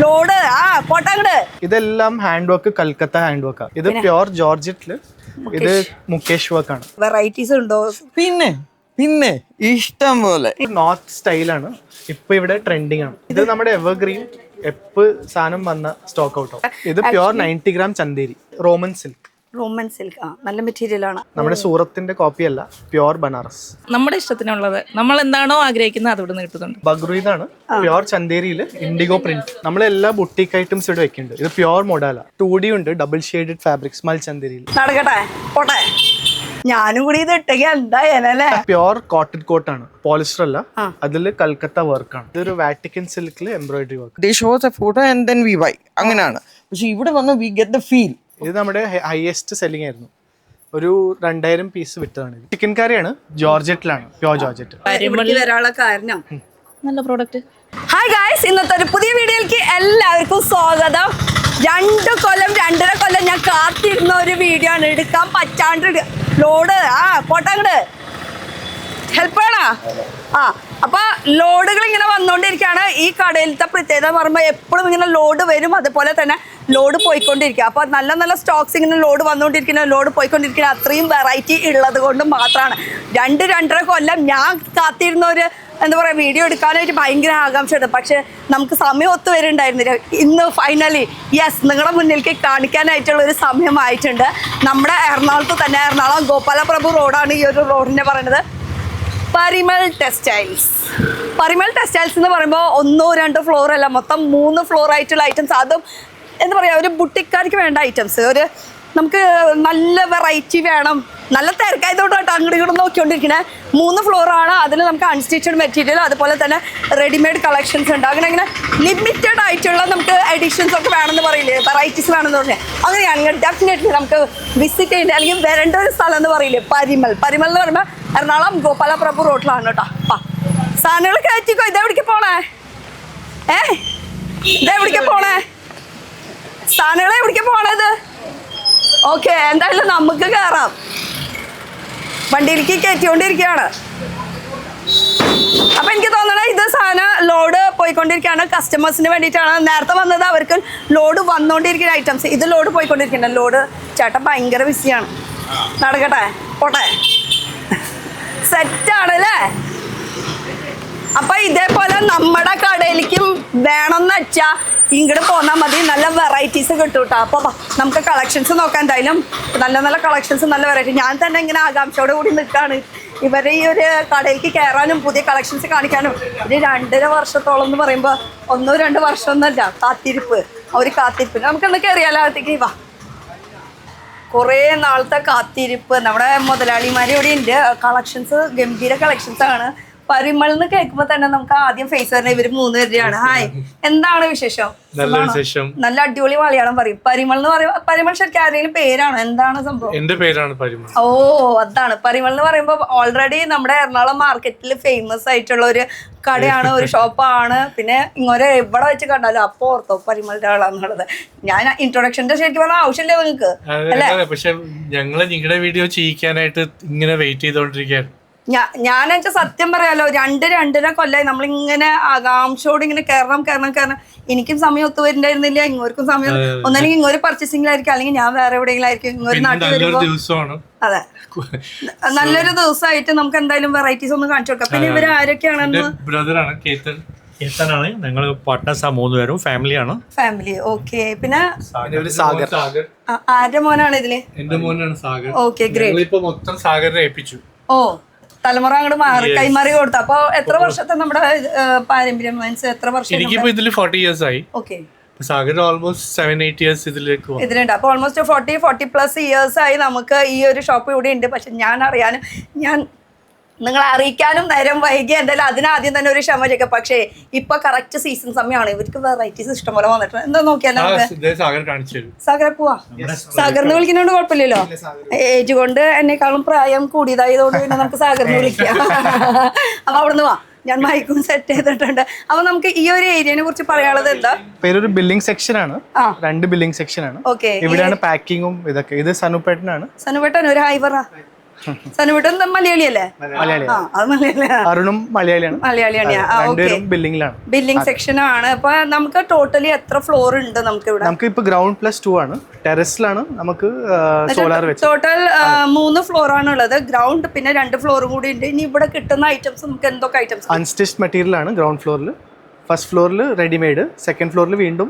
Load പോട്ടങ്ങട്. ഇതെല്ലാം hand work, Calcutta hand work. ഇത് pure ജോർജറ്റില്, ഇത് മുകേഷ് വർക്ക് ആണ്. വെറൈറ്റീസ് ഉണ്ടോ? പിന്നെ ഇഷ്ടം പോലെ. നോർത്ത് സ്റ്റൈലാണ് ഇപ്പൊ ഇവിടെ ട്രെൻഡിങ് ആണ്. ഇത് നമ്മുടെ എവർഗ്രീൻ എപ്പ് സാധനം വന്ന സ്റ്റോക്ക് ഔട്ട് ആവും. ഇത് pure 90 gram Chanderi Roman silk. Roman silk നല്ല മെറ്റീരിയൽ ആണ്. നമ്മുടെ സൂറത്തിന്റെ കോപ്പി അല്ല, പ്യോർ ബനാറസ്. നമ്മുടെ ഇഷ്ടത്തിനുള്ളത് നമ്മൾ എന്താണോ ആഗ്രഹിക്കുന്നത് അത് ഇവിടെ നിന്ന് കിട്ടുന്നുണ്ട്. ബഗ്രീദാണ് പ്യോർ ചന്തേരിയില് ഇൻഡിഗോ പ്രിന്റ്. നമ്മളെല്ലാ ബുട്ടീക്ക് ഐറ്റംസ് ഇവിടെ വെക്കുന്നുണ്ട്. ഇത് പ്യോർ മോഡല 2D ഉണ്ട്, ഡബിൾ ഷെയ്ഡഡ് ഫാബ്രിക് സ്മൽ ചന്തേരിയിൽ. നടക്കട്ടെ പോട്ടെ, ഞാനും കൂടി ഇത് ഇട്ടെങ്കിൽ എന്തായാലേ. പ്യോർ കോട്ടൺ കോട്ട് ആണ്, പോളിസ്റ്റർ അല്ല. അതില് കൽക്കത്ത വർക്ക് ആണ്. ഇതൊരു വാറ്റിക്കൻ സിൽക്കില് embroidery work. They show the photo and then we buy. അങ്ങനെയാണ്. പക്ഷെ ഇവിടെ വന്ന് we get the feel. ഇത് നമ്മുടെ ഹൈയസ്റ്റ് സെല്ലിംഗ് ആയിരുന്നു. ഒരു 2000 പീസ് വിറ്റതാണ്. ചിക്കൻ കറിയാണ്, ജോർജറ്റിലാണ്, പ്യോർ ജോർജറ്റ്. വരാനുള്ള കാരണം നല്ല പ്രോഡക്റ്റ്. ഹായ് ഗായ്സ്, ഇന്നത്തെ ഒരു പുതിയ വീഡിയോയിലേക്ക് എല്ലാവർക്കും സ്വാഗതം. 2 കൊല്ലം 2.5 കൊല്ലം ഞാൻ കാത്തിരുന്ന ഒരു വീഡിയോ ആണ്. എടുക്കാൻ പറ്റാണ്ട് ലോഡ് പോട്ടങ്ങട് ഹെൽപ്പ് വേണോ? അപ്പൊ ലോഡുകൾ ഇങ്ങനെ വന്നുകൊണ്ടിരിക്കുകയാണ്. ഈ കടയിലത്തെ പ്രത്യേകത പറയുമ്പോൾ എപ്പോഴും ഇങ്ങനെ ലോഡ് വരും, അതുപോലെ തന്നെ ലോഡ് പോയിക്കൊണ്ടിരിക്കുക. അപ്പോൾ നല്ല നല്ല സ്റ്റോക്സ് ഇങ്ങനെ ലോഡ് വന്നുകൊണ്ടിരിക്കുന്ന, ലോഡ് പോയിക്കൊണ്ടിരിക്കുന്ന അത്രയും വെറൈറ്റി ഉള്ളത് കൊണ്ട് മാത്രമാണ് 2.5 കൊല്ലം ഞാൻ കാത്തിരുന്ന ഒരു എന്താ പറയുക വീഡിയോ എടുക്കാനായിട്ട് ഭയങ്കര ആകാംക്ഷയുണ്ട്. പക്ഷെ നമുക്ക് സമയം ഒത്തു വരുന്നുണ്ടായിരുന്നില്ല. ഇന്ന് ഫൈനലി നിങ്ങളുടെ മുന്നിലേക്ക് കാണിക്കാനായിട്ടുള്ള ഒരു സമയമായിട്ടുണ്ട്. നമ്മുടെ എറണാകുളത്ത് തന്നെ, എറണാകുളം ഗോപാലപ്രഭു റോഡാണ് ഈ ഒരു റോഡിനെ പറയുന്നത്. പരിമൾ ടെക്സ്റ്റൈൽസ്. പരിമൾ ടെക്സ്റ്റൈൽസ് എന്ന് പറയുമ്പോൾ 1-2 ഫ്ലോർ അല്ല, മൊത്തം 3 ഫ്ലോർ ആയിട്ടുള്ള ഐറ്റംസ്. അതും എന്താ പറയുക, ഒരു ബുട്ടിക്കാർക്ക് വേണ്ട ഐറ്റംസ്. ഒരു നമുക്ക് നല്ല വെറൈറ്റി വേണം, നല്ല തിരക്കായതുകൊണ്ടാണ് അങ്ങോട്ട് ഇങ്ങോട്ട് നോക്കിക്കൊണ്ടിരിക്കണേ. 3 ഫ്ലോറാണ്. അതിൽ നമുക്ക് അൺസ്റ്റിച്ചഡ് മെറ്റീരിയൽ, അതുപോലെ തന്നെ റെഡിമെയ്ഡ് കളക്ഷൻസ് ഉണ്ട്. അങ്ങനെ ലിമിറ്റഡ് ആയിട്ടുള്ള നമുക്ക് എഡിഷൻസ് ഒക്കെ വേണമെന്ന് പറയില്ലേ, വെറൈറ്റീസ് വേണമെന്ന് പറഞ്ഞാൽ അങ്ങനെയാണെങ്കിൽ ഡെഫിനറ്റ്ലി നമുക്ക് വിസിറ്റ് ചെയ്യേണ്ട അല്ലെങ്കിൽ വരേണ്ട ഒരു സ്ഥലം എന്ന് പറയില്ലേ പരിമൾ. പരിമൾ എന്ന് പറയുമ്പോൾ എറണാകുളം ഗോപാലപ്രഭു റോഡിലാണ് കേട്ടോ. സാധനങ്ങൾ കയറ്റിക്കോ. ഇതെവിടേക്ക് പോണേ? ഇതെവിടേക്ക് പോണേ? സാധനങ്ങൾ എവിടേക്ക് പോണത്? ഓക്കെ, എന്തായാലും നമുക്ക് കയറാം. വണ്ടിയിലേക്ക് കയറ്റിക്കൊണ്ടിരിക്കുകയാണ്. അപ്പൊ എനിക്ക് തോന്നണേ ഇത് സാധനം ലോഡ് പോയിക്കൊണ്ടിരിക്കുകയാണ്. കസ്റ്റമേഴ്സിന് വേണ്ടിയിട്ടാണ്. നേരത്തെ വന്നത് അവർക്ക് ലോഡ് വന്നുകൊണ്ടിരിക്കുന്ന ഐറ്റംസ്. ഇത് ലോഡ് പോയിക്കൊണ്ടിരിക്കുന്ന ലോഡ്. ചേട്ടൻ ഭയങ്കര ബിസിയാണ്. നടക്കട്ടെ പോട്ടെ, സെറ്റാണല്ലേ. അപ്പൊ ഇതേപോലെ നമ്മുടെ കടയിലേക്കും വേണമെന്ന് വെച്ചാൽ ഇങ്ങോട്ട് പോന്നാൽ മതി. നല്ല വെറൈറ്റീസ് കിട്ടും കേട്ടോ. അപ്പോൾ നമുക്ക് കളക്ഷൻസ് നോക്കാം. എന്തായാലും നല്ല നല്ല കളക്ഷൻസ്, നല്ല വെറൈറ്റി. ഞാൻ തന്നെ ഇങ്ങനെ ആകാംക്ഷയോട് കൂടി നിൽക്കുകയാണ് ഇവരെ ഈ ഒരു കടയിലേക്ക് കയറാനും പുതിയ കളക്ഷൻസ് കാണിക്കാനും. ഒരു 2.5 വർഷത്തോളം എന്ന് പറയുമ്പോൾ 1-2 വർഷമൊന്നുമല്ല, കാത്തിരിപ്പ്. ഒരു കാത്തിരിപ്പ്. നമുക്കൊന്ന് കയറിയാലോ അകത്തേക്ക്. വാ, കുറേ നാളത്തെ കാത്തിരിപ്പ്. നമ്മുടെ മുതലാളിമാർ ഇവിടെ ഉണ്ട്. കളക്ഷൻസ് ഗംഭീര കളക്ഷൻസ് ആണ്. പരിമൾ എന്ന് കേൾക്കുമ്പോ തന്നെ നമുക്ക് ആദ്യം ഫേസ് വരുന്ന ഇവര് 3 പേരെയാണ്. ഹായ്, എന്താണ് വിശേഷം? നല്ല അടിപൊളി മലയാളം പറയും. പരിമൾ എന്ന് പറയുമ്പോ പരിമൾ ശരിക്കും ആരെങ്കിലും പേരാണോ? എന്താണ് സംഭവം? എന്റെ പേരാണ് പരിമൾ. ഓ, അതാണ് പരിമൾ എന്ന് പറയുമ്പോ ഓൾറെഡി നമ്മുടെ എറണാകുളം മാർക്കറ്റിൽ ഫേമസ് ആയിട്ടുള്ള ഒരു കടയാണ്, ഒരു ഷോപ്പാണ്. പിന്നെ ഇങ്ങനെ എവിടെ വെച്ച് കണ്ടാലും അപ്പൊ ഓർത്തോ പരിമളുടെ ആളാന്നുള്ളത്. ഞാൻ ഇൻട്രൊഡക്ഷന്റെ ശരിക്കും പറഞ്ഞാൽ ആവശ്യമില്ല നിങ്ങൾക്ക് അല്ലേ? പക്ഷെ ഞങ്ങള് നിങ്ങളുടെ വീഡിയോ ചെയ്യിക്കാനായിട്ട് ഇങ്ങനെ വെയിറ്റ് ചെയ്തോണ്ടിരിക്കുകയാണ്. ഞാനെച്ചാ സത്യം പറയാലോ, 2.5 കൊല്ലമായി നമ്മളിങ്ങനെ ആകാംക്ഷയോട് ഇങ്ങനെ കയറണം. എനിക്കും സമയം ഒത്തു വരുന്നുണ്ടായിരുന്നില്ല, ഇങ്ങോർക്കും സമയം. ഒന്നല്ലെങ്കിൽ ഇങ്ങോട്ട് പർച്ചേസിംഗിലായിരിക്കും, അല്ലെങ്കിൽ ഞാൻ വേറെ എവിടെയെങ്കിലും ആയിരിക്കും. ഇങ്ങോട്ട് നാട്ടിൽ വരുമ്പോ അതെ, നല്ലൊരു ദിവസമായിട്ട് നമുക്ക് എന്തായാലും വെറൈറ്റീസ് ഒന്ന് കാണിച്ചു കൊടുക്കാം. പിന്നെ ഇവര് ആരൊക്കെയാണെന്ന്? ബ്രദറാണ് കേത്തൻ. കേത്തനാണ്. ഞങ്ങൾ പാർട്ട്നേഴ്സ് 3 പേരും ഫാമിലിയാണ്. ഫാമിലി. ഓക്കെ. പിന്നെ സാഗർ. ആരുടെ മോനാണ് ഇതില്? എന്റെ മോനാണ് സാഗർ. Okay, great. ഇപ്പൊ മൊത്തം സാഗറിനെ ഏൽപ്പിച്ചു. ഓ, തലമുറ അങ്ങോട്ട് കൈമാറി കൊടുത്തു. അപ്പൊ എത്ര വർഷത്തെ നമ്മുടെ പാരമ്പര്യം? മീൻസ് എത്ര വർഷം? എനിക്കിപ്പോ ഇതില് 40 years ആയി. ഓക്കെ. സാഗർ ഓൾമോസ്റ്റ് 7-8 years ഇതിലുണ്ട്. അപ്പൊ ഓൾമോസ്റ്റ് 40+ ഇയേഴ്സ് ആയി നമുക്ക് ഈ ഒരു ഷോപ്പ് ഇവിടെ ഉണ്ട്. പക്ഷെ ഞാൻ നിങ്ങളെ അറിയിക്കാനും നേരം വൈകി. എന്തായാലും അതിനാദ്യം തന്നെ ഒരു ക്ഷമ ചോദിക്കാം. പക്ഷേ ഇപ്പൊ കറക്റ്റ് സീസൺ സമയമാണ്. ഇവർക്ക് വെറൈറ്റീസ് ഇഷ്ടംപോലെ വന്നിട്ടുണ്ട്. എന്താ നോക്കിയാലോ നമുക്ക് സാഗറെ പോവാ. സാഗറിന് വിളിക്കുന്നതുകൊണ്ട് കുഴപ്പമില്ലല്ലോ. ഏജ് കൊണ്ട് എന്നെക്കാളും പ്രായം കൂടിയതായതുകൊണ്ട് പിന്നെ നമുക്ക് സാഗറിന് വിളിക്കാം. അപ്പൊ അവിടുന്ന് വാ, ഞാൻ മൈക്കും സെറ്റ് ചെയ്തിട്ടുണ്ട്. അപ്പൊ നമുക്ക് ഈ ഒരു ഏരിയനെ കുറിച്ച് പറയാനുള്ളത് എന്താ? പേരൊരു ബില്ലിംഗ് സെക്ഷൻ ആണ്. 2 ബില്ലിംഗ് സെക്ഷൻ ആണ്. ഓക്കെ. ഇവിടെയാണ് പാക്കിങ്ങും ഇതൊക്കെ. ഇത് സനുപേട്ടനാണ്. സനുപേട്ടൻ ഒരു ഹായ് പറ. സനുവിട്ടൻ മലയാളിയല്ലേ? മലയാളി. ആ അത് മലയാളിയാ. അരുണും മലയാളിയാണ്. മലയാളിയാണ്. ആ ഓക്കെ. രണ്ടുപേരും ബില്ലിംഗിലാണ്. ബില്ലിംഗ് സെക്ഷൻ ആണ്. അപ്പൊ നമുക്ക് ടോട്ടലി എത്ര ഫ്ലോർ ഉണ്ട് നമുക്ക് ഇവിടെ? നമുക്ക് ഇപ്പൊ ഗ്രൗണ്ട് +2 ആണ്. ടെറസിലാണ് നമുക്ക് സോളാർ വെച്ച്. ടോട്ടൽ 3 ഫ്ലോർ ആണുള്ളത്. ഗ്രൗണ്ട് പിന്നെ 2 ഫ്ലോർ കൂടി ഉണ്ട്. ഇനി ഇവിടെ കിട്ടുന്ന ഐറ്റംസ് നമുക്ക് എന്തൊക്കെ ഐറ്റംസ്? അൺസ്റ്റിച്ച്ഡ് മെറ്റീരിയൽ ആണ് ഗ്രൗണ്ട് ഫ്ലോറിൽ. ഫസ്റ്റ് ഫ്ലോറിൽ റെഡിമെയ്ഡ്, സെക്കൻഡ് ഫ്ലോറിൽ വീണ്ടും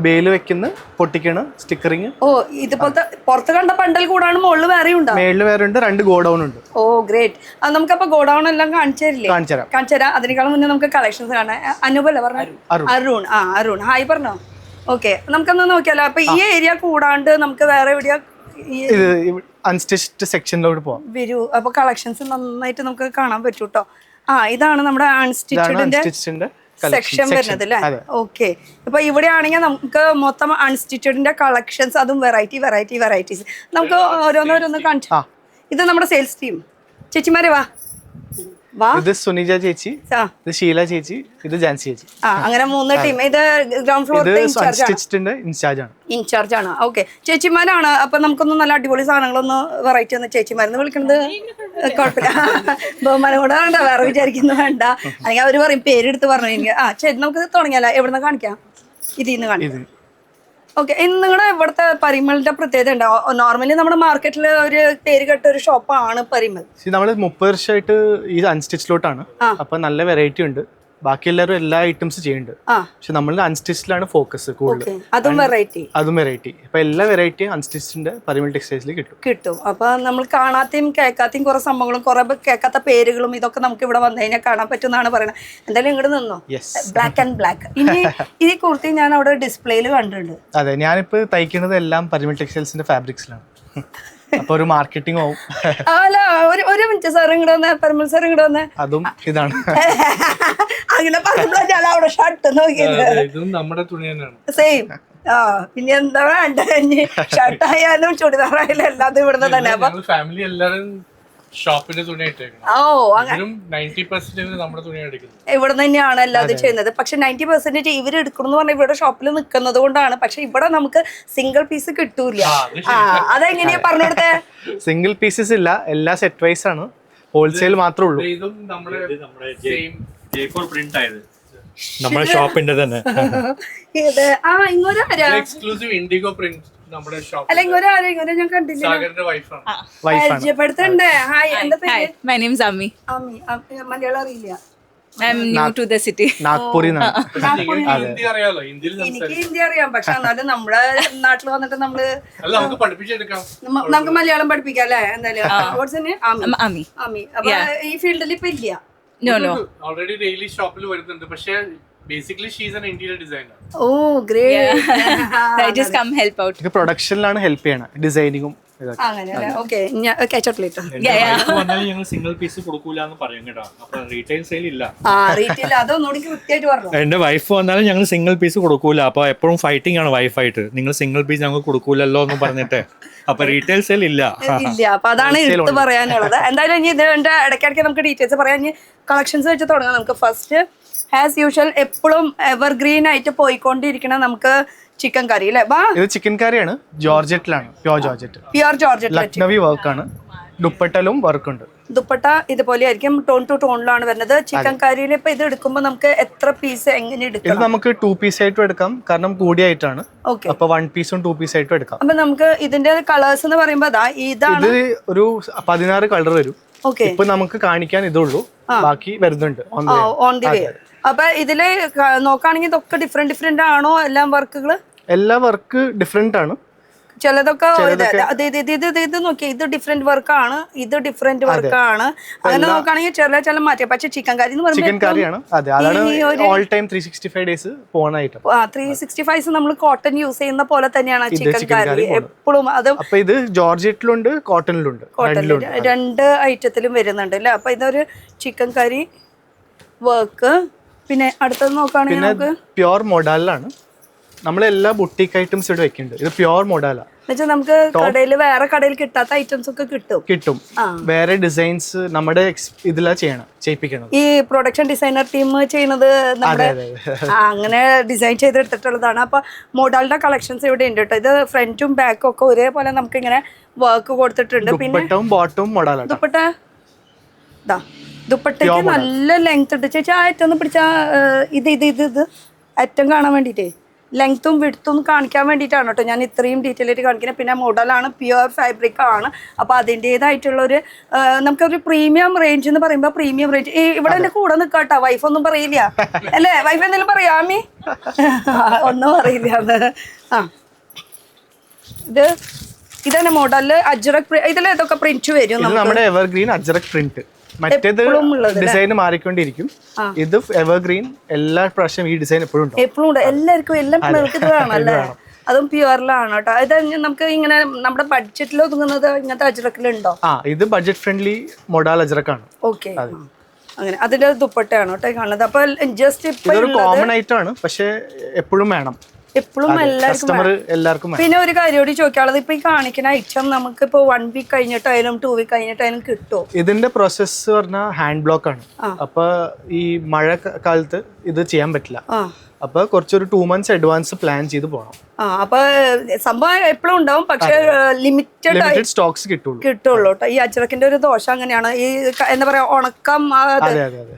ബേല് വെക്കുന്ന, പൊട്ടിക്കണ്, സ്റ്റിക്കറിങ്. ഓ ഇതുപോലത്തെ പുറത്ത് കണ്ട പണ്ടൽ കൂടാണ് മുകളിൽ വേറെ ഉണ്ടോ? മേളിൽ വേറെ ഉണ്ട്, 2 ഗോഡൌൺ ഉണ്ട്. ഓ ഗ്രേറ്റ്. അത് നമുക്കപ്പോ ഗോഡൌൺ എല്ലാം കാണിച്ചു തരില്ലേ? കാണിച്ചുതരാം. കാണിച്ചു തരാം. അതിനേക്കാളും മുന്നേ നമുക്ക് കളക്ഷൻസ് കാണാം. അനൂപല്ലേ പറഞ്ഞ? അരുൺ. ആ അരുൺ ഹായ് പറഞ്ഞോ. ഓക്കെ നമുക്കൊന്ന് നോക്കിയാലോ. അപ്പൊ ഈ ഏരിയ കൂടാണ്ട് നമുക്ക് വേറെ എവിടെയാ ഇത് അൺസ്റ്റിച്ച്ഡ് സെക്ഷനിലോട്ട് പോവാം. വരൂ. അപ്പൊ കളക്ഷൻസ് നന്നായിട്ട് നമുക്ക് കാണാൻ പറ്റൂ കേട്ടോ. ആ ഇതാണ് നമ്മുടെ അൺസ്റ്റിച്ചഡിന്റെ സെക്ഷൻ വരുന്നത് അല്ലേ? ഓക്കെ. ഇപ്പൊ ഇവിടെ ആണെങ്കിൽ നമുക്ക് മൊത്തം അൺസ്റ്റിച്ചഡിന്റെ കളക്ഷൻസ്, അതും വെറൈറ്റീസ് നമുക്ക് ഓരോന്നോരോന്ന് കാണിച്ചു. ഇത് നമ്മുടെ സെയിൽസ് ടീം. ചേച്ചിമാരെ വാ വാ. ഇത് സുനിജ ചേച്ചി, ഇത് ഷീല ചേച്ചി, ഇത് ജാൻസി ചേച്ചി. ആ അങ്ങനെ 3 ടീം. ഇത് ഗ്രൗണ്ട് ഫ്ലോർ ഇൻചാർജ് ആണ്. ഇൻചാർജ് ആണ്. ഓക്കെ ചേച്ചിമാരാണ്. അപ്പൊ നമുക്കൊന്ന് നല്ല അടിപൊളി സാധനങ്ങളൊന്ന് വെറൈറ്റി ഒന്ന് ചേച്ചിമാരെന്ന് വിളിക്കുന്നത് കുഴപ്പമില്ല. ബഹുമാനം കൂടെ വേണ്ട, വേറെ വിചാരിക്കുന്നത് വേണ്ട. അല്ലെങ്കിൽ അവര് പറയും പേരെടുത്ത് പറഞ്ഞു എനിക്ക്. ആ ശരി നമുക്ക് തുടങ്ങിയാലോ. എവിടുന്ന് കാണിക്കാം? ഇതിന്ന് കാണിക്കാം. ഓക്കെ. നിങ്ങളുടെ ഇവിടുത്തെ പരിമളിന്റെ പ്രത്യേകത ഉണ്ടോ? നോർമലി നമ്മുടെ മാർക്കറ്റിൽ ഒരു പേര് കേട്ട ഒരു ഷോപ്പാണ് പരിമൾ. നമ്മള് 30 വർഷമായിട്ട് ഈ അൺസ്റ്റിച്ചിലോട്ടാണ്. അപ്പൊ നല്ല വെറൈറ്റി ഉണ്ട്. ബാക്കി എല്ലാവരും എല്ലാ ഐറ്റംസ് ചെയ്യുന്നുണ്ട്. പക്ഷെ നമ്മൾ അൺസ്റ്റിച്ചിലാണ് ഫോക്കസ് കൂടുതൽ. അതും വെറൈറ്റി. ഇപ്പൊ എല്ലാ വെറൈറ്റിയും അൺസ്റ്റിച്ചിന്റെ പരിമൾ ടെക്സ്റ്റൈൽസിൽ കിട്ടും. അപ്പൊ നമ്മൾ കാണാത്തയും കേൾക്കാത്തയും കുറെ സംഭവങ്ങളും കുറെ കേൾക്കാത്ത പേരുകളും ഇതൊക്കെ നമുക്ക് ഇവിടെ വന്നു കഴിഞ്ഞാൽ കാണാൻ പറ്റുമെന്നാണ് പറയുന്നത്. എന്തായാലും ഇങ്ങോട്ട് നിന്നോ. Black and black. ഇനി ഈ കുർത്തി ഞാൻ അവിടെ ഡിസ്പ്ലേയിൽ കണ്ടിട്ടുണ്ട്. അതെ, ഞാനിപ്പോ തയ്ക്കുന്നത് എല്ലാം പരിമൾ ടെക്സ്റ്റൈൽസിന്റെ ഫാബ്രിക്സിലാണ്. അപ്പൊ ഒരു മാർക്കറ്റിംഗ് ആവും. അല്ല ഒരു മിനിറ്റ് സാർ ഇങ്ങോട്ട് വന്നേ. പരിമൾ സാർ ഇങ്ങോട്ട് വന്നേ. അതും ഇതാണ്. അങ്ങനെ പറഞ്ഞ അവിടെ ഷർട്ട് നോക്കിയത് നമ്മുടെ തുണി തന്നെയാണ്. സെയിം. ആ പിന്നെ എന്താ വേണ്ട, ഷർട്ടായാലും ചുടിദാറായാലും എല്ലാതും ഇവിടുന്ന് തന്നെ. അപ്പൊ ഫാമിലി എല്ലാരും ഷോപ്പിന്റെ തുണി ഇട്ടേക്കണം. ഓ അങ്ങനെ 90% നമ്മുടെ തുണിയാണ് എടുക്കുന്നത്. ഇവിടെ തന്നെയാണ് എല്ലാതും ചെയ്യുന്നത്. പക്ഷെ 90% ഇവർ എടുക്കണം എന്ന് പറഞ്ഞാൽ ഇവിടെ ഷോപ്പിൽ നിൽക്കുന്നത് കൊണ്ടാണ്. പക്ഷെ ഇവിടെ നമുക്ക് സിംഗിൾ പീസ് കിട്ടൂല. അതെങ്ങനെയാ പറഞ്ഞെടുത്തേ? സിംഗിൾ പീസസ് ഇല്ല, എല്ലാ സെറ്റ് വൈസ് ആണ്. ഹോൾസെയിൽ മാത്രമേ ഉള്ളൂ. ഇതും നമ്മുടെ ജയ്പൂർ പ്രിന്റ് ആയത് നമ്മുടെ ഷോപ്പിന്റെ തന്നെ. ഇത് ആ ഇങ്ങോട്ടാരാ? എക്സ്ക്ലൂസീവ് ഇൻഡിഗോ പ്രിന്റ് നമ്മുടെ ഷോപ്പ്. അല്ല ഇങ്ങോട്ടാരാ? ഇങ്ങനെ ഞാൻ കണ്ടില്ല. സാഗറിന്റെ വൈഫാണ്. പരിചയപ്പെടുത്തണ്ടേ? ഹായ്, എന്താ പേര്? My name is Ami. Malayalam അറിയില്ല. I am new to the city. നാഗ്പൂരിൽ ഹിന്ദി അറിയാലോ? ഹിന്ദിയിൽ എനിക്ക് ഹിന്ദി അറിയാം. പക്ഷെ എന്നാലും നമ്മുടെ നാട്ടിൽ വന്നിട്ട് നമ്മള് നമുക്ക് പഠിപ്പിച്ചെടുക്കാം. നമുക്ക് മലയാളം പഠിപ്പിക്കാം അല്ലേ? എന്തായാലും Ami. അപ്പൊ ഈ ഫീൽഡിൽ ഇപ്പൊ ഇല്ല. No. ഓൾറെഡി ഡെയിലി ഷോപ്പിൽ വരുന്നുണ്ട്. പക്ഷേ basically she is an interior designer. Oh great. I just come help out. പ്രൊഡക്ഷനിലാണ് ഹെൽപ്പ് ചെയ്യണം, ഡിസൈനിങ്ങും. അങ്ങനെ ഓക്കെ. ഞങ്ങൾ സിംഗിൾ പീസ് കൊടുക്കൂലെന്ന് പറയും കേട്ടോ. അപ്പൊ റീറ്റെയിൽ സെയിൽ ഇല്ല. അതൊന്നുകൂടി കൃത്യമായിട്ട് പറഞ്ഞു. എന്റെ വൈഫ് വന്നാലും ഞങ്ങൾ സിംഗിൾ പീസ് കൊടുക്കൂല. അപ്പൊ എപ്പോഴും ഫൈറ്റിംഗ് ആണ് വൈഫായിട്ട്. നിങ്ങൾ സിംഗിൾ പീസ് ഞങ്ങൾ കൊടുക്കൂലല്ലോ എന്ന് പറഞ്ഞിട്ട്. അപ്പൊ റീറ്റെയിൽ സെയിൽ ഇല്ല. അപ്പൊ അതാണ് എടുത്ത് പറയാനുള്ളത്. എന്തായാലും ഇനി ഇതിന്റെ ഇടയ്ക്കിടയ്ക്ക് നമുക്ക് ഡീറ്റെയിൽസ് പറയാം. ഇനി കളക്ഷൻസ് വെച്ച് തുടങ്ങാം. നമുക്ക് ഫസ്റ്റ് ആസ് യൂഷ്വൽ എപ്പോഴും എവർഗ്രീൻ ആയിട്ട് പോയിക്കൊണ്ടിരിക്കണം നമുക്ക് ചിക്കൻ കറി അല്ലേ? ഇത് ചിക്കൻ കറിയാണ്. ജോർജറ്റിലാണ്. പ്യോർ ജോർജറ്റ് ലക്നവി വർക്കാണ്. ദുപ്പട്ടലും വർക്കുണ്ട്. ദുപ്പട്ട ഇതുപോലെ ആയിരിക്കും. ടോൺ ടു ടോണിലാണ് വരുന്നത്. ചിക്കൻ കറിയിൽ ഇപ്പൊ ഇത് എടുക്കുമ്പോൾ നമുക്ക് എത്ര പീസ് എങ്ങനെ എടുക്കാം? ഇത് നമുക്ക് 2 പീസ് ആയിട്ടും എടുക്കാം, കാരണം കൂടിയായിട്ടാണ്. അപ്പൊ 1 പീസും 2 പീസ് ആയിട്ടും എടുക്കാം. അപ്പൊ നമുക്ക് ഇതിന്റെ കളേഴ്സ് എന്ന് പറയുമ്പോ ഇതാണ്. ഇത് ഒരു 16 കളർ വരും. ഇപ്പൊ നമുക്ക് കാണിക്കാൻ ഇതുള്ളൂ, ബാക്കി വരുന്നുണ്ട് ഓൺ ദി വേ. അപ്പൊ ഇതില് നോക്കുകയാണെങ്കിൽ ഇതൊക്കെ ഡിഫറെന്റ് ആണോ എല്ലാം വർക്കുകള്? എല്ലാ വർക്ക് ഡിഫറെന്റ് ആണ്. ചിലതൊക്കെ ഇത് നോക്കിയാൽ ഇത് ഡിഫറെന്റ് വർക്കാണ്, ഇത് ഡിഫറെന്റ് വർക്കാണ്. അങ്ങനെ നോക്കുകയാണെങ്കിൽ ചില മാറ്റം. പക്ഷെ ചിക്കൻ കറി എന്ന് ചിക്കൻ കറിയാണ്. അതെ, അതാണ് ഓൾ ടൈം 365 ഡേയ്സ് പോണ ഐറ്റം. 365 നമ്മൾ കോട്ടൺ യൂസ് ചെയ്യുന്ന പോലെ തന്നെയാണ് ചിക്കൻ കറി എപ്പോഴും. അത് അപ്പൊ ഇത് ജോർജറ്റിലുണ്ട്, കോട്ടണിലുണ്ട്. രണ്ട് ഐറ്റത്തിലും വരുന്നുണ്ട് അല്ലേ? അപ്പൊ ഇതൊരു ചിക്കൻ കറി വർക്ക്. പിന്നെ അടുത്തത് നോക്കുകയാണെങ്കിൽ നമുക്ക് പ്യോർ മോഡലിലാണ്. നമ്മളെല്ലാ ബുട്ടീക്ക് ഐറ്റംസ് ഇവിടെ വെക്കുന്നുണ്ട്. ഇത് പ്യോർ മോഡാല. എന്നുവെച്ചാൽ നമുക്ക് വേറെ കടയിൽ കിട്ടാത്ത ഐറ്റംസ് ഒക്കെ കിട്ടും. വേറെ ഡിസൈൻസ് നമ്മുടെ ഇതിലാ ചെയ്യിപ്പിക്കണം. ഈ പ്രൊഡക്ഷൻ ഡിസൈനർ ടീം ചെയ്യുന്നത് നമ്മുടെ അങ്ങനെ ഡിസൈൻ ചെയ്തെടുത്തിട്ടുള്ളതാണ്. അപ്പൊ മോഡലിന്റെ കളക്ഷൻസ് ഇവിടെ ഉണ്ട് കേട്ടോ. ഇത് ഫ്രണ്ടും ബാക്കും ഒക്കെ ഒരേപോലെ നമുക്ക് ഇങ്ങനെ വർക്ക് കൊടുത്തിട്ടുണ്ട്. പിന്നെ ബോട്ടവും മോഡലാണ്. ദുപ്പട്ടയ്ക്ക് നല്ല ലെങ്ത് ഉണ്ട്. ചേച്ചി ആ അറ്റം ഒന്ന് പിടിച്ചാ ഇത് അറ്റം കാണാൻ വേണ്ടിട്ടേ ലെങ്ത്തും വിഡ്ത്തും കാണിക്കാൻ വേണ്ടിയിട്ടാണ് കേട്ടോ ഞാൻ ഇത്രയും ഡീറ്റെയിൽ ആയിട്ട് കാണിക്കുന്നത്. പിന്നെ മോഡലാണ്, പ്യുവർ ഫാബ്രിക് ആണ്. അപ്പോൾ അതിൻ്റെതായിട്ടുള്ളൊരു നമുക്കൊരു പ്രീമിയം റേഞ്ച് എന്ന് പറയുമ്പോൾ പ്രീമിയം റേഞ്ച് ഇവിടെ എൻ്റെ കൂടെ നിൽക്കാട്ടോ. വൈഫൊന്നും പറയില്ല അല്ലേ? വൈഫ് എന്തെങ്കിലും പറയാമി? ഒന്നും പറയില്ല. ഇതന്നെ മോഡലില് അജ്രക്. ഇതിൽ ഏതൊക്കെ പ്രിന്റ് വരും? നമ്മുടെ എവർഗ്രീൻ അജ്രക് പ്രിന്റ്. മറ്റേത് ഡിസൈൻ മാറിക്കൊണ്ടിരിക്കും. ഇത് എവർഗ്രീൻ. എല്ലാ പ്രാവശ്യം ഈ ഡിസൈൻ എപ്പോഴും ഉണ്ട്. എല്ലാവർക്കും എല്ലാം വേണമല്ലേ? അതും പ്യുവറിലാണ് കേട്ടോ. ഇത് നമുക്ക് ഇങ്ങനെ നമ്മുടെ ബഡ്ജറ്റിൽ ഒതുങ്ങുന്നത് ഇങ്ങനത്തെ അജ്രക്കിലുണ്ടോ? ഇത് ബഡ്ജറ്റ് ഫ്രണ്ട്ലി മോഡൽ അജ്രക്കാണ്. ഓക്കെ, അങ്ങനെ അതിന്റെ ദുപ്പട്ടയാണ് കേട്ടോ കാണുന്നത്. അപ്പൊ ജസ്റ്റ് ഇതൊരു കോമൺ ഐറ്റം ആണ്, പക്ഷെ എപ്പോഴും വേണം. എപ്പോഴും എല്ലാവർക്കും. പിന്നെ ഒരു കാര്യം കൂടി ചോദിക്കാനുള്ളത്, ഇപ്പൊ ഈ കാണിക്കുന്ന ഐറ്റം നമുക്ക് ഇപ്പൊ 1 വീക്ക് കഴിഞ്ഞിട്ടായാലും 2 വീക്ക് കഴിഞ്ഞിട്ടായാലും കിട്ടുമോ? ഇതിന്റെ പ്രോസസ് പറഞ്ഞാൽ ഹാൻഡ് ബ്ലോക്ക് ആണ്. അപ്പൊ ഈ മഴ കാലത്ത് ഇത് ചെയ്യാൻ പറ്റില്ല. അപ്പൊ കുറച്ചൊരു 2 months അഡ്വാൻസ് പ്ലാൻ ചെയ്ത് പോകണം. അപ്പൊ സംഭവം എപ്പോഴും ഉണ്ടാവും, പക്ഷെ ലിമിറ്റഡ് സ്റ്റോക്സ് കിട്ടുള്ളൂ കേട്ടോ. ഈ അജ്രക്കിന്റെ ഒരു ദോഷം അങ്ങനെയാണ്. ഈ എന്താ പറയാ, ഉണക്കം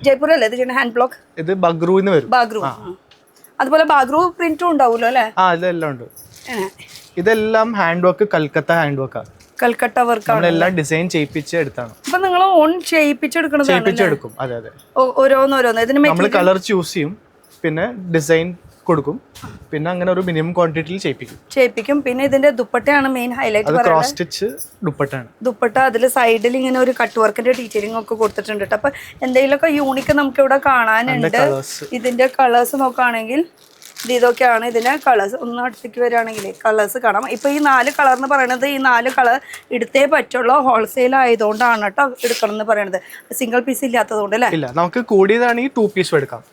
ജയ്പൂർ അല്ലേ ഇത് ഹാൻഡ് ബ്ലോക്ക്? ഇത് ബഗ്രൂന്ന് വരും. ബാഗ്രൂ. അതുപോലെ ബാഗ്രൂ പ്രിന്റും ഉണ്ടാവുമല്ലോ അല്ലേ? ഇതെല്ലാം ഉണ്ട്. ഇതെല്ലാം hand work, Calcutta hand work. Calcutta work നമ്മളെല്ലാം ഡിസൈൻ ചെയ്യിപ്പിച്ച് എടുത്താണ്. അപ്പൊ നിങ്ങൾ ഓൺ ചെയ്യിപ്പിച്ചെടുക്കും? അതെ. ഓരോന്നോരോന്ന് ഇതിന് നമ്മൾ കളർ ചൂസ് ചെയ്യും, പിന്നെ ഡിസൈൻ കൊടുക്കും, പിന്നെ അങ്ങനെ ഒരു മിനിമം ക്വാണ്ടിറ്റിയിൽ ചെയ്യിപ്പിക്കും. പിന്നെ ഇതിന്റെ ദുപ്പട്ടയാണ് മെയിൻ ഹൈലൈറ്റ്. ക്രോസ് സ്റ്റിച്ച് ദുപ്പട്ടയാണ്. ദുപ്പട്ട അതിൽ സൈഡിൽ ഇങ്ങനെ ഒരു കട്ട് വർക്കിന്റെ ഡീറ്റെയിലിംഗ് ഒക്കെ കൊടുത്തിട്ടുണ്ട് കേട്ടോ. അപ്പൊ എന്തെങ്കിലുമൊക്കെ യൂണിക്ക് നമുക്ക് ഇവിടെ കാണാനുണ്ട്. ഇതിന്റെ കളേഴ്സ് നോക്കുകയാണെങ്കിൽ ഇതൊക്കെയാണ് ഇതിന്റെ കളേഴ്സ്. ഒന്ന് അടുത്തേക്ക് വരികയാണെങ്കിൽ കളേഴ്സ് കാണാം. ഇപ്പൊ ഈ 4 കളർ എന്ന് പറയുന്നത് ഈ 4 കളർ എടുത്തേ പറ്റുള്ളൂ. ഹോൾസെയിൽ ആയതുകൊണ്ടാണ് കേട്ടോ എടുക്കണം എന്ന് പറയുന്നത്. സിംഗിൾ പീസ് ഇല്ലാത്തതുകൊണ്ട് അല്ലേ? ഇല്ല, നമുക്ക് കൂടിയതാണെങ്കിൽ 2 പീസ് എടുക്കാം.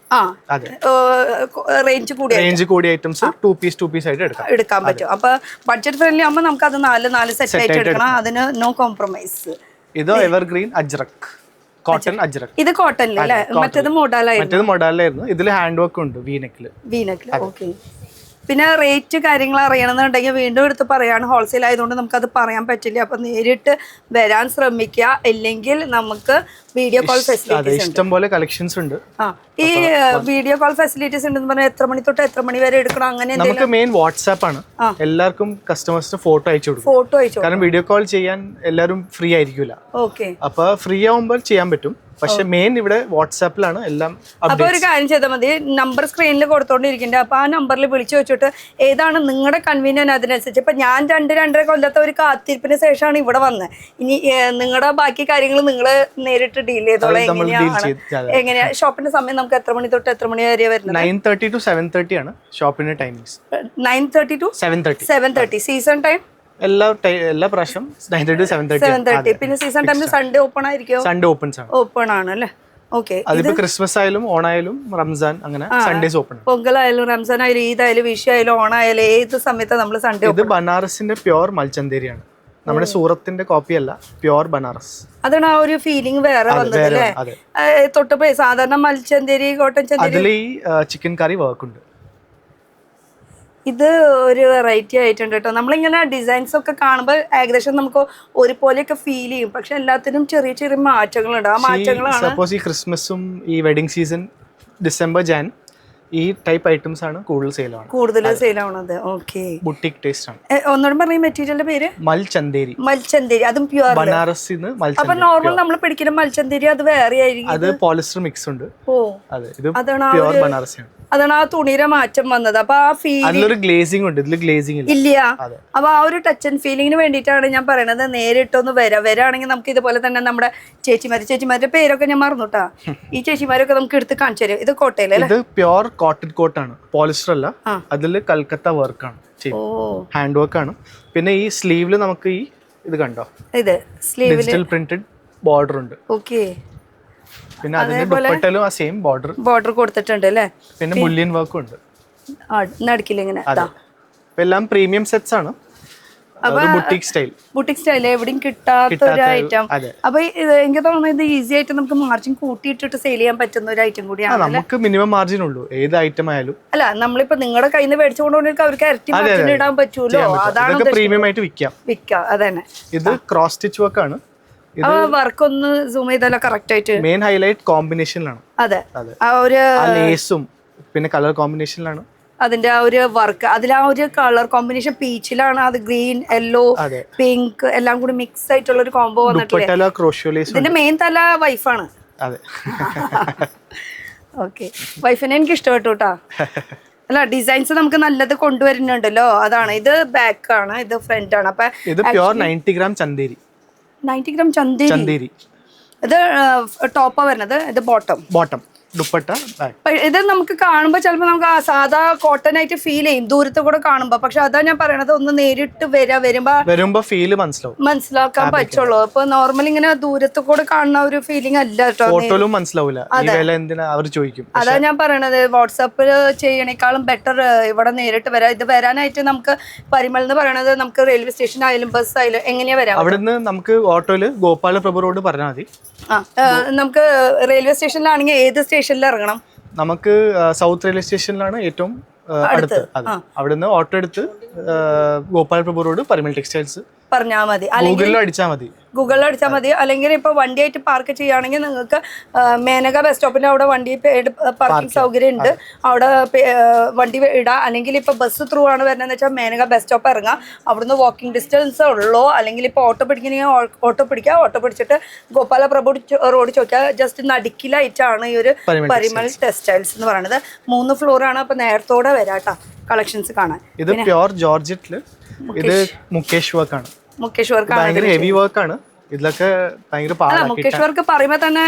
റേഞ്ച് കൂടിയ ഐറ്റംസ് 2 പീസ് ആയിട്ട് എടുക്കാൻ പറ്റും. അപ്പൊ ബഡ്ജറ്റ് ഫ്രണ്ട്ലി ആകുമ്പോൾ നമുക്ക് അത് 4 സെറ്റ് ആയിട്ട് എടുക്കണം. അതിന് നോ കോംപ്രമൈസ്. ഇത് എവർഗ്രീൻ അജ്രക് കോട്ടൺ അജ്രക്. ഇത് കോട്ടണിലല്ലേ? മറ്റേത് മോഡലായിരുന്നു. ഇതിൽ ഹാൻഡ് വർക്ക് ഉണ്ട് വീനെക്കില്. ഓക്കെ. പിന്നെ റേറ്റ് കാര്യങ്ങൾ അറിയണമെന്നുണ്ടെങ്കിൽ വീണ്ടും എടുത്ത് പറയാണ്. ഹോൾസെയിൽ ആയതുകൊണ്ട് നമുക്കത് പറയാൻ പറ്റില്ല. അപ്പൊ നേരിട്ട് വരാൻ ശ്രമിക്കുക, ഇല്ലെങ്കിൽ നമുക്ക് വീഡിയോ കോൾ ഫെസിലിറ്റീസ് ഇഷ്ടം പോലെ കളക്ഷൻസ് ഉണ്ട്. ഈ വീഡിയോ കോൾ ഫെസിലിറ്റീസ് ഉണ്ടെന്ന് പറഞ്ഞാൽ എത്ര മണി തൊട്ട് എത്ര മണി വരെ എടുക്കണം? അങ്ങനെ നമുക്ക് മെയിൻ വാട്സാപ്പ് ആണ്. എല്ലാവർക്കും കസ്റ്റമേഴ്സിന് ഫോട്ടോ അയച്ചു കൊടുക്കും. കാരണം വീഡിയോ കോൾ ചെയ്യാൻ എല്ലാവരും ഫ്രീ ആയിരിക്കില്ല. ഓക്കെ. അപ്പൊ ഫ്രീ ആവുമ്പോൾ ചെയ്യാൻ പറ്റും, പക്ഷെ മെയിൻ ഇവിടെ വാട്സാപ്പിലാണ് എല്ലാം. അപ്പൊ ഒരു കാര്യം ചെയ്താൽ മതി, നമ്പർ സ്ക്രീനിൽ കൊടുത്തോണ്ടിരിക്കുന്നുണ്ട്. അപ്പൊ ആ നമ്പറിൽ വിളിച്ചു വെച്ചിട്ട് ഏതാണ് നിങ്ങളുടെ കൺവീനിയന്റ് അതിനനുസരിച്ച്. ഇപ്പൊ ഞാൻ 2-2.5 കൊല്ലത്തെ ഒരു കാത്തിരിപ്പിന് ശേഷമാണ് ഇവിടെ വന്നത്. ഇനി നിങ്ങളുടെ ബാക്കി കാര്യങ്ങൾ നിങ്ങൾ നേരിട്ട് ഡീൽ ചെയ്തോളാം. എങ്ങനെയാ ഷോപ്പിന്റെ സമയം? നമുക്ക് എത്ര മണി തൊട്ട് എത്ര മണി വരെ വരുന്നത്? 9:30 to 7:30 ആണ് ഷോപ്പിന്റെ ടൈമിംഗ്സ്. 9:30 to 7:30. സീസൺ ടൈം എല്ലാ പ്രാവശ്യം 9:30 to 7:30. പിന്നെ സീസൺ ടൈമിൽ സൺഡേ ഓപ്പൺ ആയിരിക്കും? സൺഡേ ഓപ്പൺ ആണ് അല്ലേ? ഓക്കെ. അതിപ്പോ ക്രിസ്മസ് ആയാലും ഓണായാലും റംസാൻ അങ്ങനെ സൺഡേസ് ഓപ്പൺ. പൊങ്കലായാലും റംസാൻ ആയാലും ഈദ് ആയാലും വിഷു ആയാലും ഓണായാലും ഏത് സമയത്ത് നമ്മൾ സൺഡേ. ഇത് ബനാറസിന്റെ പ്യോർ മൽച്ചന്തേരിയാണ്. നമ്മുടെ സൂറത്തിന്റെ കോപ്പി അല്ല, പ്യോർ ബനാറസ്. അതാണ് ആ ഒരു ഫീലിംഗ് വേറെ വന്നത് അല്ലേ? തൊട്ടപ്പോ സാധാരണ മൽച്ചന്തേരി, കോട്ടൺ ചന്തേരി, അതിൽ ഈ ചിക്കൻ കറി വർക്ക് ഉണ്ട്. ഇത് ഒരു വെറൈറ്റി ആയിട്ടുണ്ട് കേട്ടോ. നമ്മളിങ്ങനെ ഡിസൈൻസ് ഒക്കെ കാണുമ്പോൾ ഏകദേശം നമുക്ക് ഒരുപോലെയൊക്കെ ഫീൽ ചെയ്യും, പക്ഷെ എല്ലാത്തിനും ചെറിയ ചെറിയ മാറ്റങ്ങളുണ്ട്. ആ മാറ്റങ്ങളാണ് സപ്പോസ് ഈ ക്രിസ്മസും ഈ വെഡിങ് സീസൺ ഡിസംബർ ജാൻ ഈ ടൈപ്പ് ഐറ്റംസ് ആണ് കൂടുതൽ സെയിൽ ആവുന്നത്. ഓക്കെ. ബുട്ടിക് ടേസ്റ്റ് ആണ്. ഒന്നുകൂടെ പറഞ്ഞ മെറ്റീരിയലിന്റെ പേര്? മൽച്ചന്തേരി. അതും പ്യുവർ ബനാറസിന്ന്. അപ്പൊ നോർമൽ നമ്മൾ പിടിക്കുന്ന മൽച്ചന്തേരി അത് വേറെ ആയിരിക്കും. അത് പോളിസ്റ്റർ മിക്സ് ഉണ്ട്. അതാണ് പ്യുവർ ബനാറസിയാണ്. അതാണ് ആ തുണിയുടെ മാറ്റം വന്നത്. അപ്പൊ ആ ഫീൽ ഗ്ലേസിംഗ് ഉണ്ട്, ഇതിൽ ഗ്ലേസിംഗ് ഇല്ല. അപ്പൊ ആ ഒരു ടച്ച് ആൻഡ് ഫീലിങ്ങിന് വേണ്ടിയിട്ടാണ് ഞാൻ പറയണത്. നേരിട്ടൊന്ന് വരാണെങ്കിൽ നമുക്ക് ഇതുപോലെ തന്നെ നമ്മുടെ ചേച്ചിമാരുടെ പേരൊക്കെ ഞാൻ മറന്നുട്ടാ. ഈ ചേച്ചിമാരൊക്കെ നമുക്ക് എടുത്ത് കാണിച്ചു തരും. ഇത് കോട്ടയിലല്ലേ? ഇത് പ്യോർ കോട്ടൺ കോട്ടാണ്, പോളിസ്റ്റർ അല്ല. അതിൽ കൽക്കത്ത വർക്കാണ്, ഹാൻഡ് വർക്ക് ആണ്. പിന്നെ ഈ സ്ലീവില് നമുക്ക് ഈ ഇത് കണ്ടോ, ഇത് സ്ലീവിൽ ഡിജിറ്റൽ പ്രിന്റഡ് ബോർഡർ ഉണ്ട്. ഓക്കെ. പിന്നെ അതിന്റെ ദുപ്പട്ടയിലും ആ സെയിം ബോർഡർ കൊടുത്തിട്ടുണ്ട് അല്ലേ? പിന്നെ മുല്യൻ വർക്കും ഉണ്ട്. നടുക്കില്ല ഇങ്ങനെ ഇതാ. ഇപ്പൊ എല്ലാം പ്രീമിയം സെറ്റ്സ് ആണ്, ബുട്ടീക് സ്റ്റൈൽ. ബുട്ടിക് സ്റ്റൈൽ എവിടെയും കിട്ടാത്ത ഒരു ഐറ്റം. അപ്പൊ എനിക്ക് തോന്നുന്നത് ഇത് ഈസി ആയിട്ട് നമുക്ക് മാർജിൻ കൂട്ടിയിട്ടിട്ട് സെയിൽ ചെയ്യാൻ പറ്റുന്ന ഒരു ഐറ്റം കൂടിയാണ്. നമുക്ക് മിനിമം മാർജിൻ ഉള്ളൂ ഏത് ഐറ്റം ആയാലും. അല്ല നമ്മളിപ്പോ നിങ്ങളുടെ കയ്യിൽ നിന്ന് മേടിച്ചുകൊണ്ട് അവർക്ക് ഇരട്ടി മാർജിൻ ഇടാൻ പറ്റുമല്ലോ, അതാണ് പ്രീമിയം ആയിട്ട് വിൽക്കാം. അതന്നെ. ഇത് ക്രോസ് സ്റ്റിച്ച് വർക്ക് ആണ്. വർക്ക് ഒന്ന് സൂം ചെയ്താലോ കറക്റ്റ് ആയിട്ട്. മെയിൻ ഹൈലൈറ്റ് കോമ്പിനേഷനിലാണ്. അതെ, ആ ഒരു ലേസും പിന്നെ കളർ കോമ്പിനേഷനിലാണ് അതിന്റെ ആ ഒരു വർക്ക്. അതിൽ ആ ഒരു കളർ കോമ്പിനേഷൻ പീച്ചിലാണ്, അത് ഗ്രീൻ, യെല്ലോ, പിങ്ക് എല്ലാം കൂടി മിക്സ് ആയിട്ടുള്ള ഒരു കോംബോ വന്നിട്ടില്ലേ. ഇതിന്റെ മെയിൻ തല വൈഫാണ്. ഓക്കെ, വൈഫിനെ എനിക്ക് ഇഷ്ടപ്പെട്ടു കേട്ടാ. അല്ല ഡിസൈൻസ് നമുക്ക് നല്ലത് കൊണ്ടുവരുന്നുണ്ടല്ലോ, അതാണ്. ഇത് ബാക്ക് ആണ്, ഇത് ഫ്രണ്ട് ആണ്. അപ്പൊ ഇത് pure 90 gram Chanderi. 90 gram Chanderi. ഇത് ടോപ്പാ വരുന്നത്, ഇത് ബോട്ടം ദുപ്പട്ട. ഇത് നമുക്ക് കാണുമ്പോ ചിലപ്പോ നമുക്ക് സാധാ കോട്ടൺ ആയിട്ട് ഫീൽ ചെയ്യും ദൂരത്ത് കൂടെ കാണുമ്പോ. പക്ഷെ അതാ ഞാൻ പറയണത്, ഒന്ന് നേരിട്ട് വരുമ്പോ ഫീല് മനസ്സിലാക്കാൻ പറ്റുള്ളൂ. അപ്പൊ നോർമലി ഇങ്ങനെ ദൂരത്ത് കൂടെ കാണുന്ന ഒരു ഫീലിംഗ് അല്ല കേട്ടോ. അതാ ഞാൻ പറയണത്, വാട്സാപ്പിൽ ചെയ്യണേക്കാളും ബെറ്റർ ഇവിടെ നേരിട്ട് വരാം. ഇത് വരാനായിട്ട് നമുക്ക് പരിമൾ എന്ന് പറയണത് നമുക്ക് റെയിൽവേ സ്റ്റേഷൻ ആയാലും ബസ് ആയാലും എങ്ങനെയാ വരാം? അവിടുന്ന് നമുക്ക് ഓട്ടോയില് ഗോപാലപ്രഭു റോഡ് പറഞ്ഞാൽ മതി. നമുക്ക് റെയിൽവേ സ്റ്റേഷനിലാണെങ്കിൽ ഏത് സ്റ്റേഷനിൽ ഇറങ്ങണം? നമുക്ക് സൗത്ത് റെയിൽവേ സ്റ്റേഷനിലാണ് ഏറ്റവും അടുത്ത്. അവിടുന്ന് ഓട്ടോ എടുത്ത് ഗോപാലപ്രഭു റോഡ് പരിമൾ ടെക്സ്റ്റൈൽസ് പറഞ്ഞാൽ മതി. ഗൂഗിളിൽ അടിച്ചാൽ മതി. അല്ലെങ്കിൽ ഇപ്പൊ വണ്ടിയായിട്ട് പാർക്ക് ചെയ്യുകയാണെങ്കിൽ നിങ്ങൾക്ക് മേനക ബസ് സ്റ്റോപ്പിന്റെ അവിടെ വണ്ടി പാർക്കിംഗ് സൗകര്യം ഉണ്ട്, അവിടെ വണ്ടി ഇടാം. അല്ലെങ്കിൽ ഇപ്പൊ ബസ് ത്രൂ ആണ് വരുന്നതെന്ന് വെച്ചാൽ മേനക ബസ് സ്റ്റോപ്പ് ഇറങ്ങാം, അവിടുന്ന് വാക്കിംഗ് ഡിസ്റ്റൻസ് ഉള്ളൂ. അല്ലെങ്കിൽ ഇപ്പൊ ഓട്ടോ പിടിക്കണമെങ്കിൽ ഓട്ടോ പിടിക്കുക. ഓട്ടോ പിടിച്ചിട്ട് ഗോപാലപ്രഭു റോഡ് ചോദിക്കുക. ജസ്റ്റ് നടുക്കിലായിട്ടാണ് ഈ ഒരു പരിമൾ ടെക്സ്റ്റൈൽസ് എന്ന് പറയുന്നത്. 3 ഫ്ലോറാണ്. അപ്പൊ നേരത്തോടെ വരാട്ടാ കളക്ഷൻസ് കാണാൻ. ഇത് പ്യൂർ ജോർജറ്റില്, ഇത് മുകേഷ് വർക്ക് ആണ്. ഭയങ്കര ഹെവി വർക്ക് ആണ്. ഇതിലൊക്കെ ഭയങ്കര മുകേഷ് വർക്ക് പറയുമ്പോ തന്നെ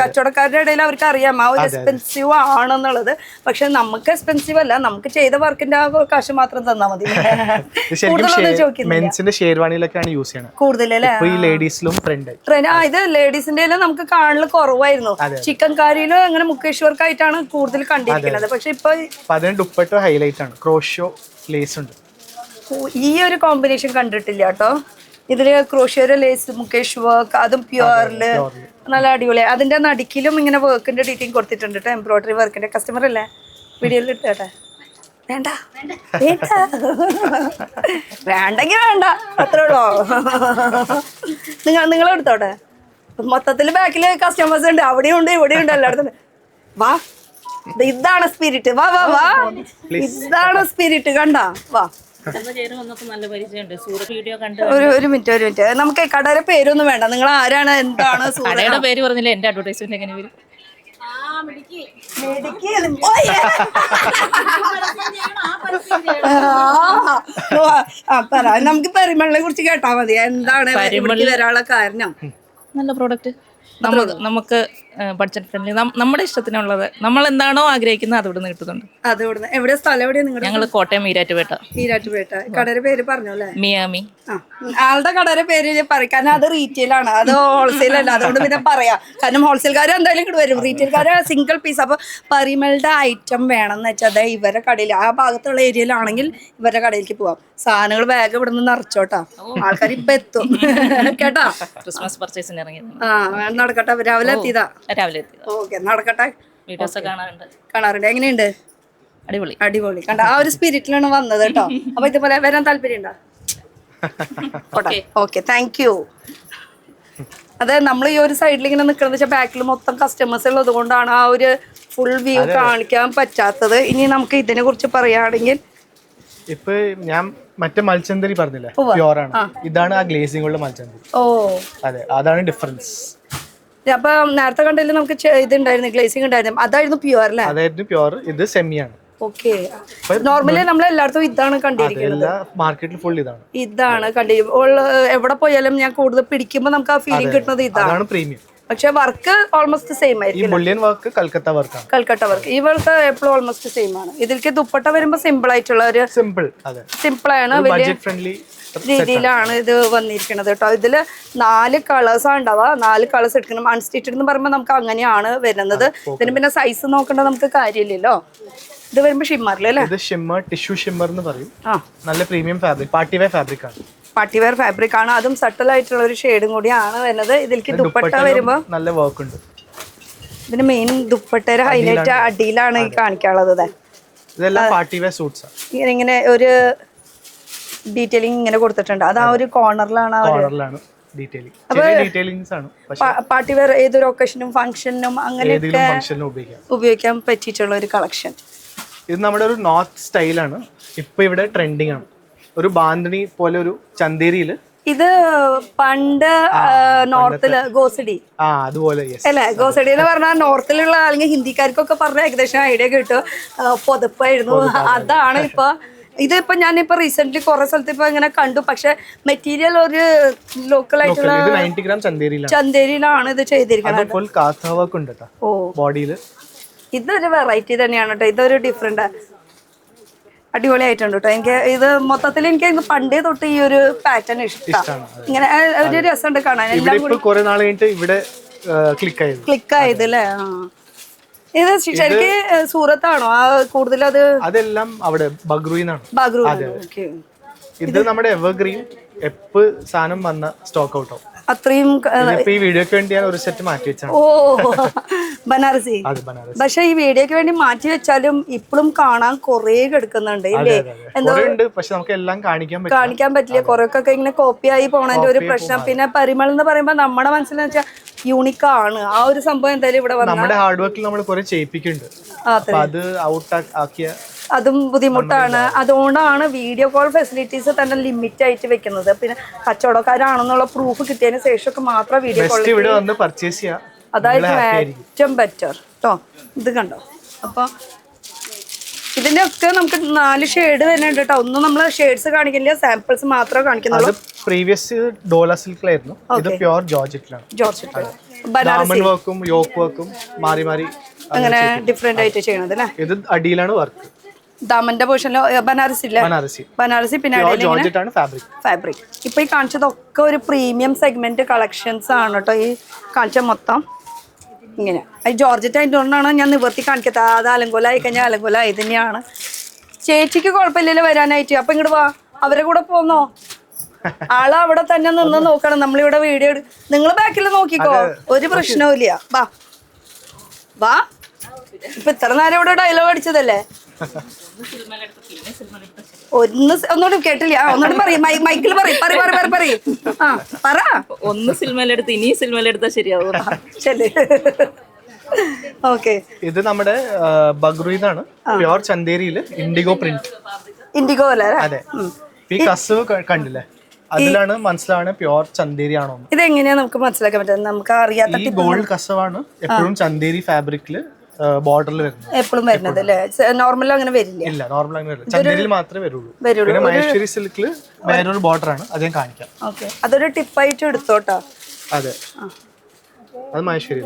കച്ചവടക്കാരുടെ ഇടയിൽ അവർക്ക് അറിയാം ആ ഒരു എക്സ്പെൻസീവ് ആണെന്നുള്ളത്. പക്ഷെ നമുക്ക് എക്സ്പെൻസീവ് അല്ല, നമുക്ക് ചെയ്ത വർക്കിന്റെ ആ കാശ് മാത്രം തന്നാൽ മതി. ഷേർവാണിയിലൊക്കെയാണ് യൂസ് ചെയ്യണത് കൂടുതലല്ലേ. ഇത് ലേഡീസിന്റെ നമുക്ക് കാണൽ കുറവായിരുന്നു. ചിക്കൻ കാരിയിലും അങ്ങനെ മുകേഷ് വർക്ക് ആയിട്ടാണ് കൂടുതൽ കണ്ടിരിക്കുന്നത്. പക്ഷെ ഇപ്പൊ ദുപ്പട്ട ഹൈലൈറ്റ് ആണ്, ക്രോഷ്യോ ലേസ് ഉണ്ട്. ഈ ഒരു കോമ്പിനേഷൻ കണ്ടിട്ടില്ല കേട്ടോ. ഇതില് ക്രോഷ്യോ ലേസ് മുകേഷ് വർക്ക്, അതും പ്യുവറില് നല്ല അടിപൊളി. അതിന്റെ നടുക്കിലും ഇങ്ങനെ വർക്കിന്റെ ഡീറ്റെയിൽ കൊടുത്തിട്ടുണ്ട് കേട്ടോ, എംബ്രോയിഡറി വർക്കിന്റെ. കസ്റ്റമർ അല്ലേ, വീഡിയോയിൽ ഇട്ടേട്ടെ. വേണ്ട വേണ്ടെങ്കിൽ വേണ്ട, അത്രേ ഉള്ളോ. നിങ്ങൾ എടുത്തോട്ടെ. മൊത്തത്തില് ബാക്കില് കസ്റ്റമേഴ്സ് ഉണ്ട്, അവിടെയും ഉണ്ട് ഇവിടെയും ഉണ്ട്, എല്ലായിടത്തും. വാ, ഇതാണ് സ്പിരിറ്റ്. വാ വാ വാ, ഇതാണ് സ്പിരിറ്റ്. കണ്ടാ, വാ. ഒരു മിനിറ്റ്, നമുക്ക് കടയുടെ പേരൊന്നും വേണ്ട. നിങ്ങൾ ആരാണ്, എന്താണ്? കടയുടെ പേര് പറഞ്ഞില്ല, എന്റെ അഡ്വർടൈസ്മെന്റ് എങ്ങനെ വരും? നമുക്ക് പരിമളിനെ കുറിച്ച് കേട്ടാ മതി. എന്താണ് വരാനുള്ള കാരണം? നല്ല പ്രോഡക്റ്റ്, നമുക്ക് ബഡ്ജറ്റ് ഫ്രണ്ട്ലി, നമ്മുടെ ഇഷ്ടത്തിനുള്ളത്, നമ്മൾ എന്താണോ ആഗ്രഹിക്കുന്നത് അത് ഇവിടുന്ന് കിട്ടുന്നുണ്ട്. അത് ഇവിടുന്ന്. എവിടെ സ്ഥലം? എവിടെയാ നിങ്ങൾ? ഞങ്ങൾ കോട്ടയം ഈരാറ്റുപേട്ട. കടയുടെ പേര് പറഞ്ഞോല്ലേ? മിയാമി. ആളുടെ കടയുടെ പേര് പറയും, കാരണം അത് റീറ്റെയിൽ ആണ്, അത് ഹോൾസെയിൽ അല്ല. അതുകൊണ്ട് പിന്നെ പറയാം, കാരണം ഹോൾസെയിൽക്കാർ എന്തായാലും ഇങ്ങോട്ട് വരും, റീറ്റെയിൽക്കാർ സിംഗിൾ പീസ്. അപ്പൊ പരിമളുടെ ഐറ്റം വേണമെന്ന് വെച്ചാൽ അതെ ഇവരുടെ കടയിൽ, ആ ഭാഗത്തുള്ള ഏരിയയിലാണെങ്കിൽ ഇവരുടെ കടയിലേക്ക് പോവാം. സാധനങ്ങൾ ബാഗ് ഇവിടെ നിന്ന് നിറച്ചോട്ടാ, ആൾക്കാർ ഇപ്പൊ എത്തും കേട്ടാ. ക്രിസ്മസ് പർച്ചേസിന് ഇറങ്ങി. നടക്കട്ടെ, രാവിലെ എത്തിയതാ. രാവിലെ ഓക്കെ, നടക്കട്ടെ. വീഡിയോസ് കാണാറുണ്ട്. എങ്ങനെയുണ്ട്? അടിപൊളി. കണ്ട ആ ഒരു സ്പിരിറ്റിലാണ് വന്നത് കേട്ടോ. അപ്പൊ ഇതുപോലെ വരാൻ താല്പര്യം ഉണ്ടോ? Okay, thank you. അതെ, നമ്മൾ ഈ ഒരു സൈഡിൽ ഇങ്ങനെ നിൽക്കുന്നത് വെച്ചാൽ ബാക്കിൽ മൊത്തം കസ്റ്റമേഴ്സ് ഉള്ളത് കൊണ്ടാണ് ആ ഒരു ഫുൾ വ്യൂ കാണിക്കാൻ പറ്റാത്തത്. ഇനി നമുക്ക് ഇതിനെ കുറിച്ച് പറയുകയാണെങ്കിൽ, ഇപ്പൊ ഞാൻ മറ്റേ മൽച്ചന്ദരി പറഞ്ഞില്ലേ, പ്യൂർ ആണ്. ഇതാണ് ആ ഗ്ലേസിംഗ് ഉള്ള മൽച്ചന്ദരി. ഓ അതെ, അതാണ് ഡിഫറൻസ്. അപ്പൊ നേരത്തെ കണ്ടതിൽ നമുക്ക് ഇതുണ്ടായിരുന്നു, ഗ്ലേസിംഗ് ഉണ്ടായിരുന്നു, അതായിരുന്നു പ്യൂർ അല്ലേ? അതായിരുന്നു പ്യൂർ. ഇത് സെമിയാണ്. ഓക്കെ, നോർമലി നമ്മൾ എല്ലായിടത്തും ഇതാണ് കണ്ടിരിക്കുന്നത്. മാർക്കറ്റിൽ ഫുൾ ഇതാണ് എവിടെ പോയാലും ഞാൻ കൂടുതൽ പിടിക്കുമ്പോൾ നമുക്ക് ആ ഫീലിംഗ് കിട്ടുന്നത് ഇതാണ് പ്രീമിയം. പക്ഷെ വർക്ക് ഓൾമോസ്റ്റ് സെയിം ആയിരിക്കും. കൽക്കട്ട വർക്ക് ഈ വർക്ക് എപ്പോഴും ഓൾമോസ്റ്റ് സെയിം ആണ്. ഇതിലേക്ക് ദുപ്പട്ട വരുമ്പോ സിമ്പിൾ ആയിട്ടുള്ള ഒരു സിമ്പിൾ ആണ്, വലിയ രീതിയിലാണ് ഇത് വന്നിരിക്കുന്നത് കേട്ടോ. ഇതില് 4 കളേഴ്സ് ഉണ്ടാവുക. 4 കളേഴ്സ് എടുക്കണം. അൺസ്റ്റിച്ചഡ് എന്ന് പറയുമ്പോൾ നമുക്ക് അങ്ങനെയാണ് വരുന്നത്. ഇതിന് പിന്നെ സൈസ് നോക്കേണ്ട നമുക്ക് കാര്യമില്ലല്ലോ. ഇത് വരുമ്പോ ഷിമ്മറിൽ അല്ലേ? ഇത് ഷിമ്മർ, ടിഷ്യൂ ഷിമ്മർ എന്ന് പറയും. ആ, നല്ല premium fabric, party wear fabric ആണ്. പാർട്ടി വെയർ ഫാബ്രിക് ആണ്, അതും സട്ടൽ ആയിട്ടുള്ള ഒരു ഷെയ്ഡും കൂടിയാണ് വരുന്നത്. ഇതിലേക്ക് ദുപ്പട്ട വരുമ്പോ നല്ല വർക്ക് ഉണ്ട്. ഇതിന് മെയിൻ ദുപ്പട്ടയുടെ ഹൈലൈറ്റ് അടിയിലാണ് ഈ കാണിക്കാനുള്ളത്. ഇതെല്ലാം പാർട്ടി വെയർ സൂട്ട്സ് ആണ്. ഇങ്ങനെ ഒരു ഡീറ്റെയിലിംഗ് ഇങ്ങനെ കൊടുത്തിട്ടുണ്ട്. അത് ആ ഒരു കോർണറിലാണ് കോർണറിലാണ് ഡീറ്റെയിലിംഗ്. ചെറിയ ഡീറ്റെയിലിംഗ്സ് ആണ്. പാർട്ടി വെയർ ഏതൊരു ഒക്കേഷനും ഫംഗ്ഷനും അങ്ങനെയൊക്കെ ഫംഗ്ഷനിലും ഉപയോഗിക്കാൻ പറ്റിയിട്ടുള്ള ഒരു കളക്ഷൻ. ഇത് നമ്മുടെ ഒരു നോർത്ത് സ്റ്റൈലാണ്. ഇപ്പൊ ഇവിടെ ട്രെൻഡിങ് ആണ്. ഒരു ബാന്തിനി പോലെ ഒരു ചന്തേരിയില്. ഇത് പണ്ട് നോർത്തില് ഗോസഡി അതുപോലെ അല്ലെ? ഗോസഡി എന്ന് പറഞ്ഞാൽ നോർത്തിലുള്ള അല്ലെങ്കിൽ ഹിന്ദിക്കാർക്കൊക്കെ പറഞ്ഞ ഏകദേശം ഐഡിയ കിട്ടും. പൊതുപ്പായിരുന്നു. അതാണ് ഇപ്പൊ ഇതിപ്പോ ഞാനിപ്പോ റീസെന്റ് കുറെ സ്ഥലത്ത് ഇപ്പൊ ഇങ്ങനെ കണ്ടു. പക്ഷെ മെറ്റീരിയൽ ഒരു ലോക്കൽ ആയിട്ടുള്ള 90 ഗ്രാം ചന്തേരിയിലാണ് ഇത് ചെയ്തിരിക്കുന്നത്. ഫുൾ കാത്ത വർക്ക് ഉണ്ട് ഓ, ബോഡിയില്. ഇതൊരു വെറൈറ്റി തന്നെയാണ് കേട്ടോ. ഇതൊരു ഡിഫറെന്റ് അടിപൊളിയായിട്ടുണ്ട് കേട്ടോ. എനിക്ക് ഇത് മൊത്തത്തിൽ എനിക്ക് പണ്ടേ തൊട്ട് ഈ ഒരു പാറ്റേൺ ഇഷ്ടമാണ്. ഇങ്ങനെ ഒരു രസമുണ്ട് കാണാൻ. എല്ലാം കൂടി കുറെ നാൾ കഴിഞ്ഞിട്ട് ഇവിടെ ക്ലിക്ക് ആയത് അല്ലേ? ഇത് ശരിക്ക് സൂറത്താണോ കൂടുതൽ? അതെല്ലാം അവിടെ ബഗ്രൂയിന്നാണ്. ബാഗ്രൂ. ഇത് നമ്മുടെ എവർഗ്രീൻ എപ്പ് സാധനം വന്ന സ്റ്റോക്ക് ഔട്ടോ. അത്രയും ഈ വീഡിയോക്ക് വേണ്ടി ഞാൻ ഒരു സെറ്റ് മാറ്റി വെച്ചാണ്. ഓ, ബനാറസി. പക്ഷെ ഈ വീഡിയോക്ക് വേണ്ടി മാറ്റി വെച്ചാലും ഇപ്പോഴും കാണാൻ കൊറേ കിടക്കുന്നുണ്ട് ഇല്ലേ? എന്തോ പക്ഷെ നമുക്ക് എല്ലാം കാണിക്കാൻ പറ്റില്ല. കൊറേക്കൊക്കെ ഇങ്ങനെ കോപ്പി ആയി പോണതിന്റെ ഒരു പ്രശ്നം. പിന്നെ പരിമൾ എന്ന് പറയുമ്പോ നമ്മുടെ മനസ്സിൽ വെച്ചാൽ യൂണിക് ആണ്. ആ ഒരു സംഭവം എന്തായാലും ഇവിടെ നമ്മുടെ ഹാർഡ് വർക്കിൽ നമ്മൾ കുറെ ചെയ്യിപ്പിക്കുന്നുണ്ട്. അത് ഔട്ട് ആക്കിയ അതും ബുദ്ധിമുട്ടാണ്. അതുകൊണ്ടാണ് വീഡിയോ കോൾ ഫെസിലിറ്റീസ് തന്നെ ലിമിറ്റ് ആയിട്ട് വെക്കുന്നത്. പിന്നെ കച്ചവടക്കാരാണെന്നുള്ള പ്രൂഫ് കിട്ടിയതിന് ശേഷമൊക്കെ മാത്രം വീഡിയോ കോൾ ഇവിടെ വന്ന് പർച്ചേസ് ചെയ്യാം. അതായിരിക്കും ഏറ്റവും ബെറ്റർ കേട്ടോ. ഇത് കണ്ടോ? അപ്പൊ ഇതിന്റെ ഒക്കെ നമുക്ക് 4 ഷെയ്ഡ് വരുന്നുണ്ട് കേട്ടോ. ഒന്നും നമ്മൾ ഷെയ്ഡ്സ് കാണിക്കില്ല, സാമ്പിൾസ് മാത്രമേ കാണിക്കുന്നുള്ളൂ. പ്രീവിയസ് ഡോല സിൽക്കിലായിരുന്നു. ഇത് പ്യുവർ ജോർജറ്റിലാണ്. ബനാറസി വർക്കും യോക്ക് വർക്കും മാറി മാറി അങ്ങനെ ഡിഫറെന്റ് ആയിട്ട് ചെയ്യണത് അല്ലേ? ഇത് അടിയിലാണ് വർക്ക്. ദാമന്റെ പോർഷനിലോ ബനാറസി പിന്നെ ഫാബ്രിക്. ഇപ്പൊ ഈ കാണിച്ചതൊക്കെ ഒരു പ്രീമിയം സെഗ്മെന്റ് കളക്ഷൻസ് ആണ് കേട്ടോ. ഈ കാണിച്ച മൊത്തം ഇങ്ങനെ ജോർജറ്റ് ആയതുകൊണ്ടാണ് ഞാൻ നിവർത്തി കാണിക്കത്ത. അത് അലങ്കോലായി കഴിഞ്ഞാൽ അലങ്കോലായി തന്നെയാണ്. ചേച്ചിക്ക് കുഴപ്പമില്ലല്ലോ വരാനായിട്ട്. അപ്പൊ ഇങ്ങോട്ട് വാ, അവരെ കൂടെ പോന്നോ. ആള് അവിടെ തന്നെ നിന്ന് നോക്കണം. നമ്മളിവിടെ വീഡിയോ നിങ്ങൾ ബാക്കിൽ നോക്കിക്കോ, ഒരു പ്രശ്നവും ഇല്ല. വാ വാ. ഇപ്പൊ ഇത്ര നേരം ഇവിടെ ഡയലോഗ് അടിച്ചതല്ലേ? ഒന്നുകൂടി കേട്ടില്ല. ഒന്നുകൂടി പറയും, മൈക്കിൽ പറയും. ആ പറ. ഒന്ന് സിനിമയിലെടുത്ത് ഇനി സിനിമയിലെടുത്താൽ ശരിയാവും. ശരി, ഓക്കെ. ഇത് നമ്മുടെ ബഗ്രൂയിന്നാണ്. പ്യുവർ ചന്തേരിയില് ഇൻഡിഗോ പ്രിന്റ്. ഇൻഡിഗോ അല്ലേ? അതെ. ഈ കസവ് കണ്ടില്ലേ? അതിലാണ് മനസ്സിലാണ് പ്യുവർ ചന്തേരി ആണോ. ഇതെങ്ങനെയാ നമുക്ക് മനസ്സിലാക്കാൻ പറ്റുന്നത്? നമുക്ക് അറിയാത്ത ഈ ഗോൾഡ് കസവാണ് എപ്പോഴും ചന്തേരി ഫാബ്രിക്കില് ബോർഡറിൽ വരുന്നത്. എപ്പോഴും വരുന്നത് അല്ലേ? നോർമൽ അങ്ങനെ വരില്ല. ഇല്ല, നോർമൽ അങ്ങനെ വരില്ല. ചന്തേരിയിൽ മാത്രമേ വരുള്ളൂ. പിന്നെ മഹേശ്വരി സിൽക്കില് വേറൊരു ബോർഡർ ആണ്, അത് ഞാൻ കാണിക്കാം. ഓക്കെ, അതൊരു ടിപ്പായിട്ട് എടുത്തോട്ടോ. അതെ, അത് മഹേശ്വരി.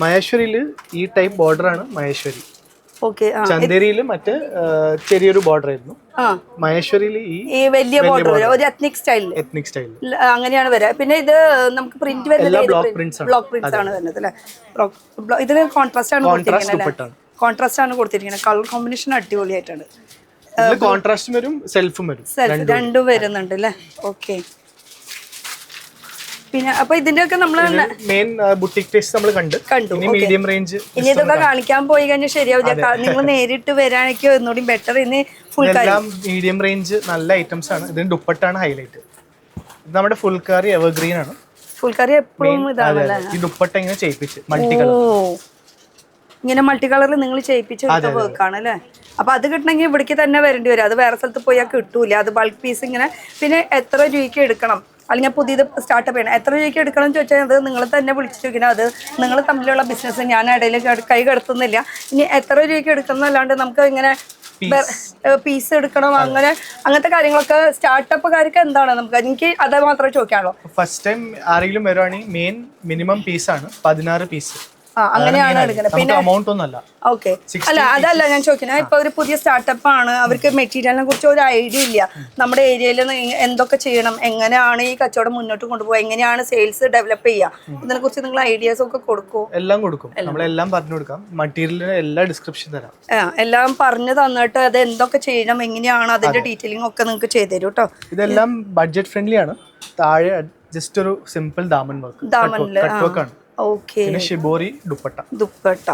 മഹേശ്വരിയില് ഈ ടൈപ്പ് ബോർഡർ ആണ് മഹേശ്വരി. ചന്തേരിയില് മറ്റേ ചെറിയൊരു ബോർഡർ ആയിരുന്നു. മഹേശ്വരിയില് ഈ വലിയ ബോർഡർ, ഒരു എത്നിക് സ്റ്റൈൽ അങ്ങനെയാണ് വരിക. പിന്നെ ഇത് നമുക്ക് പ്രിന്റ് വരുന്നത് ബ്ലോക്ക് പ്രിന്റ്സ് ആണ് വരുന്നത് അല്ലേ? ഇതിന് കോൺട്രാസ്റ്റ് ആണ് കൊടുത്തിരിക്കുന്നത്. കോൺട്രാസ്റ്റ് ആണ് കൊടുത്തിരിക്കുന്നത്. Colour combination അടിപൊളിയായിട്ടാണ്. കോൺട്രാസ്റ്റും വരും, സെൽഫും വരും, രണ്ടും വരുന്നുണ്ട് അല്ലേ? ഓക്കെ. പിന്നെ അപ്പൊ ഇതിന്റെ ഒക്കെ നമ്മള് മെയിൻ ബുട്ടിക് ടേസ്റ്റ് നമ്മൾ കണ്ടു. മീഡിയം റേഞ്ച് ഇനി ഇതൊക്കെ കാണിക്കാൻ പോയി കഴിഞ്ഞാൽ ശരിയാവില്ല. നിങ്ങൾ നേരിട്ട് വരാനൊക്കെ ഒന്നുകൂടി ബെറ്റർ. ഇനി മീഡിയം റേഞ്ച് നല്ല ഐറ്റംസ് ആണ്. ഇതിന് ദുപ്പട്ടാണ് ഹൈലൈറ്റ്. ഇത് നമ്മുടെ ഫുൾക്കാരി എവർഗ്രീൻ ആണ്. ഫുൾക്കാരി എപ്പോഴും ഇതാണല്ലേ? ഈ ദുപ്പട്ട ഇങ്ങനെ ചെയ്യിപ്പിച്ച് മൾട്ടി കളർ, ഇങ്ങനെ മൾട്ടി കളറിൽ നിങ്ങൾ ചെയ്യിപ്പിച്ചെടുത്ത വർക്കാണ് അല്ലേ? അപ്പൊ അത് കിട്ടണമെങ്കിൽ ഇവിടേക്ക് തന്നെ വരേണ്ടി വരും. അത് വേറെ സ്ഥലത്ത് പോയാൽ കിട്ടൂല. അത് ബൾക്ക് പീസ് ഇങ്ങനെ. പിന്നെ എത്ര രൂപയ്ക്ക് എടുക്കണം, അല്ലെങ്കിൽ പുതിയത് സ്റ്റാർട്ടപ്പ് ചെയ്യണം, എത്ര രൂപയ്ക്ക് എടുക്കണം എന്ന് ചോദിച്ചാൽ അത് നിങ്ങൾ തന്നെ വിളിച്ചു ചോദിക്കണം. അത് നിങ്ങൾ തമ്മിലുള്ള ബിസിനസ് ഞാൻ ഇടയിൽ കൈ കടത്തുന്നില്ല. ഇനി എത്ര രൂപയ്ക്ക് എടുക്കുന്നല്ലാണ്ട് നമുക്ക് ഇങ്ങനെ പീസ് എടുക്കണം അങ്ങനത്തെ കാര്യങ്ങളൊക്കെ സ്റ്റാർട്ടപ്പുകാർക്ക് എന്താണ് നമുക്ക്, എനിക്ക് അത് മാത്രമേ ചോദിക്കാനുള്ളൂ. ഫസ്റ്റ് ടൈം ആരെങ്കിലും വരുവാണെങ്കിൽ മെയിൻ മിനിമം പീസാണ് 16 പീസ്. അങ്ങനെയാണ് എടുക്കുന്നത്. പിന്നെ amount ഒന്നല്ല. ഓക്കെ, അല്ല അതല്ല ഞാൻ ചോദിക്കുന്നത്. ഇപ്പൊ ഒരു പുതിയ സ്റ്റാർട്ടപ്പ് ആണ്, അവർക്ക് മെറ്റീരിയലിനെ കുറിച്ച് ഒരു ഐഡിയ ഇല്ല. നമ്മുടെ ഏരിയയിൽ എന്തൊക്കെ ചെയ്യണം, എങ്ങനെയാണ് ഈ കച്ചവടം മുന്നോട്ട് കൊണ്ടുപോകുക, എങ്ങനെയാണ് സെയിൽസ് ഡെവലപ്പ് ചെയ്യുക, ഇതിനെ കുറിച്ച് നിങ്ങൾ ഐഡിയാസ് ഒക്കെ കൊടുക്കും? എല്ലാം കൊടുക്കും, നമ്മളെല്ലാം പറഞ്ഞു കൊടുക്കാം. മെറ്റീരിയലിന് എല്ലാ ഡിസ്ക്രിപ്ഷൻ തരാം. എല്ലാം പറഞ്ഞു തന്നിട്ട് അത് എന്തൊക്കെ ചെയ്യണം, എങ്ങനെയാണ് അതിന്റെ ഡീറ്റെയിലിംഗ് ഒക്കെ നിങ്ങൾക്ക് ചെയ്തു തരും കേട്ടോ. ഇതെല്ലാം ബഡ്ജറ്റ് ഫ്രണ്ട്ലി ആണ്. താഴെ ജസ്റ്റ് ഒരു simple Daman work, cut work ആണ്. ഓക്കെ, പിന്നെ ഷിബോറി ദുപ്പട്ട.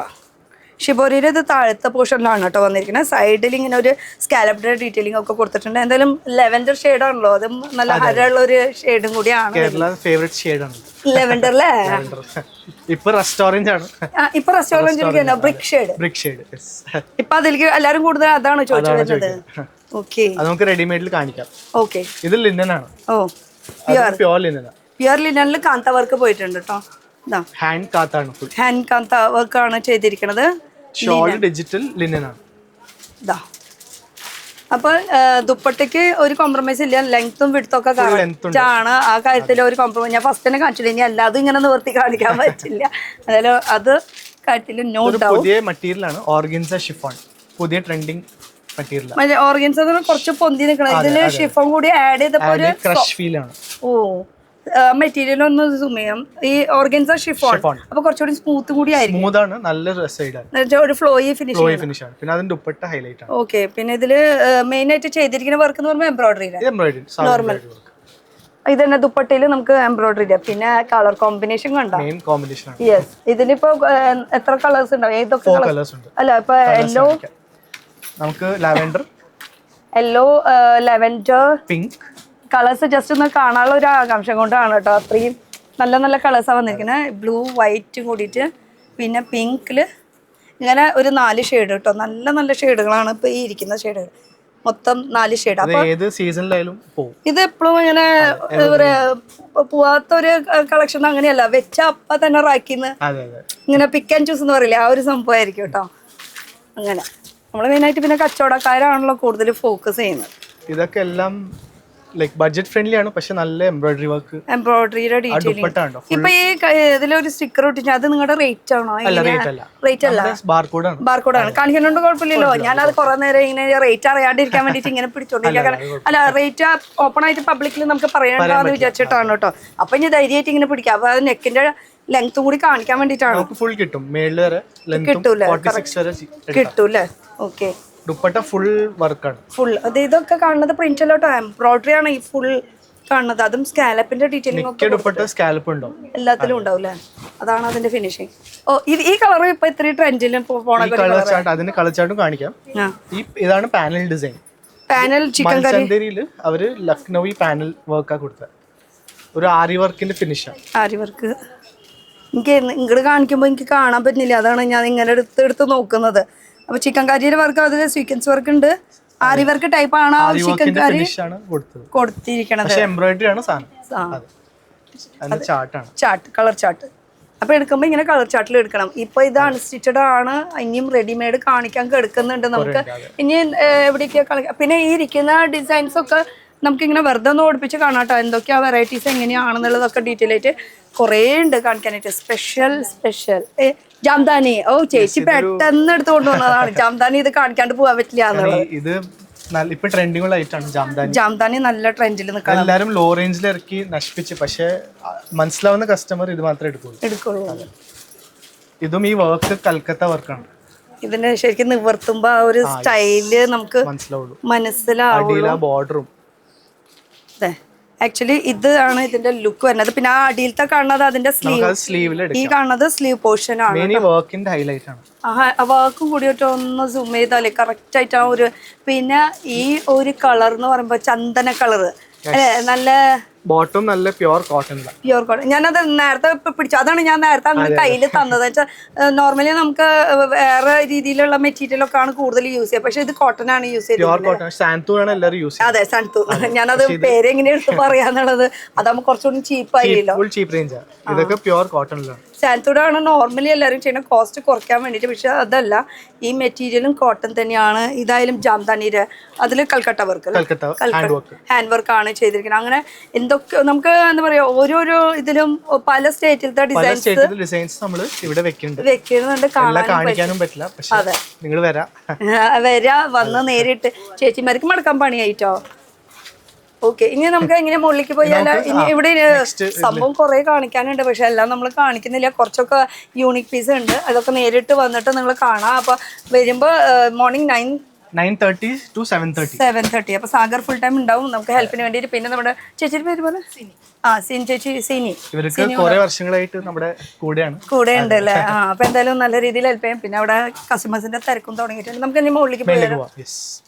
ഷിബോരിയുടെ ഇത് താഴത്തെ പോർഷനിലാണ് കേട്ടോ വന്നിരിക്കുന്നത്. സൈഡിൽ ഇങ്ങനെ ഒരു സ്കാലപ്ഡ് ഡീറ്റെയിലിംഗ് ഒക്കെ കൊടുത്തിട്ടുണ്ട്. എന്തായാലും ലെവൻഡർ ഷെയ്ഡ് ആണല്ലോ, അതും നല്ല ഹരമുള്ള ഒരു ഷെയ്ഡും കൂടിയാണ്. കേരള ഫേവറേറ്റ് ഷെയ്ഡ് ആണ് ലെവൻഡർ അല്ലേ? ഇപ്പൊ റെസ്റ്റോറന്റ് ആണ്. ഇപ്പൊ റെസ്റ്റോറന്റ് ബ്രിക്ക് ഷെയ്ഡ്. ഇപ്പൊ അതിലേക്ക് എല്ലാരും കൂടുതൽ അതാണ് ചോദിച്ചു വരുന്നത്. ഓക്കെ, അത് നമുക്ക് റെഡിമെയ്ഡിൽ കാണിക്കാം. ഓക്കെ, ഇത് ലിനൻ ആണ്. Pure linen. പ്യുർ ലിനനിൽ കാന്ത വർക്ക് പോയിട്ടുണ്ട് കേട്ടോ. ഹാൻഡ് കാത്താണ്, ഹാൻഡ് കാന്ത വർക്ക് ആണ് ചെയ്തിരിക്കുന്നത്. ഷോൾ ഡിജിറ്റൽ ലിനൻ ആണ്. അപ്പൊ ദുപ്പട്ടയ്ക്ക് ഒരു കോംപ്രമൈസ് ഇല്ല, ലെങ്ത്തും വിഡ്ത്തും ഒക്കെ ആണ്. ആ കാര്യത്തിൽ ഒരു കോംപ്രമൈസ് ഞാൻ ഫസ്റ്റ് തന്നെ കാണിച്ചില്ല, ഇനി അല്ലാതെ ഇങ്ങനെ നിവർത്തി കാണിക്കാൻ പറ്റില്ല. അതായത് അത് കാര്യത്തിൽ നോ ഡൗട്ട്. പുതിയ മെറ്റീരിയൽ ആണ്, ഓർഗൻസ ഷിഫോൺ, പുതിയ ട്രെൻഡിങ് മെറ്റീരിയൽ. ഓർഗൻസ കുറച്ച് പൊന്തി നിൽക്കണം, ഇതില് ഷിഫോൺ കൂടി ആഡ് ചെയ്തപ്പോ ഒരു ക്രഷ് ഫീൽ ആണ്. ഓ, മെറ്റീരിയൽ ഒന്ന് സൂം ചെയ്യാം. ഈ ഓർഗൻസ ഷിഫോൺ അപ്പൊ കുറച്ചുകൂടി സ്മൂത്ത് കൂടി ആയിരിക്കും. സ്മൂത്ത് ആണ്, നല്ല സൈഡ്, ഒരു ഫ്ലോയി ഫിനിഷ് ആണ്. പിന്നെ അതിന്റെ ദുപ്പട്ട ഹൈലൈറ്റ് ആണ്. ഓക്കെ, പിന്നെ ഇതില് മെയിൻ ആയിട്ട് ചെയ്തിരിക്കുന്ന വർക്ക് എന്ന് പറയുമ്പോൾ എംബ്രോയിഡറി നോർമൽ. ഇത് തന്നെ ദുപ്പട്ടയില് നമുക്ക് എംബ്രോയിഡറി ഇല്ല. പിന്നെ കളർ കോമ്പിനേഷൻ കണ്ടോ? മെയിൻ കോമ്പിനേഷൻ ആണ്. യെസ്, ഇതിലിപ്പോ എത്ര കളേഴ്സ് ഉണ്ടാവും? ഏതൊക്കെ കളേഴ്സ് ഉണ്ട്? അല്ല, ഇപ്പൊ യെല്ലോ, നമുക്ക് lavender, lavender, pink colours just ഒന്ന് കാണാനുള്ള ഒരു ആകാംക്ഷ കൊണ്ടാണ് കേട്ടോ. അത്രയും നല്ല നല്ല കളേഴ്സാണ് വന്നിരിക്കുന്നത്. ബ്ലൂ വൈറ്റ് കൂടിയിട്ട്, പിന്നെ പിങ്കില് ഇങ്ങനെ ഒരു 4 ഷെയ്ഡ് കേട്ടോ. നല്ല നല്ല ഷെയ്ഡുകളാണ് ഇപ്പൊ ഈ ഇരിക്കുന്ന ഷെയ്ഡുകൾ, മൊത്തം 4 ഷെയ്ഡ്. അപ്പൊ ഏത് സീസണിലായാലും പോകും. ഇത് എപ്പോഴും ഇങ്ങനെ പോവാത്തൊരു കളക്ഷൻ അങ്ങനെയല്ല, വെച്ച അപ്പ തന്നെ റാക്കിന്ന് ഇങ്ങനെ പിക്ക് ആൻഡ് ചൂസ് എന്ന് പറയില്ലേ, ആ ഒരു സംഭവമായിരിക്കും കേട്ടോ. അങ്ങനെ നമ്മൾ മെയിനായിട്ട് പിന്നെ കച്ചവടക്കാരാണല്ലോ കൂടുതൽ ഫോക്കസ് ചെയ്യുന്നത്. ഇതൊക്കെ എല്ലാം ലൈക് ബഡ്ജറ്റ് ഫ്രണ്ട്ലി ആണ്, പക്ഷെ നല്ല എംബ്രോയിഡറി വർക്ക്, എംബ്രോയിഡറിയുടെ ഡീറ്റെയിലിംഗ്. ഇപ്പൊ ഈ ഇതിലൊരു സ്റ്റിക്കർ ഒട്ടിച്ചാൽ അത് നിങ്ങളുടെ റേറ്റ് ആണോ? റേറ്റ് അല്ല, ബാർകോഡാണ്. കാണിക്കുന്നുണ്ട്, കുഴപ്പമില്ലല്ലോ. ഞാനത് കുറെ നേരം ഇങ്ങനെ റേറ്റ് അറിയാണ്ടിരിക്കാൻ വേണ്ടിട്ട് ഇങ്ങനെ പിടിച്ചോണ്ടിരിക്കുക. അല്ല, റേറ്റ് ഓപ്പൺ ആയിട്ട് പബ്ലിക്കിൽ നമുക്ക് പറയണ്ടെന്ന് വിചാരിച്ചിട്ടാണ് കേട്ടോ. അപ്പൊ ഇനി ധൈര്യമായിട്ട് ഇങ്ങനെ പിടിക്കാം. അപ്പൊ അത് നെക്കിന്റെ ലെങ്ത്തും കൂടി കാണിക്കാൻ വേണ്ടിട്ടാണ്. ഫുൾ കിട്ടും, മേളിൽ വരെ കിട്ടൂല്ലേ? ഓക്കെ, ദുപ്പട്ട ഫുൾ വർക്കാണ്. ഫുൾ ഇതൊക്കെ കാണുന്നത് പ്രിന്റ് അല്ലോട്ടോ, എംബ്രോയിഡറി ആണ് ഈ ഫുൾ കാണുന്നത്. അതും സ്കാലപ്പിന്റെ ഡീറ്റെയിലിംഗ് ഒക്കെ എല്ലാത്തിലും ഉണ്ടാവും അല്ലേ? അതാണ് അതിന്റെ ഫിനിഷിങ്. ഓ, ഈ കളർ ഇപ്പൊ ഇത്രയും ട്രെൻഡിൽ പോണ അതിന്റെ കളർ ചാർട്ടും കാണിക്കാം. ഇതാണ് പാനൽ ഡിസൈൻ. പാനൽ ചിക്കൻ ചന്തേരിയില് അവര് ലക്നൌവി പാനൽ വർക്കാ കൊടുത്തത്. ഒരു ആരി വർക്കിന്റെ ഫിനിഷാണ്. ആരി വർക്ക് എനിക്ക് ഇങ്ങോട്ട് കാണിക്കുമ്പോ എനിക്ക് കാണാൻ പറ്റുന്നില്ല, അതാണ് ഞാൻ ഇങ്ങനെ എടുത്ത് നോക്കുന്നത്. അപ്പൊ ചിക്കൻ കാരിയുടെ വർക്ക്, അതിൽ സീക്വൻസ് വർക്ക് ഉണ്ട്. ആരി വർക്ക് ടൈപ്പ് ആണ് ചിക്കൻ കാരി കൊടുത്തിരിക്കണത്. എംബ്രോയിഡറി ആണ് സാധനം, ചാർട്ട്, കളർ ചാർട്ട്. അപ്പൊ എടുക്കുമ്പോ ഇങ്ങനെ കളർ ചാർട്ടിൽ എടുക്കണം. ഇപ്പൊ ഇത് അൺസ്റ്റിച്ചഡ് ആണ്, ഇനിയും റെഡിമെയ്ഡ് കാണിക്കാൻ എടുക്കുന്നുണ്ട് നമുക്ക്. ഇനി എവിടെയൊക്കെയാ കളിക്കാം. പിന്നെ ഈ ഇരിക്കുന്ന ഡിസൈൻസ് ഒക്കെ നമുക്കിങ്ങനെ വെറുതെ ഒന്ന് ഓടിപ്പിച്ച് കാണാട്ടോ, എന്തൊക്കെയാ വെറൈറ്റീസ് എങ്ങനെയാണെന്നുള്ളതൊക്കെ ഡീറ്റെയിൽ ആയിട്ട് കുറേ ഉണ്ട് കാണിക്കാനായിട്ട്. സ്പെഷ്യൽ ജാംദാനി. ഓ, ചേച്ചി പെട്ടെന്ന് എടുത്ത് കൊണ്ടുവന്നതാണ് ജാംദാനി. ഇത് കാണിക്കാണ്ട് പോകാൻ പറ്റില്ല എന്നുള്ളത്. ഇത് ഇപ്പൊ ട്രെൻഡിങ് ആയിട്ടാണ് ജാംദാനി. ജാംദാനി നല്ല ട്രെൻഡിൽ നിൽക്കണം. എല്ലാരും ലോ റേഞ്ചിൽ ഇറക്കി നശിപ്പിച്ച്, പക്ഷെ മനസ്സിലാവുന്ന കസ്റ്റമർ ഇത് മാത്രമേ എടുക്കുള്ളൂ. ഇതും ഈ വർക്ക് കൽക്കത്ത വർക്കാണ്. ഇതിന് ശരിക്കും നിവർത്തുമ്പോ ആ ഒരു സ്റ്റൈല് നമുക്ക് മനസ്സിലാവും. ബോർഡറും ആക്ച്വലി ഇതാണ് ഇതിന്റെ ലുക്ക് വരുന്നത്. പിന്നെ ആ അടിയിലത്തെ കാണുന്നത് അതിന്റെ സ്ലീവ്, ഈ കാണുന്നത് സ്ലീവ് പോർഷൻ ആണ്. വർക്കും കൂടിയിട്ട് ഒന്ന് സൂം ചെയ്താലേ കറക്റ്റ് ആയിട്ട് ആ ഒരു. പിന്നെ ഈ ഒരു കളർ എന്ന് പറയുമ്പോ ചന്ദന കളറ്, നല്ല ബോട്ടം നല്ല പ്യുവർ കോട്ടൺ. ഞാനത് നേരത്തെ പിടിച്ചു, അതാണ് ഞാൻ നേരത്തെ അങ്ങനെ കയ്യിൽ തന്നത്. വെച്ചാൽ നോർമലി നമുക്ക് വേറെ രീതിയിലുള്ള മെറ്റീരിയൽ ഒക്കെ ആണ് കൂടുതൽ യൂസ് ചെയ്യുക, പക്ഷെ ഇത് കോട്ടൺ ആണ് യൂസ് ചെയ്തത്. അതെ, സാന്തൂർ. ഞാനത് പേരെങ്ങനെ എടുത്ത് പറയാന്നുള്ളത്, അതാകുമ്പോൾ കുറച്ചുകൂടി ചീപ്പായില്ലോ. സാന്തൂറാണ് നോർമലി എല്ലാവരും ചെയ്യുന്ന കോസ്റ്റ് കുറയ്ക്കാൻ വേണ്ടിയിട്ട്. പക്ഷെ അതല്ല, ഈ മെറ്റീരിയലും കോട്ടൺ തന്നെയാണ്. ഇതായാലും ജാംദാനിയുടെ അതിൽ കൽക്കട്ട വർക്ക്, ഹാൻഡ് വർക്ക് ആണ് ചെയ്തിരിക്കുന്നത്. അങ്ങനെ എന്തൊക്കെ നമുക്ക് എന്താ പറയാ ഓരോരോ ഇതിലും പല സ്റ്റേറ്റിലത്തെ ഡിസൈൻസ് നമ്മൾ ഇവിടെ വെക്കുന്നുണ്ട് വെക്കുന്നുണ്ട്, കാണിക്കാനും പറ്റില്ല. പക്ഷെ നിങ്ങൾ വരാ വന്ന് നേരിട്ട് ചേച്ചിമാർക്ക് മടക്കാൻ പണിയായിട്ടോ. ഓക്കെ, ഇനി നമുക്ക് എങ്ങനെ മുകളിലേക്ക് പോയാലോ? ഇനി ഇവിടെ സംഭവം കുറെ കാണിക്കാനുണ്ട്, പക്ഷെ എല്ലാം നമ്മൾ കാണിക്കുന്നില്ല. കുറച്ചൊക്കെ യൂണിക് പീസ് ഉണ്ട്, അതൊക്കെ നേരിട്ട് വന്നിട്ട് നിങ്ങൾ കാണാം. അപ്പൊ വരുമ്പോ മോർണിംഗ് 9:30 to 7:30. അപ്പൊ സാഗർ ഫുൾ ടൈം ഉണ്ടാവും നമുക്ക് ഹെൽപ്പിന് വേണ്ടിയിട്ട്. പിന്നെ നമ്മുടെ ചേച്ചിയുടെ പേര് പോലെ സിനി ചേച്ചി, സിനി ഇവർക്ക് കുറെ വർഷങ്ങളായിട്ട് നമ്മുടെ കൂടെ ഉണ്ട് അല്ലേ? അപ്പൊ എന്തായാലും നല്ല രീതിയിൽ ഹെൽപ്പ് ചെയ്യാം. പിന്നെ അവിടെ കസ്റ്റമേഴ്സിന്റെ തിരക്കും തുടങ്ങിയിട്ടുണ്ട്. നമുക്ക് ഇനി മുകളിലേക്ക് പോയാലോ?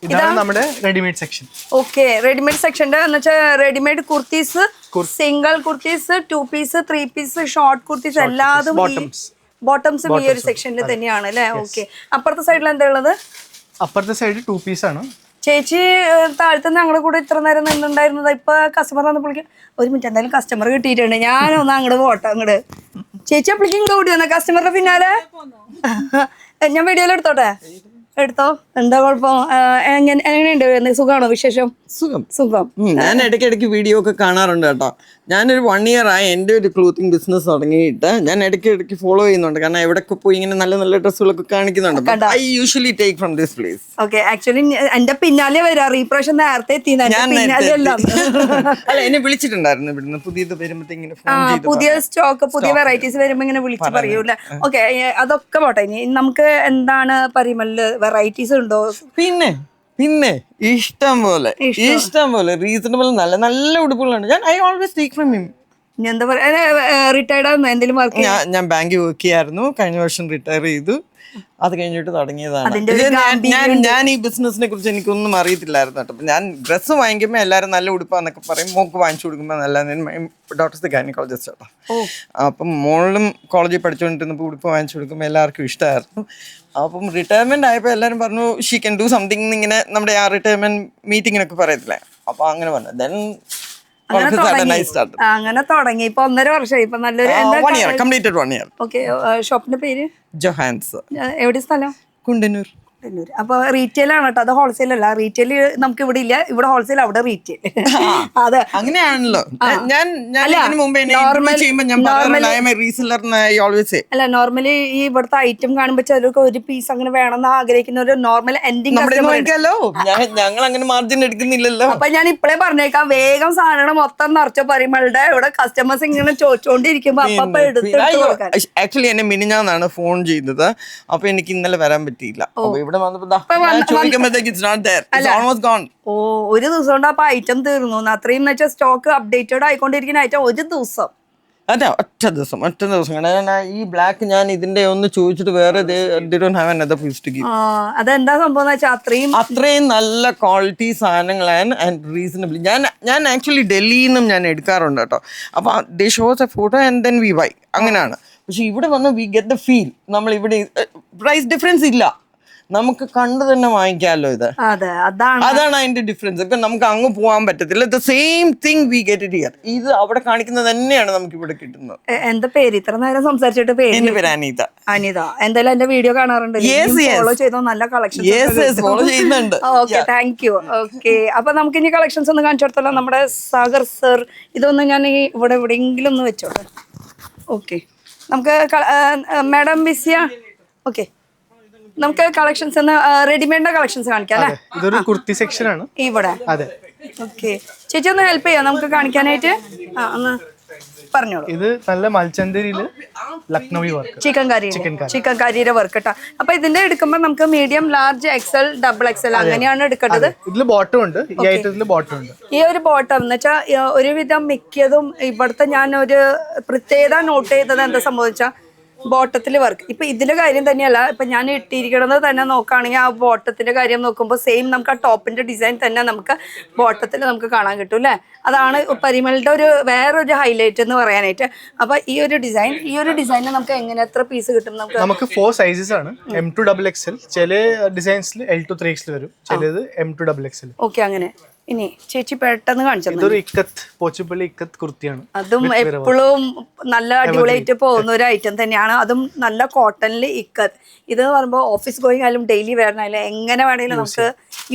ഇതാണ് നമ്മുടെ റെഡിമെയ്ഡ് സെക്ഷൻ. ഓക്കെ, റെഡിമെയ്ഡ് സെക്ഷന്റെ എന്ന് വെച്ചാൽ readymade kurtis, single kurtis, 2 piece, 3 piece, short kurtis എല്ലാതും ബോട്ടംസും ഈ ഒരു സെക്ഷനിൽ തന്നെയാണ് അല്ലേ? ഓക്കെ, അപ്പുറത്തെ സൈഡിൽ എന്താ ഉള്ളത്? അപ്പുറത്തെ സൈഡ് 2 പീസ് ആണ്. ചേച്ചി താഴത്ത് ഞങ്ങളുടെ കൂടെ ഇത്ര നേരം നിന്നുണ്ടായിരുന്നത്. ഇപ്പൊ കസ്റ്റമർ വന്നപ്പോഴേക്കും ഒരു മിനിറ്റ് എന്തായാലും കസ്റ്റമർ കിട്ടിയിട്ടുണ്ട്, ഞാനൊന്ന് അങ്ങോട്ട് പോട്ടെ. അങ്ങോട്ട് ചേച്ചി അപ്പോഴേക്കും ഇങ്ങോട്ട് ഓടി വന്ന കസ്റ്റമറുടെ പിന്നാലെ. ഞാൻ വീഡിയോയിൽ എടുത്തോട്ടെ? എടുത്തോ, എന്താ കുഴപ്പം? എങ്ങനെയുണ്ട്? സുഖമാണോ? വിശേഷം? സുഖം. ഞാൻ ഇടയ്ക്കിടയ്ക്ക് വീഡിയോ ഒക്കെ കാണാറുണ്ട് കേട്ടോ. ഞാനൊരു 1 year ആയി എൻ്റെ ഒരു ക്ലോത്തിങ് ബിസിനസ് തുടങ്ങിയിട്ട്. ഞാൻ ഇടയ്ക്കിടയ്ക്ക് ഫോളോ ചെയ്യുന്നുണ്ട്, കാരണം എവിടെയൊക്കെ പോയി ഇങ്ങനെ നല്ല നല്ല ഡ്രസ്സുകളൊക്കെ കാണിക്കുന്നുണ്ട്. I usually take from this place. Okay, actually എന്റെ പിന്നാലെ വരാറ് ഈ പ്രാവശ്യം നേരത്തെ എത്തി. അല്ല, എന്നെ വിളിച്ചിട്ടുണ്ടായിരുന്നു ഇവിടുന്ന് പുതിയത് വരുമ്പോഴത്തേക്ക് പുതിയ സ്റ്റോക്ക്, പുതിയ വെറൈറ്റീസ് വരുമ്പോ ഇങ്ങനെ വിളിച്ച് പറയൂല. ഓക്കെ, അതൊക്കെ പോട്ടെ. ഇനി നമുക്ക് എന്താണ് പരിമളില് വെറൈറ്റീസ് ഉണ്ടോ? പിന്നെ ഇഷ്ടം പോലെ റീസണബിൾ നല്ല നല്ല ഉടുപ്പുകളുണ്ട്. I always take from him. എന്താ പറയാ, റിട്ടയർഡ് ആവുന്നു എന്തെങ്കിലും വർക്ക്? ഞാൻ ബാങ്കിൽ വർക്ക് ചെയ്യായിരുന്നു, കഴിഞ്ഞ വർഷം റിട്ടയർ ചെയ്തു. അത് കഴിഞ്ഞിട്ട് തുടങ്ങിയതാണ്. ഞാൻ ഈ ബിസിനസിനെ കുറിച്ച് എനിക്കൊന്നും അറിയത്തില്ലായിരുന്നു കേട്ടോ. ഞാൻ ഡ്രസ്സ് വാങ്ങിക്കുമ്പോൾ എല്ലാവരും നല്ല ഉടുപ്പാന്നൊക്കെ പറയും. മോക്ക് വാങ്ങിച്ചു കൊടുക്കുമ്പോൾ നല്ല ഡോക്ടേഴ്സ് ഗൈനക്കോളജിസ്റ്റ് കേട്ടോ. അപ്പം മോളിലും കോളേജിൽ പഠിച്ചുകൊണ്ടിരുന്നപ്പോൾ ഉടുപ്പ് വാങ്ങിച്ചു കൊടുക്കുമ്പോൾ എല്ലാവർക്കും ഇഷ്ടമായിരുന്നു. അപ്പം റിട്ടയർമെന്റ് ആയപ്പോൾ എല്ലാവരും പറഞ്ഞു ഷീ കൻ ഡു സംതിങ് ഇങ്ങനെ നമ്മുടെ ആ റിട്ടയർമെന്റ് മീറ്റിങ്ങിനൊക്കെ പറയത്തില്ലേ, അപ്പൊ അങ്ങനെ പറഞ്ഞു. ദെൻ അങ്ങനെ തുടങ്ങി. ഇപ്പൊ 1.5 വർഷമായി. ഇപ്പൊ നല്ലൊരു 1 year കംപ്ലീറ്റഡ് 1 year. ഓക്കെ, ഷോപ്പിന്റെ പേര് ജൊഹാൻസ്. എവിടെ സ്ഥലം? കുണ്ടന്നൂർ. അപ്പൊ റീറ്റെയിൽ ആണ് കേട്ടോ, അത് ഹോൾസെയിൽ അല്ല. റീറ്റെയിൽ നമുക്ക് ഇവിടെ ഇല്ല, ഇവിടെ ഹോൾസെയിൽ, അവിടെ റീറ്റെയിൽ. അതെ, അങ്ങനെയാണല്ലോ. അല്ല, നോർമലി ഈ ഇവിടുത്തെ ഐറ്റം കാണുമ്പോ ചിലർക്ക് ഒരു പീസ് അങ്ങനെ വേണമെന്ന് ആഗ്രഹിക്കുന്ന ഒരു നോർമൽ എൻഡിങ് ഞങ്ങൾ അങ്ങനെ മാർജിൻ എടുക്കുന്നില്ലല്ലോ. അപ്പൊ ഞാൻ ഇപ്പഴേ പറഞ്ഞേക്കാം, വേഗം സാധനങ്ങൾ മൊത്തം നിറച്ച പരിമളുടെ ഇവിടെ കസ്റ്റമേഴ്സ് ഇങ്ങനെ ചോദിച്ചോണ്ടിരിക്കുമ്പോ അപ്പൊ എടുത്ത് ആക്ച്വലി എന്നെ മിനിഞ്ഞാന്നാണ് ഫോൺ ചെയ്തത്. അപ്പൊ എനിക്ക് ഇന്നലെ വരാൻ പറ്റിയില്ല. ഒരു ദിവസം കൊണ്ട് അപ്പൊ ഐറ്റം തീർന്നു. അത്രയും വെച്ചാൽ സ്റ്റോക്ക് അപ്ഡേറ്റഡ് ആയിക്കൊണ്ടിരിക്കുന്ന ഐറ്റം ഒരു ദിവസം. അതെ, ഒറ്റ ദിവസം. ഈ ബ്ലാക്ക് ഞാൻ ഇതിന്റെ ഒന്ന് ചോദിച്ചിട്ട് വേറെ അതെന്താ സംഭവം വെച്ചാൽ അത്രയും നല്ല ക്വാളിറ്റി സാധനങ്ങളാണ് ആൻഡ് റീസണബിൾ. ഞാൻ ആക്ച്വലി ഡൽഹിയിൽ നിന്നും ഞാൻ എടുക്കാറുണ്ട് കേട്ടോ. അപ്പൊ they shows a photo and then we buy, അങ്ങനെയാണ്. പക്ഷെ ഇവിടെ വന്ന് വി ഗെറ്റ് ദ ഫീൽ. നമ്മൾ ഇവിടെ പ്രൈസ് ഡിഫറൻസ് ഇല്ല, നമുക്ക് കണ്ടു തന്നെ വാങ്ങിക്കാമല്ലോ. ഇത് അതാണ് അതിന്റെ ഡിഫറൻസ്. ഇപ്പൊ നമുക്ക് അങ്ങ് പോകാൻ പറ്റത്തില്ല. The same thing we get it here. ഇത് അവിടെ കാണിക്കുന്നത് തന്നെയാണ് നമുക്ക് ഇവിടെ കിട്ടുന്നത്. എന്താ പേര്? ഇത്ര നേരം സംസാരിച്ചിട്ട് പേര്? എന്റെ പേര് അനിത. എന്തായാലും എന്റെ വീഡിയോ കാണാറുണ്ട്, ഫോളോ ചെയ്തോ, നല്ല കളക്ഷൻ ഫോളോ ചെയ്യുന്നുണ്ട്. Okay, thank you. ഓക്കെ, അപ്പൊ നമുക്ക് ഇനി കളക്ഷൻസ് ഒന്ന് കാണിച്ചു കൊടുത്തല്ലോ. നമ്മുടെ സാഗർ സർ, ഇതൊന്ന് ഞാൻ ഇവിടെ എവിടെയെങ്കിലും ഒന്ന് വെച്ചോട്ടെ. ഓക്കെ, നമുക്ക് മാഡം ബിസിയ. ഓക്കെ, നമുക്ക് കളക്ഷൻസ് റെഡിമെയ്ഡിന്റെ കളക്ഷൻസ് കാണിക്കാം അല്ലേ? ഇതൊരു കുർത്തി സെക്ഷൻ ആണ് ഇവിടെ. അതെ. ഓക്കെ, ചേച്ചി ഒന്ന് ഹെൽപ്പ് ചെയ്യാം നമുക്ക് കാണിക്കാനായിട്ട്? ഒന്ന് പറഞ്ഞോളൂ. ഇത് നല്ല മൽച്ചന്തരിയില് ലക്നൗവി വർക്ക്, ചിക്കൻ കാരിയുടെ വർക്ക് കേട്ടോ. അപ്പൊ ഇതിന്റെ എടുക്കുമ്പോ നമുക്ക് medium, large, XL, double XL അങ്ങനെയാണ് എടുക്കേണ്ടത്. ഇതില് ബോട്ടം ഉണ്ട്, ഈ ഐറ്റത്തില് ബോട്ടം ഉണ്ട്. ഈ ഒരു ബോട്ടം എന്ന് വെച്ചാൽ ഒരുവിധം മിക്കതും ഇവിടുത്തെ ഞാൻ ഒരു പ്രത്യേകത നോട്ട് ചെയ്തത് എന്താ സംഭവിച്ചാ ബോട്ടത്തിൽ വർക്ക്. ഇപ്പൊ ഇതിന്റെ കാര്യം തന്നെയല്ല, ഇപ്പൊ ഞാൻ ഇട്ടിരിക്കണത് തന്നെ നോക്കുകയാണെങ്കിൽ ആ ബോട്ടത്തിന്റെ കാര്യം നോക്കുമ്പോൾ സെയിം നമുക്ക് ആ ടോപ്പിന്റെ ഡിസൈൻ തന്നെ നമുക്ക് ബോട്ടത്തിൽ നമുക്ക് കാണാൻ കിട്ടും അല്ലേ? അതാണ് പരിമളുടെ ഒരു വേറൊരു ഹൈലൈറ്റ് എന്ന് പറയാനായിട്ട്. അപ്പൊ ഈ ഒരു ഡിസൈനിൽ നമുക്ക് എങ്ങനെ എത്ര പീസ് കിട്ടും? നമുക്ക് 4 സൈസസ് ആണ്. M to XXL, ചില ഡിസൈൻസിൽ L to 3XL വരും, ചിലത് M to XXL. ഓക്കെ, അങ്ങനെ. ഇനി ചേച്ചി പെട്ടെന്ന് കാണിച്ചത് ഇതൊരു ഇക്കത്ത്, പോച്ചുപള്ളി ഇക്കത്ത് കുർത്തിയാണ്. അതും എപ്പോഴും നല്ല അടിപൊളിയായിട്ട് പോകുന്ന ഒരു ഐറ്റം തന്നെയാണ്. അതും നല്ല കോട്ടണിൽ ഇക്കത്ത്. ഇത് പറയുമ്പോൾ ഓഫീസ് ഗോയിങ് ആയാലും ഡെയിലി വെയറിനായാലും എങ്ങനെ വേണമെങ്കിലും നമുക്ക്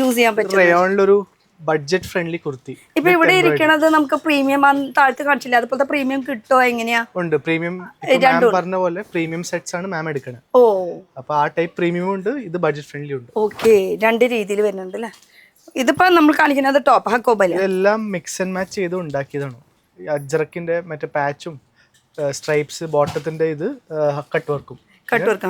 യൂസ് ചെയ്യാൻ പറ്റും. റയോണിലൊരു ബഡ്ജറ്റ് ഫ്രണ്ട്ലി കുർത്തി. ഇപ്പൊ ഇവിടെ ഇരിക്കണത് നമുക്ക് പ്രീമിയം താഴത്ത് കാണിച്ചില്ല, അതുപോലത്തെ പ്രീമിയം കിട്ടോ എങ്ങനെയാ? ഉണ്ട് പ്രീമിയം, പറഞ്ഞ പോലെ പ്രീമിയം സെറ്റ്സ് ആണ് മാം എടുക്കണത്. ഓ, അപ്പൊ ആ ടൈപ്പ് പ്രീമിയം ഉണ്ട്, ഇത് ബഡ്ജറ്റ് ഫ്രണ്ട്ലി ഉണ്ട്. ഓക്കെ, രണ്ട് രീതിയിൽ വരുന്നുണ്ട് അല്ലേ. ഇതിപ്പോ നമ്മൾ കാണിക്കുന്നത് ടോപ്പ് ഹക്കോബ. ഇതെല്ലാം മിക്സ് ആൻഡ് മാച്ച് ചെയ്ത് ഉണ്ടാക്കിയതാണ്. അജ്രക്കിന്റെ മറ്റേ പാച്ചും സ്ട്രൈപ്സ്, ബോട്ടത്തിന്റെ ഇത് കട്ട് വർക്കും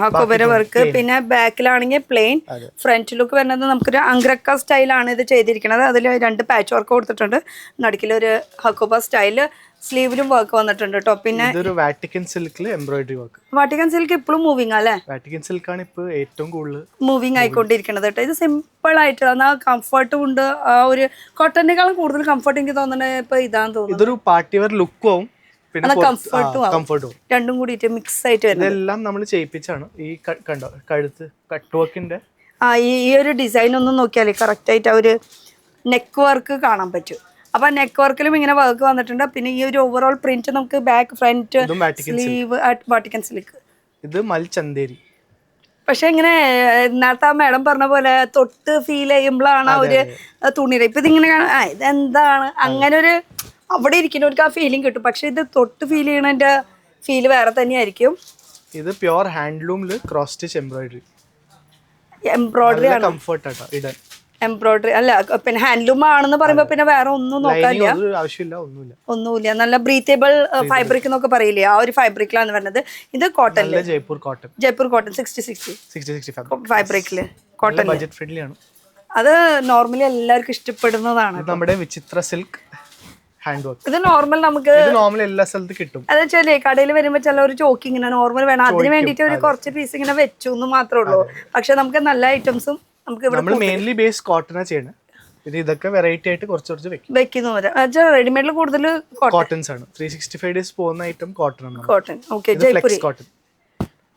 ഹക്കോബര വർക്ക്. പിന്നെ ബാക്കിലാണെങ്കിൽ പ്ലെയിൻ, ഫ്രണ്ട് ലുക്ക് വരുന്നത് നമുക്കൊരു അങ്ക്രക്ക സ്റ്റൈലാണ് ഇത് ചെയ്തിരിക്കുന്നത്. അതിൽ 2 പാച്ച് വർക്ക് കൊടുത്തിട്ടുണ്ട്, നടുക്കിലൊരു ഹക്കോബ സ്റ്റൈല്, സ്ലീവിലും വർക്ക് വന്നിട്ടുണ്ട് കേട്ടോ. പിന്നെ ഇതൊരു വാറ്റിക്കൻ സിൽക്കിൽ എംബ്രോയിഡറി വർക്ക്. വാറ്റിക്കൻ സിൽക്ക് ഇപ്പോഴും മൂവിങ് അല്ലേ? വാറ്റിക്കൻ സിൽക്കാണ് ഇപ്പൊ ഏറ്റവും കൂടുതൽ മൂവിങ് ആയിക്കൊണ്ടിരിക്കുന്നത് കേട്ടോ. ഇത് സിമ്പിൾ ആയിട്ട് ആ കംഫർട്ടും ഉണ്ട്, ആ ഒരു കോട്ടണിനേക്കാളും കൂടുതൽ കംഫർട്ട് എനിക്ക് തോന്നുന്നത് ഇപ്പൊ ഇതാന്ന് തോന്നുന്നു. ഇതൊരു പാർട്ടി വെയർ ലുക്കും ആവും, കംഫർട്ടും രണ്ടും കൂടിയിട്ട് മിക്സ് ആയിട്ട് വരുന്നത്. ഇതെല്ലാം നമ്മൾ ചെയ്യിപ്പിച്ചാണ്. ഈ കണ്ടോ കഴുത്ത് കട്ട് വർക്കിന്റെ ഈ ഒരു ഡിസൈൻ ഒന്നും നോക്കിയാലേ കറക്റ്റ് ആയിട്ട് ആ ഒരു നെക്ക് വർക്ക് കാണാൻ പറ്റും. അപ്പൊ നെക്ക് വർക്കിലും ഇങ്ങനെ വർക്ക് വന്നിട്ടുണ്ട്. പിന്നെ ഈ ഒരു ഓവറോൾ പ്രിന്റ് നമുക്ക് back, front, sleeve Vatican silk. ഇത് മൽചന്തേരി. പക്ഷെ ഇങ്ങനെ നേരത്തെ ആ മാഡം പറഞ്ഞ പോലെ തൊട്ട് ഫീൽ ചെയ്യുമ്പോഴാണ് ആ ഒരു തുണിയുടെ ഇപ്പൊ ഇതിങ്ങനെ ഇതെന്താണ് അങ്ങനെ ഒരു അവിടെ ഇരിക്കുന്നവർക്ക് ആ ഫീലിംഗ് കിട്ടും. പക്ഷെ ഇത് തൊട്ട് ഫീൽ ചെയ്യണതിന്റെ ഫീല് വേറെ തന്നെയായിരിക്കും. ഇത് പ്യുവർ ഹാൻഡ്ലൂമിൽ ക്രോസ് സ്റ്റിച്ച് എംബ്രോയിഡറി ആണ്. കംഫർട്ട് ആട്ടോ ഇടാൻ. എംബ്രോയിഡറി അല്ല, പിന്നെ ഹാൻഡ്ലൂം ആണെന്ന് പറയുമ്പോ പിന്നെ വേറെ ഒന്നും നോക്കാനില്ല, ഒന്നുമില്ല. നല്ല ബ്രീത്തബിൾ ഫാബ്രിക് എന്നൊക്കെ പറയില്ലേ, ആ ഒരു ഫാബ്രിക്കിലാണ് വരുന്നത്. ഇത് കോട്ടൺ, ജയ്പൂർ കോട്ടൺ 60 ഫാബ്രിക്കില് കോട്ടൺ. ബഡ്ജറ്റ് ഫ്രണ്ട്ലി ആണ്. അത് നോർമലി എല്ലാവർക്കും ഇഷ്ടപ്പെടുന്നതാണ്. നമ്മുടെ വിചിത്ര സിൽക്ക് ഹാൻഡ് വർക്ക്. ഇത് നോർമൽ നമുക്ക് നോർമൽ എല്ലാ സ്ഥലത്തും കിട്ടും. അതെന്ന് വെച്ചാലേ കടയിൽ വരുമ്പോ ചില ഒരു ചോക്ക് ഇങ്ങനെ നോർമൽ വേണം, അതിന് വേണ്ടിട്ട് ഒരു കുറച്ച് പീസ് ഇങ്ങനെ വെച്ചു എന്ന് മാത്രമേ ഉള്ളൂ. പക്ഷെ നമുക്ക് നല്ല ഐറ്റംസും നമുക്ക് ഇവിടെ മെയിൻലി ബേസ് കോട്ടൺ ചെയ്യണം. പിന്നെ ഇതൊക്കെ വെറൈറ്റി ആയിട്ട് കുറച്ച് വെക്കുന്നു. റെഡിമെയ്ഡിൽ കൂടുതൽ കോട്ടൺസ് ആണ്. 365 ഡേയ്സ് പോകുന്ന ഐറ്റം കോട്ടൺ ആണ്. കോട്ടൺ. ഓക്കെ,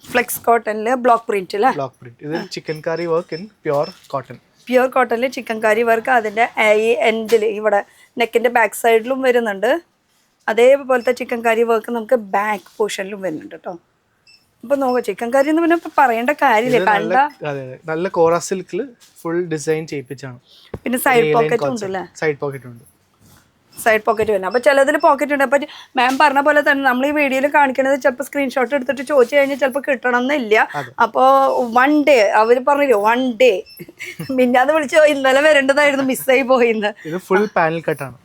ഫ്ലെക്സ് കോട്ടണില് ബ്ലോക്ക് പ്രിന്റ് അല്ലേ? Block print. ഇത് chikankari work in pure cotton. Pure കോട്ടണിൽ ചിക്കൻ കറി വർക്ക് അതിന്റെ ഈ എൻഡിൽ ഇവിടെ നെക്കിന്റെ ബാക്ക് സൈഡിലും വരുന്നുണ്ട്. അതേപോലത്തെ ചിക്കൻ കറി വർക്ക് നമുക്ക് ബാക്ക് പോർഷനിലും വരുന്നുണ്ട് കേട്ടോ. അപ്പൊ നോക്കാം, ചിക്കൻ കറി എന്ന് പിന്നെ പറയേണ്ട കാര്യമില്ല, കണ്ട നല്ല കോറ സിൽക്കിൽ ഫുൾ ഡിസൈൻ ചെയ്യിപ്പിച്ചാണ്. പിന്നെ സൈഡ് പോക്കറ്റ് ഉണ്ട് അല്ലേ? സൈഡ് പോക്കറ്റ് ഉണ്ട്, സൈഡ് പോക്കറ്റ് വരുന്നത്. അപ്പൊ ചിലതിൽ പോക്കറ്റ് ഉണ്ട്. അപ്പൊ മാം പറഞ്ഞ പോലെ തന്നെ നമ്മൾ ഈ വീഡിയോയിൽ കാണിക്കുന്നത് ചിലപ്പോൾ സ്ക്രീൻഷോട്ട് എടുത്തിട്ട് ചോദിച്ചു കഴിഞ്ഞാൽ ചിലപ്പോൾ കിട്ടണം എന്നില്ല. അപ്പോൾ 1 ഡേ അവര് പറഞ്ഞില്ലേ, 1 ഡേ മിന്നാന്ന് വിളിച്ചോ, ഇന്നലെ വരേണ്ടതായിരുന്നു, മിസ്സായി പോയിന്ന്. ഇത് ഫുൾ പാനൽ കട്ടാണ്.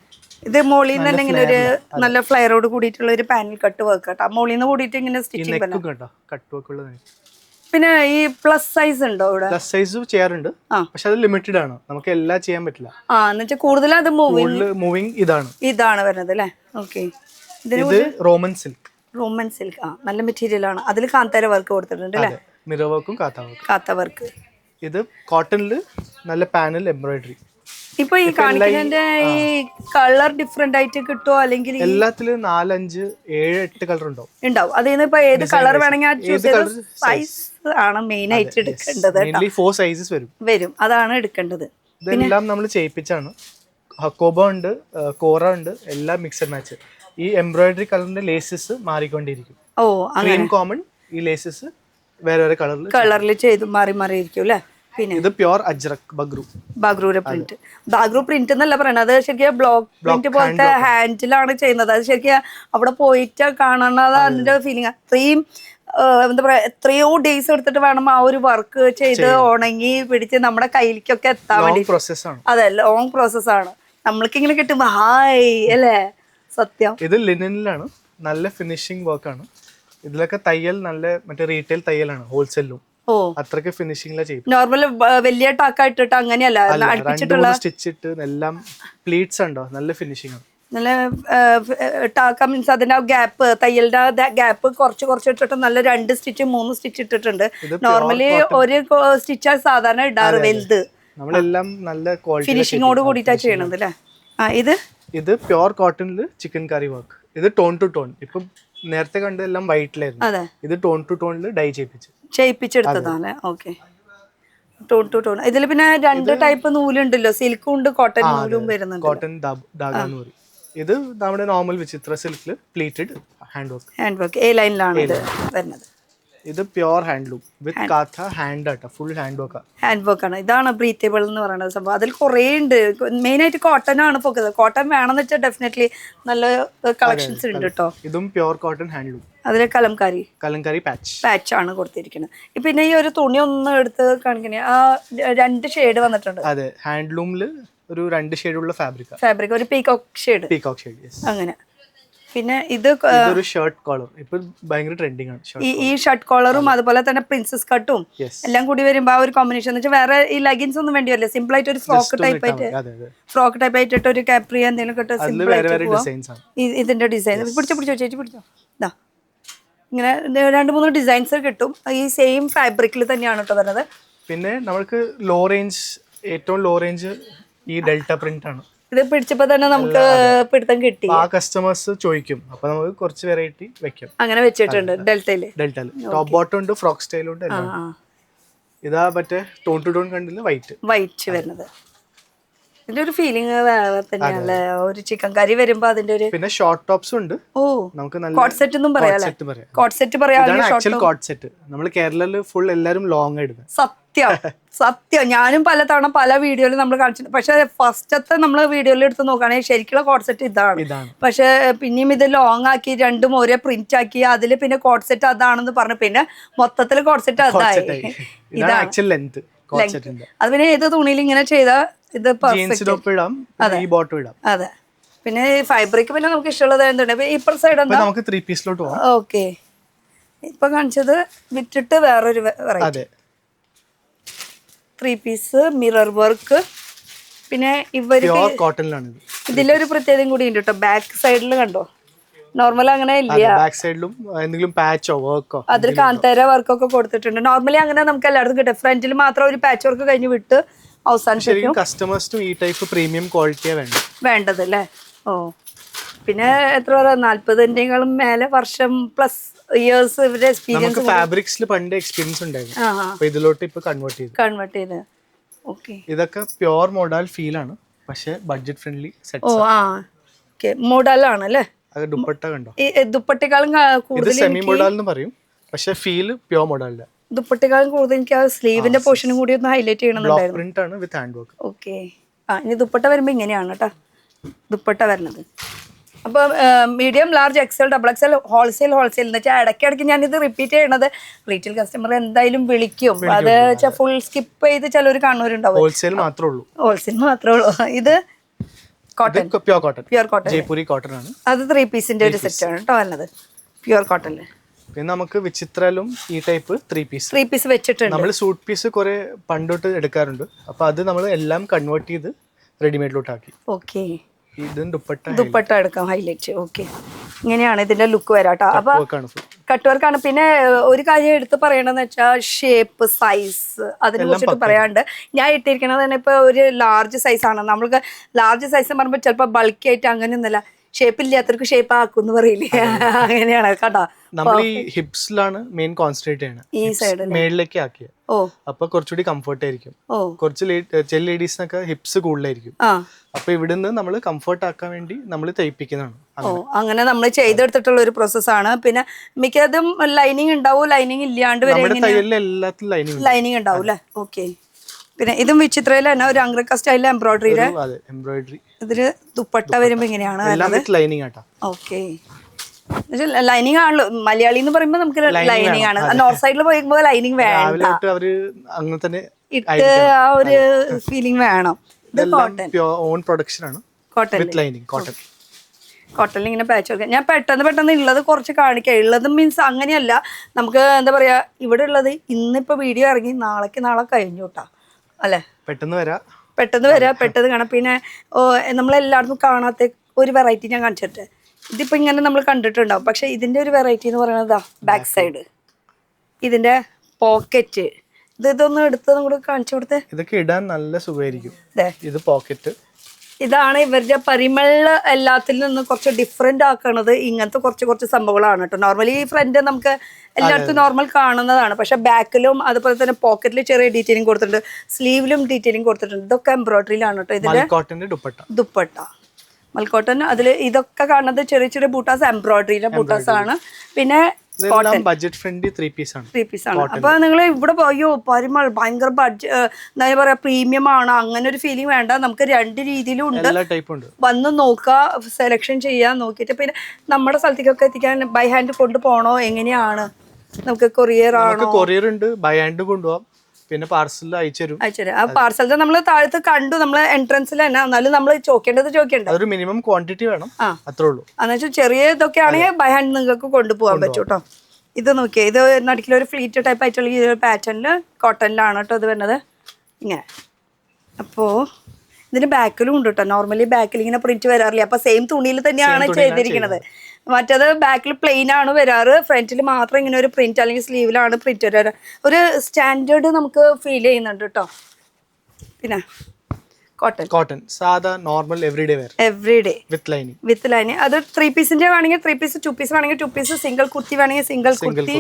ഇത് മോളിൽ നിന്ന് തന്നെ ഇങ്ങനെ ഒരു നല്ല ഫ്ലെയറോട് കൂടിയിട്ടുള്ള ഒരു പാനൽ കട്ട് വർക്ക് കേട്ടോ. മോളിൽ നിന്ന് കൂടിയിട്ട് ഇങ്ങനെ സ്റ്റിച്ചിങ് കട്ട്. പിന്നെ ഈ പ്ലസ് സൈസ് ഉണ്ടോ ഇവിടെ? പ്ലസ് സൈസ് ചെയ്യാറുണ്ട്, പക്ഷെ അത് ലിമിറ്റഡ് ആണ്, നമുക്ക് എല്ലാം ചെയ്യാൻ പറ്റില്ല. എന്നുവെച്ചാൽ കൂടുതലും അത് മൂവിങ് ഇതാണ് വരുന്നത് അല്ലേ? ഓക്കെ. ഇത് റോമൻ സിൽക്ക്. നല്ല മെറ്റീരിയൽ ആണ്. അതിൽ കാന്താര വർക്ക് കൊടുത്തിട്ടുണ്ട് അല്ലേ? മിറർ വർക്കും കാത്ത വർക്ക്. ഇത് കോട്ടണില് നല്ല പാനൽ എംബ്രോയിഡറി. ഇപ്പൊ ഈ കാണിക്കുന്നതിന്റെ ഈ കളർ ഡിഫറെന്റ് ആയിട്ട് കിട്ടുമോ, അല്ലെങ്കിൽ എല്ലാത്തിലും 4, 5, 7, 8 കളർ ഉണ്ടാവും. അതിൽ ഇപ്പൊ ഏത് കളർ വേണമെങ്കിൽ സൈസ് ആണ് മെയിൻ ആയിട്ട് എടുക്കേണ്ടത്. 4 സൈസസ് വരും, അതാണ് എടുക്കേണ്ടത്. ഇതെല്ലാം നമ്മൾ ചെയ്യിപ്പിച്ചാണ്. ഹക്കോബ ഉണ്ട്, കോറ ഉണ്ട്, എല്ലാം മിക്സ് ആൻഡ് മാച്ച്. ഈ എംബ്രോയിഡറി കളറിന്റെ ലേസസ് മാറിക്കൊണ്ടിരിക്കും. ക്രീം കോമൺ, ഈ ലേസസ് വേറെ വേറെ കളറിൽ ചെയ്ത് മാറി ഇരിക്കും അല്ലേ? പിന്നെ ഇത് പ്യുവർ അജ്രക് ബാഗ്രൂര പ്രിന്റ്. ബാഗ്രൂ പ്രിന്റ് എന്നല്ല പറയണത്, അത് ശരിക്കും ബ്ലോക്ക് പ്രിന്റ് പോലത്തെ ഹാൻഡിലാണ് ചെയ്യുന്നത്. അത് ശരിക്കും അവിടെ പോയിട്ട് കാണുന്നത് അതിന്റെ ഫീലിംഗ്. അത്രയും എന്താ പറയാ, എത്രയോ ഡേയ്സ് എടുത്തിട്ട് വേണം ആ ഒരു വർക്ക് ചെയ്ത് ഉണങ്ങി പിടിച്ച് നമ്മുടെ കയ്യിലേക്കൊക്കെ എത്താൻ വേണ്ടി. അതെ, ലോങ് പ്രോസസ്സാണ്. നമ്മൾക്ക് ഇങ്ങനെ കിട്ടുമ്പോ ഹായ് അല്ലേ? സത്യം. ഇത് ലിനനിലാണ്, നല്ല ഫിനിഷിംഗ് വർക്കാണ്. ഇതിലൊക്കെ തയ്യൽ നല്ല മറ്റേ റീറ്റെയിൽ തയ്യലാണ്, ഹോൾസെയിലും. അത്രയ്ക്ക് ഫിനിഷിംഗിലാ ചെയ്യും. നോർമൽ വലിയ ടാക്കായിട്ടിട്ട് അങ്ങനെയല്ല, അടുപ്പിച്ചിട്ടുള്ള സ്റ്റിച്ച് ഇട്ട് എല്ലാം പ്ലീറ്റ്സ് ഉണ്ടോ, നല്ല ഫിനിഷിംഗ് ആണ്. നല്ല ടാക്ക മീൻസ് അതിന്റെ ഗ്യാപ്പ്, തയ്യലിന്റെ ഗ്യാപ്പ് കുറച്ച് ഇട്ടിട്ട് നല്ല 2 സ്റ്റിച്ച് 3 സ്റ്റിച്ച് ഇട്ടിട്ടുണ്ട്. നോർമലി ഒരു സ്റ്റിച്ച് സാധാരണ ഇടാറ്, വലുത്. നമ്മളെല്ലാം നല്ല ക്വാളിറ്റി ഫിനിഷിങ്ങോട് കൂടിയിട്ടാ ചെയ്യണത് അല്ലേ? ഇത് പ്യുവർ കോട്ടണില് ചിക്കൻ കറി വർക്ക്. ഇത് ടോൺ ടു ടോൺ. ഇപ്പൊ നേരത്തെ കണ്ടെല്ലാം വൈറ്റിലായിരുന്നു, ഇത് ടോൺ ടു ടോണില് ഡൈ ചെയ്യിപ്പിച്ചെടുത്തതാണ്. Okay, tone to tone. ഇതിൽ പിന്നെ 2 ടൈപ്പ് നൂലുണ്ടല്ലോ, സിൽക്കും ഉണ്ട്, കോട്ടൺ നൂലും വരുന്നുണ്ട്. കോട്ടൺ ദാഗ എന്ന് പറയും. ഇത് നമ്മുടെ നോർമൽ വിചിത്ര സിൽക്കില് പ്ലീറ്റഡ് ഹാൻഡ് വർക്ക്. A ലൈനിലാണ് ഇത് വരുന്നത്. ഇത് പ്യോർ ഹാൻഡ്ലൂം വിത്ത് കാഥ ഹാൻഡ് ആട്ടോ, full hand work. Hand work ആണ്. ഇതാണ് ബ്രീത്തബിൾ എന്ന് പറയുന്ന സംഭവം. അതിൽ കുറേ ഉണ്ട്. മെയിനായിട്ട് കോട്ടൺ ആണ് ഫോക്കസ്. കോട്ടൺ വേണമെന്ന് വെച്ചാൽ ഡെഫിനറ്റ്ലി നല്ല കളക്ഷൻസ് ഉണ്ട് കേട്ടോ. ഇതും പ്യോർ കോട്ടൺ ഹാൻഡ്ലൂം. അതിൽ കലംകാരി പാച്ച് ആണ് കൊടുത്തിരിക്കുന്നത്. പിന്നെ ഈ ഒരു തുണി ഒന്ന് എടുത്ത് കാണിക്കണേ, ആ 2 ഷെയ്ഡ് വന്നിട്ടുണ്ട്. അതെ, ഹാൻഡ്ലൂമില് ഒരു 2 ഷെയ്ഡുള്ള ഫാബ്രിക് ഒരു പീകോക്ക് ഷെയ്ഡ്. അങ്ങനെ പിന്നെ ഇതൊരു ഷർട്ട് കോളർ ഇപ്പൊ ഭയങ്കര ട്രെൻഡിങ് ആണ്. ഈ ഷർട്ട് കോളറും അതുപോലെ തന്നെ പ്രിൻസസ് കട്ടും എല്ലാം കൂടി വരുമ്പോ ആ ഒരു കോമ്പിനേഷൻ എന്ന് വെച്ചാൽ വേറെ ഈ ലെഗിൻസ് ഒന്നും വേണ്ടി വരില്ല. സിമ്പിൾ ആയിട്ട് ഒരു ഫ്രോക്ക് ടൈപ്പ് ആയിട്ട് ഒരു കാപ്രി എന്തെങ്കിലും ഇട്ട് സിമ്പിൾ ആയിട്ട് ഇതിന്റെ ഡിസൈൻ പിടിച്ചോ ചേച്ചി പിടിച്ചോ. ഇതാ ഇങ്ങനെ 2-3 ഡിസൈൻസ് കിട്ടും. ഈ സെയിം ഫാബ്രിക്കിൽ തന്നെയാണ് കേട്ടോ വരുന്നത്. പിന്നെ നമുക്ക് ലോ റേഞ്ച്, ഏറ്റവും ലോ റേഞ്ച് ഈ ഡെൽറ്റ പ്രിന്റ് ആണ്. ഇത് പിടിച്ചപ്പോ തന്നെ നമുക്ക് പിടുത്തം കിട്ടി. ആ കസ്റ്റമേഴ്സ് ചോദിക്കും, അപ്പൊ നമുക്ക് കുറച്ച് വെറൈറ്റി വെക്കും. അങ്ങനെ വെച്ചിട്ടുണ്ട് ഡെൽറ്റയില്. ടോപ്പ് ബോട്ടം ഉണ്ട്, ഫ്രോക്ക് സ്റ്റൈലും ഉണ്ട്. ഇതാ മറ്റേ ടോൺ ടു ടോൺ കണ്ടില്ല, വൈറ്റ് വരുന്നത്. ഇതിന്റെ ഒരു ഫീലിംഗ് തന്നെയല്ലേ. ഒരു ചിക്കൻ കറി വരുമ്പോ അതിന്റെ ഒരു. പിന്നെ ഷോർട്ട് ടോപ്സ് ഉണ്ട്. നമുക്ക് നല്ല കോട്ട് സെറ്റ് ഒന്നും പറയാല്ലേ. കോട്ട് സെറ്റ് പറയാം. കോട്ട് സെറ്റ് നമ്മൾ കേരളത്തിൽ ഫുൾ എല്ലാരും ലോങ് ഇടുന്നത്. സത്യം ഞാനും പലതവണ പല വീഡിയോയിലും നമ്മൾ കാണിച്ചിട്ടുണ്ട്. പക്ഷെ ഫസ്റ്റത്തെ നമ്മൾ വീഡിയോയിൽ എടുത്ത് നോക്കുകയാണെങ്കിൽ ശരിക്കുള്ള കോട്ട് സെറ്റ് ഇതാണ്. പക്ഷെ പിന്നെയും ഇത് ലോങ് ആക്കി 2ഉം ഒരേ പ്രിന്റ് ആക്കി അതില് പിന്നെ കോട്ട് സെറ്റ് അതാണെന്ന് പറഞ്ഞു. പിന്നെ മൊത്തത്തിൽ കോട്ട് സെറ്റ് അതായി. ഇതാണ് അത്. പിന്നെ ഏത് തുണിയിൽ ഇങ്ങനെ ചെയ്താ ഇത് അതെ. പിന്നെ ഫൈബ്രിക് പിന്നെ നമുക്ക് ഇഷ്ടമുള്ളത് എന്തുണ്ട്. ഇപ്പുറത്തെ സൈഡ് എന്താ, നമുക്ക് 3 പീസിലോട്ട് പോകാം. ഓക്കെ, ഇപ്പൊ കാണിച്ചത് വിറ്റിട്ട് വേറൊരു 3 പീസ് മിറർ വർക്ക്. പിന്നെ ഇതിലൊരു പ്രത്യേകത കൂടി ഉണ്ട് കേട്ടോ. ബാക്ക് സൈഡിൽ കണ്ടോ, നോർമൽ അങ്ങനെ ഇല്ല. ബാക്ക് സൈഡിലും എന്തെങ്കിലും പാച്ചോ വർക്കോ അതിൽ കാന്താര വർക്കൊക്കെ കൊടുത്തിട്ടുണ്ട്. നോർമലി അങ്ങനെ നമുക്ക് എല്ലായിടത്തും കിട്ടും. ഫ്രണ്ടിൽ മാത്രം ഒരു പാച്ച് വർക്ക് കഴിഞ്ഞ് വിട്ട് അവസാനിപ്പിക്കും. കസ്റ്റമേഴ്സിനും ഈ ടൈപ്പ് പ്രീമിയം ക്വാളിറ്റിയാണ് വേണ്ടത് അല്ലേ. പിന്നെ എത്ര 40-നെക്കാളും മേലെ വർഷം പ്ലസ് ഇയേഴ്സ് ഇവരുടെ എക്സ്പീരിയൻസ്. ഫാബ്രിക്സിൽ പണ്ട് എക്സ്പീരിയൻസ് ഉണ്ടായിരുന്നു. അപ്പൊ ഇതിലോട്ട് ഇപ്പൊ കൺവേർട്ട് ചെയ്ത്. ഓക്കെ, ഇതൊക്കെ പ്യോർ മോഡൽ ഫീൽ ആണ്, പക്ഷെ ബഡ്ജറ്റ് ഫ്രണ്ട്ലി സെറ്റ്. മോഡലാണ് അല്ലേ. ദുപ്പട്ട കണ്ടോ, ദുപ്പട്ടേക്കാളും കൂടുതൽ സെമി മോഡൽ എന്ന് പറയും, പക്ഷെ ഫീൽ പ്യോർ മോഡലിന്റെ. ദുപ്പട്ടേക്കാളും കൂടുതൽ എനിക്ക് ആ സ്ലീവിന്റെ പോർഷനും കൂടി ഒന്ന് ഹൈലൈറ്റ് ചെയ്യണമെന്നുണ്ടായിരുന്നു. പ്രിന്റ് ആണ് വിത്ത് ഹാൻഡ് വർക്ക്. ഓക്കെ, ഇനി ദുപ്പട്ട വരുമ്പോ ഇങ്ങനെയാണ് കേട്ടോ ദുപ്പട്ട വരുന്നത്. അപ്പൊ medium, large, XL, XXL, wholesale എന്ന് വെച്ചാൽ ഇടയ്ക്കിടയ്ക്ക് ഞാനിത് റിപ്പീറ്റ് ചെയ്യണത്. റീറ്റെയിൽ കസ്റ്റമർ എന്തായാലും വിളിക്കും. അത് വെച്ചാൽ ഫുൾ സ്കിപ്പ് ചെയ്ത് ചിലർ കാണുന്നവരുണ്ടാവും. ഹോൾസെയിൽ മാത്രമേ ഉള്ളൂ. ഇത് cotton, pure cotton, Jaipuri cotton ആണ്. അത് 3 പീസിന്റെ ഒരു സെറ്റ് ആണ് കേട്ടോ വരുന്നത്, പ്യൂർ കോട്ടണില്. പിന്നെ നമുക്ക് വിചിത്രയിലും ഈ ടൈപ്പ് 3 പീസ് വെച്ചിട്ടുണ്ട്. നമ്മൾ സൂട്ട് പീസ് കുറെ പണ്ടോട്ട് എടുക്കാറുണ്ട്. അപ്പൊ അത് നമ്മൾ എല്ലാം കൺവേർട്ട് ചെയ്ത് റെഡിമെയ്ഡിലോട്ട് ആക്കി. ഓക്കെ, ദുപ്പട്ട എടുക്കാം ഹൈലൈറ്റ്. ഓക്കെ, ഇങ്ങനെയാണ് ഇതിന്റെ ലുക്ക് വരാട്ടോ. അപ്പൊ കട്ട് വർക്കാണ്. പിന്നെ ഒരു കാര്യം എടുത്ത് പറയണെന്ന് വെച്ചാൽ ഷേപ്പ്, സൈസ്, അതിനെ കുറിച്ചിട്ട് പറയാണ്ട്. ഞാൻ ഇട്ടിരിക്കണത് തന്നെ ഇപ്പൊ ഒരു ലാർജ് സൈസ് ആണ്. നമ്മൾക്ക് ലാർജ് സൈസ് എന്ന് പറയുമ്പോൾ ചിലപ്പോൾ ബൾക്കി ആയിട്ട് അങ്ങനെയൊന്നുമല്ല. ഷേപ്പ് ഇല്ലാത്തവർക്ക് ഷേപ്പ് ആക്കും പറയില്ലേ, അങ്ങനെയാണ് കേട്ടോ. നമ്മൾ ഈ ഹിപ്സിലാണ് മെയിൻ കോൺസെൻട്രേറ്റ് ചെയ്യണം. ഈ സൈഡ് മേളിലേക്ക് ആക്കിയ അപ്പൊ കുറച്ചുകൂടി കംഫർട്ട് ആയിരിക്കും. കുറച്ച് ചില ലേഡീസിനൊക്കെ ഹിപ്സ് കൂടുതലായിരിക്കും. അപ്പൊ ഇവിടുന്ന് നമ്മൾ കംഫർട്ട് ആക്കാൻ വേണ്ടി നമ്മൾ തയ്പ്പിക്കുന്നതാണ്. അങ്ങനെ നമ്മൾ ചെയ്തെടുത്തിട്ടുള്ള ഒരു പ്രോസസ്സാണ്. പിന്നെ മിക്കതും ലൈനിങ് ഉണ്ടാവും, ലൈനിങ് ഇല്ലാണ്ട് ലൈനിങ് ഉണ്ടാവും അല്ലേ. ഓക്കെ, പിന്നെ ഇതും വിചിത്രയില് തന്നെ ഒരു അംഗ്രക്ക സ്റ്റൈലിലെ എംബ്രോയിഡറി. ഇതില് ദുപ്പട്ട വരുമ്പോ ഇങ്ങനെയാണ്. ഓക്കെ, ലൈനിങ് ആണല്ലോ. മലയാളി എന്ന് പറയുമ്പോ നമുക്ക് ലൈനിങ് ആണ്. നോർത്ത് സൈഡിൽ പോയിപ്പോ ലൈനിങ് വേണ്ട, ഇട്ട് ആ ഒരു ഫീലിംഗ് വേണം. ഇത് കോട്ടണിൽ ഇങ്ങനെ പാച്ച് വർക്ക്. ഞാൻ പെട്ടെന്ന് ഉള്ളത് കുറച്ച് കാണിക്കാം. ഉള്ളത് മീൻസ് അങ്ങനെയല്ല, നമുക്ക് എന്താ പറയാ, ഇവിടെ ഉള്ളത് ഇന്നിപ്പോ വീഡിയോ ഇറങ്ങി നാളെ കഴിഞ്ഞു കേട്ടാ അല്ലെ. പെട്ടെന്ന് കാണാം. പിന്നെ നമ്മളെല്ലായിടത്തും കാണാത്ത ഒരു വെറൈറ്റി ഞാൻ കാണിച്ചിട്ട്. ഇതിപ്പോ ഇങ്ങനെ നമ്മൾ കണ്ടിട്ടുണ്ടാവും, പക്ഷെ ഇതിന്റെ ഒരു വെറൈറ്റി എന്ന് പറയുന്നത് ബാക്ക് സൈഡ്, ഇതിന്റെ പോക്കറ്റ്. ഇതൊന്ന് എടുത്തതും കൂടെ കാണിച്ചു കൊടുത്തേ. ഇതൊക്കെ ഇടാൻ നല്ല സുഖമായിരിക്കും. ഇത് പോക്കറ്റ്. ഇതാണ് ഇവരുടെ പരിമള എല്ലാത്തിൽ നിന്ന് കുറച്ച് ഡിഫറെന്റ് ആക്കണത്. ഇങ്ങനത്തെ കുറച്ച് സംഭവങ്ങളാണ് കേട്ടോ. നോർമലി ഫ്രണ്ട് നമുക്ക് എല്ലായിടത്തും നോർമൽ കാണുന്നതാണ്, പക്ഷെ ബാക്കിലും അതുപോലെ തന്നെ പോക്കറ്റിൽ ചെറിയ ഡീറ്റെയിലിംഗ് കൊടുത്തിട്ടുണ്ട്, സ്ലീവിലും ഡീറ്റെയിലിംഗ് കൊടുത്തിട്ടുണ്ട്. ഇതൊക്കെ എംബ്രോയിഡറിയിലാണ് കേട്ടോ. ഇതിന്റെ ദുപ്പട്ട മൽക്കോട്ടൻ. അതിൽ ഇതൊക്കെ കാണുന്നത് ചെറിയ ബൂട്ടാസ്, എംബ്രോയിഡറിയിലെ ബൂട്ടാസ് ആണ്. പിന്നെ ഇതെല്ലാം ബഡ്ജറ്റ് ഫ്രണ്ട്ലി 3 പീസ് ആണ്. 3 പീസ് ആണ്. അപ്പൊ നിങ്ങൾ ഇവിടെ പോയോ പരിമൾ ഭയങ്കര എന്താ പറയാ പ്രീമിയം ആണ് അങ്ങനെ ഒരു ഫീലിംഗ് വേണ്ട. നമുക്ക് 2 രീതിയിലും ഉണ്ട്. എല്ലാ ടൈപ്പും ഉണ്ട്. വന്ന് നോക്കുക, സെലക്ഷൻ ചെയ്യാൻ നോക്കിയിട്ട് പിന്നെ നമ്മുടെ സ്ഥലത്തേക്കൊക്കെ എത്തിക്കാൻ ബൈ ഹാൻഡ് കൊണ്ടുപോകണോ എങ്ങനെയാണ്? നമുക്ക് കൊറിയർ ആണോ? കൊറിയർ ഉണ്ട്, ബൈ ഹാൻഡ് കൊണ്ടുപോകാം, പിന്നെ പാർസൽ അയച്ചുതരും. ആ പാർസലിന്റെ നമ്മൾ താഴത്ത് കണ്ടു നമ്മള് എൻട്രൻസിൽ തന്നെ. എന്നാലും നമ്മൾ ചോദിക്കേണ്ടത് അതൊരു മിനിമം ക്വാണ്ടിറ്റി വേണം, അത്രേ ഉള്ളൂ. എന്നുവെച്ചാൽ ചെറിയ ഇതൊക്കെ ആണെങ്കിൽ ബൈ ഹാൻഡ് നിങ്ങൾക്ക് കൊണ്ടുപോകാൻ പറ്റും കേട്ടോ. ഇത് നോക്കിയേ, ഇത് നടുക്കിലൊരു ഫ്ലീറ്റ് ടൈപ്പ് ആയിട്ടുള്ള ഈ ഒരു പാറ്റേണിൽ കോട്ടണിലാണ് കേട്ടോ ഇത് വരുന്നത് ഇങ്ങനെ. അപ്പോൾ ഇതിന് ബാക്കിലും ഉണ്ട് കേട്ടോ. നോർമലി ബാക്കിൽ ഇങ്ങനെ പ്രിന്റ് വരാറില്ല. അപ്പൊ സെയിം തുണിയിൽ തന്നെയാണ് ചെയ്തിരിക്കുന്നത്. മറ്റേത് ബാക്കിൽ പ്ലെയിൻ ആണ് വരാറ്, ഫ്രണ്ടിൽ മാത്രം ഇങ്ങനെ ഒരു പ്രിന്റ് അല്ലെങ്കിൽ സ്ലീവിലാണ് പ്രിന്റ് വരാറ്. ഒരു സ്റ്റാൻഡേർഡ് നമുക്ക് ഫീൽ ചെയ്യുന്നുണ്ട് കേട്ടോ. പിന്നെ കോട്ടൺ സാധാ നോർമൽ എവറിഡേ വിത്ത് ലൈനിങ്. അത് 3 പീസിന്റെ വേണമെങ്കിൽ 3 പീസ്, 2 പീസ് വേണമെങ്കിൽ 2 പീസ്, സിംഗിൾ കുർത്തി വേണമെങ്കിൽ സിംഗിൾ കുർത്തി,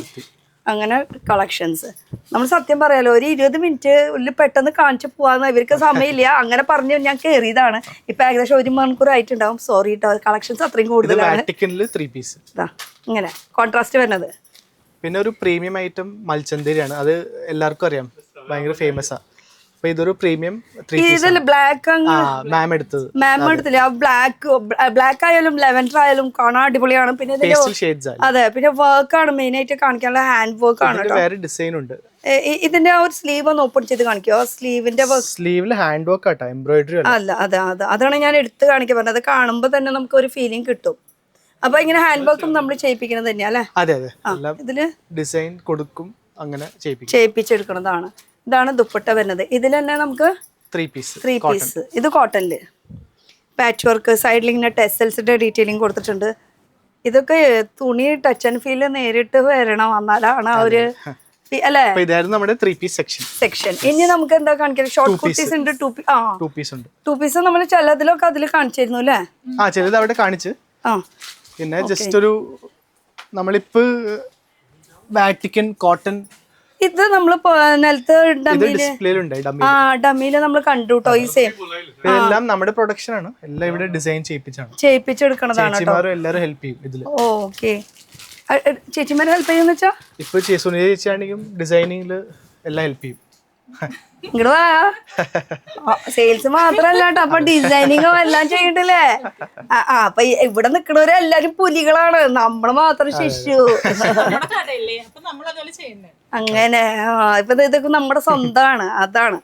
അങ്ങനെ കളക്ഷൻസ്. നമ്മൾ സത്യം പറയാലോ ഒരു 20 മിനിറ്റ് ഉള്ളിൽ പെട്ടെന്ന് കാണിച്ചു പോവാന്ന് ഇവർക്ക് സമയമില്ല. അങ്ങനെ പറഞ്ഞ് ഞാൻ കയറിയതാണ്. ഇപ്പൊ ഏകദേശം 1 മണിക്കൂർ ആയിട്ടുണ്ടാവും. സോറി കേട്ടോ, കളക്ഷൻസ് അത്രയും കൂടുതലാണ്. ഇങ്ങനെ കോൺട്രാസ്റ്റ് വരുന്നത്. പിന്നെ ഒരു പ്രീമിയം ഐറ്റം മൽച്ചന്തേരിയാണ്. അത് എല്ലാവർക്കും അറിയാം, ഭയങ്കര ഫേമസ് ആ. അപ്പൊ ഇതൊരു പ്രീമിയം ബ്ലാക്ക് മാം എടുത്തില്ല. ബ്ലാക്ക് ആയാലും ലെവൻഡർ ആയാലും കാണാൻ അടിപൊളിയാണ്. പിന്നെ അതെ, പിന്നെ വർക്ക് ആണ് മെയിൻ ആയിട്ട് കാണിക്കാനുള്ള, ഹാൻഡ് വർക്ക് ആണ്. വേറെ ഡിസൈൻ ഉണ്ട്. ഇതിന്റെ ആ ഒരു സ്ലീവ് ഒന്ന് ഓപ്പൺ ചെയ്ത് കാണിക്കോ? സ്ലീവിൽ ഹാൻഡ് വർക്ക് ആട്ടോ, എംബ്രോയിഡറി അല്ല. അതാണ് ഞാൻ എടുത്ത് കാണിക്കാൻ പറഞ്ഞത്. കാണുമ്പോ തന്നെ നമുക്ക് ഒരു ഫീലിംഗ് കിട്ടും. അപ്പൊ ഇങ്ങനെ ഹാൻഡ് വർക്കും നമ്മൾ ചെയ്യിപ്പിക്കുന്നത് തന്നെയാ അല്ലേ? അതെ. ഇതില് ഡിസൈൻ കൊടുക്കും, അങ്ങനെ ചെയ്യിപ്പിച്ചെടുക്കുന്നതാണ്. ഇതാണ് ദുപ്പട്ട വരുന്നത്. ഇതിൽ തന്നെ നമുക്ക് 3 പീസ്. ഇത് കോട്ടണില് പാച്ച് വർക്ക്, സൈഡിൽ ഇങ്ങനെ ടെസൽസിന്റെ ഡീറ്റെയിലിംഗ് കൊടുത്തിട്ടുണ്ട്. ഇതൊക്കെ തുണി ടച്ച് ആൻഡ് ഫീൽ നേരിട്ട് വരണം, എന്നാലാണ് ആ ഒരു അല്ലേ? ഇതായിരുന്നു നമ്മുടെ 3 പീസ് സെക്ഷൻ. ഇനി നമുക്ക് എന്താ കാണിക്കാം? ഷോർട്ട് കുർത്തീസ് ഉണ്ട്, 2 പീസ് നമ്മൾ ചിലതിലൊക്കെ അതിൽ കാണിച്ചിരുന്നു അല്ലേ? ചിലത് അവിടെ കാണിച്ച്. പിന്നെ ജസ്റ്റ് ഒരു നമ്മളിപ്പോ വാറ്റിക്കൻ കോട്ടൺ, ഇത് നമ്മള് നിലത്ത് ഡമ്മിയില് നമ്മൾ കണ്ടു കേട്ടോ. ഈ സെയിം ഇതെല്ലാം നമ്മുടെ പ്രൊഡക്ഷൻ ആണ്. എല്ലാം ഇവിടെ ഡിസൈൻ ചെയ്യിപ്പിച്ചെടുക്കണതാണ്. എല്ലാവരും ഹെൽപ്പ് ചെയ്യും ഇതില്. ഓക്കെ, ചേച്ചിമാരെ ഹെൽപ്പ് ചെയ്യുന്ന വെച്ചാ ഇപ്പൊ സുനിത ചേച്ചിയാണെങ്കിലും ഡിസൈനിങ്ങില് എല്ലാം ഹെൽപ്പ് ചെയ്യും. ഇങ്ങോട്ട് വാ. സെയിൽസ് മാത്രല്ല കേട്ടോ, അപ്പൊ ഡിസൈനിങ്ങും എല്ലാം ചെയ്യണ്ടല്ലേ? അപ്പൊ ഇവിടെ നിക്കണവരെല്ലാരും പുലികളാണ്, നമ്മള് മാത്രം ശിശു. അങ്ങനെ ഇപ്പൊ ഇതൊക്കെ നമ്മുടെ സ്വന്തമാണ്. അതാണ്.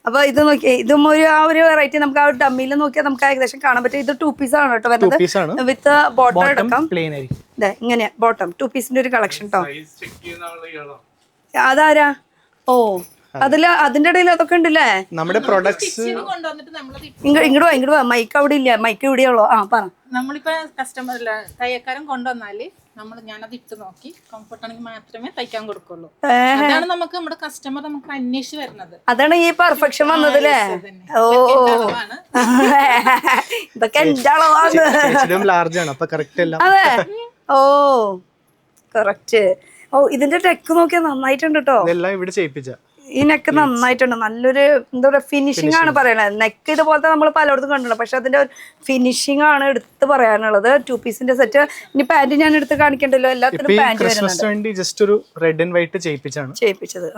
അപ്പൊ ഇത് നോക്കിയേ, ഇതും ആ ഒരു വെറൈറ്റി നമുക്ക് ആ ഡമ്മിയിൽ നോക്കിയാൽ നമുക്ക് ഏകദേശം കാണാൻ പറ്റും. ഇത് 2 പീസ് ആണ് കേട്ടോ വരുന്നത്, വിത്ത് ബോട്ടം അടക്കം. ഇങ്ങനെ ബോട്ടം 2 പീസിന്റെ ഒരു കളക്ഷൻ കേട്ടോ. അതാരാ? ഓ, അതിന്റെ ഇടയിൽ അതൊക്കെ ഉണ്ടല്ലേ നമ്മുടെ പ്രൊഡക്ട്സ്. ഇങ്ങോട്ട് വാ, മൈക്ക് അവിടെ ഇല്ല, മൈക്ക് ഇവിടെയുള്ളൂ. പറ. നമ്മളിപ്പോ കസ്റ്റമർ തയ്യക്കാരൻ കൊണ്ടുവന്നാല് ഞാനത് ഇട്ട് നോക്കി കംഫർട്ട് ആണെങ്കിൽ മാത്രമേ തയ്ക്കാൻ കൊടുക്കുള്ളൂ. അതാണ് നമുക്ക് നമ്മുടെ കസ്റ്റമർ നമുക്ക് അന്വേഷിച്ച് വരുന്നത്. അതാണ് ഈ പെർഫെക്ഷൻ വന്നതല്ലേ? ഓ, ഇതൊക്കെ എന്റെ അളവാണ്. അതെ. ഓ, കറക്റ്റ്. ഓ, ഇതിന്റെ ടെക്ക് നോക്കിയാൽ നന്നായിട്ടുണ്ട് കേട്ടോ. ഇവിടെ ചെയ്യിപ്പിച്ച ഈ നെക്ക് നന്നായിട്ടുണ്ട്. നല്ലൊരു എന്താ പറയാ ഫിനിഷിംഗ് ആണ് പറയണത്. നെക്ക് ഇതുപോലത്തെ നമ്മൾ പലയിടത്തും കണ്ടിട്ടുണ്ട്, പക്ഷെ അതിന്റെ ഫിനിഷിംഗ് ആണ് എടുത്ത് പറയാനുള്ളത്. 2 പീസിന്റെ സെറ്റ്. ഇനി പാന്റ് ഞാൻ എടുത്ത് കാണിക്കണ്ടല്ലോ, എല്ലാത്തിനും പാന്റ് ചെയ്യിപ്പിച്ചത്.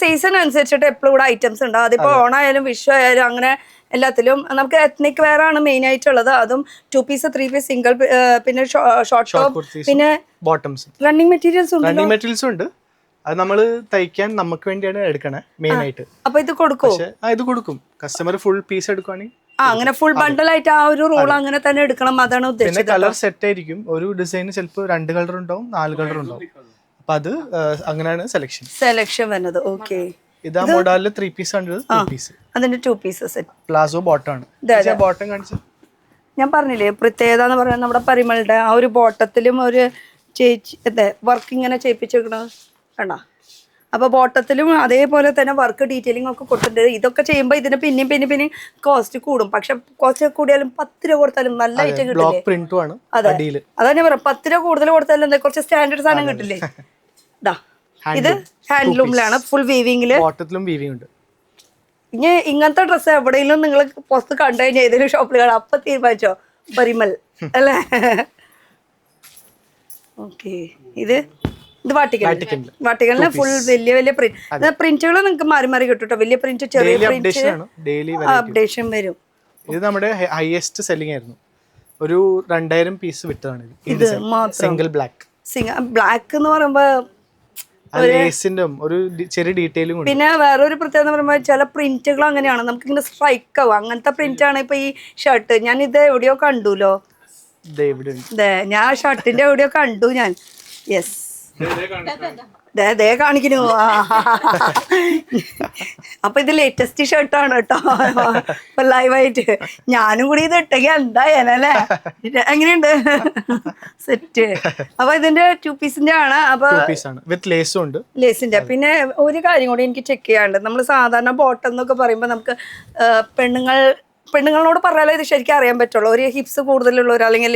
സീസൺ അനുസരിച്ചിട്ട് എപ്പോഴും ഇവിടെ ഐറ്റംസ് ഉണ്ട്. അതിപ്പോ ഓണായാലും വിഷു ആയാലും അങ്ങനെ എല്ലാത്തിലും നമുക്ക് എത്നിക് വെയർ ആണ് മെയിൻ ആയിട്ടുള്ളത്. അതും 2 പീസ്, 3 പീസ്, സിംഗിൾ, പിന്നെ ഷോർട്ട് ടോപ്പ്, പിന്നെ ബോട്ടംസ്, റണ്ണിങ് മെറ്റീരിയൽസ് ഉണ്ട്. അത് നമ്മള് തയ്ക്കാൻ നമുക്ക് വേണ്ടിയാണ് എടുക്കണേ മെയിൻ ആയിട്ട്. അപ്പൊ ഇത് കൊടുക്കും? ഇത് കൊടുക്കും. കസ്റ്റമർ ഫുൾ പീസ് എടുക്കുവാണെങ്കിൽ അങ്ങനെ ഫുൾ ബണ്ടൽ ആയിട്ട് ആ ഒരു റോൾ അങ്ങനെ തന്നെ എടുക്കണം, അതാണ് ഉദ്ദേശിച്ചത്. പിന്നെ കളർ സെറ്റ് ആയിരിക്കും. ഒരു ഡിസൈന് ചിലപ്പോൾ 2 കളർ ഉണ്ടാവും, 4 കളർ ഉണ്ടാവും. അപ്പൊ അത് അങ്ങനെയാണ് സെലക്ഷൻ വരുന്നത്. ഓക്കെ, ഇതാ മോഡലില് 3 പീസ് ഉണ്ട്, 2 പീസ്. അതിന്റെ 2 പീസ് സെറ്റ് പ്ലാസോ ബോട്ടം ആണ്. ബോട്ടം കാണിച്ചു ഞാൻ പറഞ്ഞില്ലേ, പ്രത്യേകത എന്ന് പറയുന്നത് നമ്മുടെ പരിമളുടെ ആ ഒരു ബോട്ടത്തിലും ഒരു വർക്ക് ഇങ്ങനെ ചെയ്യിപ്പിച്ചെടുക്കണത് കണ്ടോ. അപ്പൊ ബോട്ടത്തിലും അതേപോലെ തന്നെ വർക്ക് ഡീറ്റെയിലിംഗ് ഒക്കെ കൊടുത്തിട്ടുണ്ട്. ഇതൊക്കെ ചെയ്യുമ്പോൾ ഇതിന് പിന്നെയും കോസ്റ്റ് കൂടും. പക്ഷെ കോസ്റ്റ് കൂടിയാലും 10 രൂപ കൊടുത്താലും നല്ല ഐറ്റം കിട്ടില്ലേ? അതെ, അതാ ഞാൻ പറയാം. 10 രൂപ കൂടുതൽ കൊടുത്താലും എന്താ കുറച്ച് സ്റ്റാൻഡേർഡ് സാധനം കിട്ടില്ലേ? ഇത് ഹാൻഡ്ലൂമിലാണ്, ഫുൾ വീവിംഗില്. ഉണ്ട്. ഇനി ഇങ്ങനത്തെ ഡ്രസ്സ് എവിടെയെങ്കിലും നിങ്ങൾ പുറത്ത് കണ്ടു കഴിഞ്ഞാൽ ഏതെങ്കിലും ഷോപ്പിൽ കാണാം, അപ്പൊ തീരുമാനിച്ചോ പരിമൽ അല്ലേ? ഓക്കെ, ഇത് ഇത് വാട്ടിക്കലിന് ഫുൾ വലിയ പ്രിന്റ് പ്രിന്റുകൾ നിങ്ങൾക്ക് മാറി മാറി കിട്ടും കേട്ടോ. വലിയ പ്രിന്റ്, ചെറിയ പ്രിന്റ് അപ്ഡേഷൻ വരും. ഇത് നമ്മുടെ ഹൈയസ്റ്റ് സെല്ലിംഗ് ആയിരുന്നു. ഒരു 2000 പീസ് വിറ്റതാണ് ഇത് സിംഗിൾ ബ്ലാക്ക്. ബ്ലാക്ക് എന്ന് പറയുമ്പോ ഒരു ചെറിയ ഡീറ്റെയിലും. പിന്നെ വേറൊരു പ്രത്യേകത പറയുമ്പോൾ ചില പ്രിന്റുകൾ അങ്ങനെയാണ്, നമുക്ക് ഇങ്ങനെ സ്ട്രൈക്ക് ആവും. അങ്ങനത്തെ പ്രിന്റ് ആണ് ഇപ്പൊ ഈ ഷർട്ട്. ഞാൻ ഇത് എവിടെയോ കണ്ടുല്ലോ, ഞാൻ ഷർട്ടിന്റെ എവിടെയോ കണ്ടു ഞാൻ. യെസ്, ദേ കാണിക്കുന്നു. അപ്പൊ ഇത് ലേറ്റസ്റ്റ് ഷർട്ടാണ് കേട്ടോ, ലൈവായിട്ട്. ഞാനും കൂടി ഇത് ഇട്ടെങ്കിൽ എന്തായാലേ. എങ്ങനെയുണ്ട് സെറ്റ്? അപ്പൊ ഇതിന്റെ 2 പീസിന്റെ ആണ്. അപ്പൊ വിത്ത് ലേസും ഉണ്ട്, ലേസിന്റെ. പിന്നെ ഒരു കാര്യം കൂടി എനിക്ക് ചെക്ക് ചെയ്യാണ്ട്, നമ്മൾ സാധാരണ ബോട്ടം എന്നൊക്കെ പറയുമ്പോൾ നമുക്ക് പെണ്ണുങ്ങളോട് പറയാലോ ഇത് ശരിക്കും അറിയാൻ പറ്റുള്ളൂ. ഒരു ഹിപ്സ് കൂടുതലുള്ളവർ, അല്ലെങ്കിൽ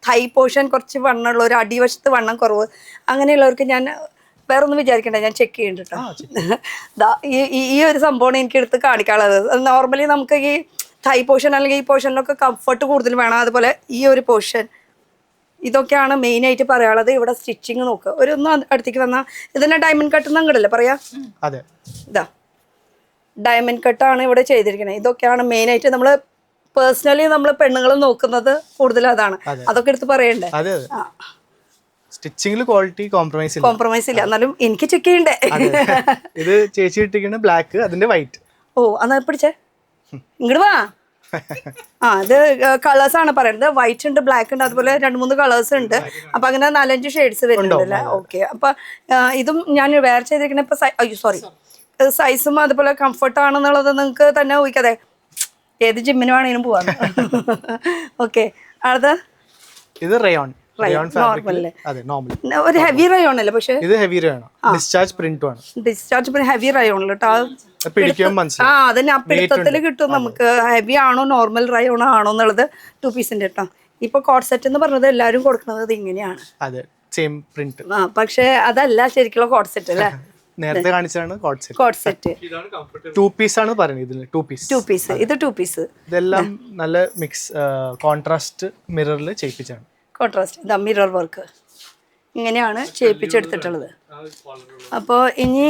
ഹൈ പോർഷൻ കുറച്ച് വണ്ണമുള്ളവർ, അടിവശത്ത് വണ്ണം കുറവ്, അങ്ങനെയുള്ളവർക്ക് ഞാൻ വേറെ ഒന്നും വിചാരിക്കണ്ട, ഞാൻ ചെക്ക് ചെയ്യുന്നുണ്ട് കേട്ടോ. ഈ ഒരു സംഭവമാണ് എനിക്ക് എടുത്ത് കാണിക്കാനുള്ളത്. നോർമലി നമുക്ക് ഈ ഹൈ പോർഷൻ അല്ലെങ്കിൽ ഈ പോർഷനിലൊക്കെ കംഫർട്ട് കൂടുതൽ വേണം. അതുപോലെ ഈ ഒരു പോർഷൻ, ഇതൊക്കെയാണ് മെയിനായിട്ട് പറയാനുള്ളത്. ഇവിടെ സ്റ്റിച്ചിങ് നോക്കുക. ഒന്ന് അടുത്തേക്ക് വന്നാൽ ഇതിനെ ഡയമണ്ട് കട്ട് അങ്ങടല്ലേ പറയാ? ഇതാ ഡയമണ്ട് കട്ടാണ് ഇവിടെ ചെയ്തിരിക്കുന്നത്. ഇതൊക്കെയാണ് മെയിനായിട്ട് നമ്മൾ പേഴ്സണലി നമ്മൾ പെണ്ണുങ്ങൾ നോക്കുന്നത് കൂടുതൽ അതാണ്. അതൊക്കെ എടുത്ത് പറയണ്ടേ? സ്റ്റിച്ചിങ്ങിൽ ക്വാളിറ്റി കോംപ്രമൈസ് ഇല്ല, എന്നാലും എനിക്ക് ചെക്ക് ചെയ്യണ്ടേ. ഇത് ചേച്ചി ഇട്ടിരിക്കുന്ന ബ്ലാക്ക്, അതിന്റെ വൈറ്റ്. ഓ എന്നാ പിടിച്ചേ, ഇങ്ങോട്ട് വാ. ഇത് കളേഴ്സ് ആണ് പറയുന്നത്. വൈറ്റ് ഉണ്ട്, ബ്ലാക്ക് ഉണ്ട്, അതുപോലെ 2-3 കളേഴ്സ് ഉണ്ട്. അപ്പൊ അങ്ങനെ 4-5 ഷെയ്ഡ്സ് വരുന്നുണ്ടല്ലേ. ഓക്കെ, അപ്പൊ ഇതും ഞാൻ വേറെ ചെയ്തിരിക്കുന്ന ഇപ്പൊ സോറി സൈസും അതുപോലെ കംഫർട്ട് ആണെന്നുള്ളത് നിങ്ങൾക്ക് തന്നെ ഊഹിക്കാതെ ഏത് ജിമ്മിന് വേണമെങ്കിലും പോവാം. ഓക്കെ, അടുത്ത ഇത് റയോൺ. ഒരു ഹെവി റയോൺ അല്ലേ? പക്ഷേ ഇത് ഹെവി റയോൺ, ഡിസ്ചാർജ് പ്രിന്റും ആണ്. ഡിസ്ചാർജ് പ്രിന്റ് ഹെവി റയോൺ കേട്ടോ. അതന്നെ ആ പിടുത്തത്തില് കിട്ടും നമുക്ക് ഹെവി ആണോ നോർമൽ റയോൺ ആണോ എന്നുള്ളത്. 2 പീസിന്റെ കേട്ടോ. ഇപ്പൊ കോട്ട് സെറ്റ് എന്ന് പറഞ്ഞത് എല്ലാരും കൊടുക്കുന്നത് ഇങ്ങനെയാണ്. പക്ഷെ അതല്ല ശരിക്കുള്ള കോട്ട് സെറ്റ് അല്ലേ? നേരത്തെ കാണിച്ചാണ് കോട്ട് സെറ്റ്. 2 പീസ് ആണ് പറയുന്നത്. 2 പീസ് ഇത് 2 പീസ്. ഇതെല്ലാം നല്ല മിക്സ് കോൺട്രാസ്റ്റ് മിററിൽ ചെയ്യിപ്പിച്ചാണ്. കോൺട്രാസ്റ്റ് ഇതാ മിറർ വർക്ക് ഇങ്ങനെയാണ് ചെയ്യിപ്പിച്ചെടുത്തിട്ടുള്ളത്. അപ്പോൾ ഇനി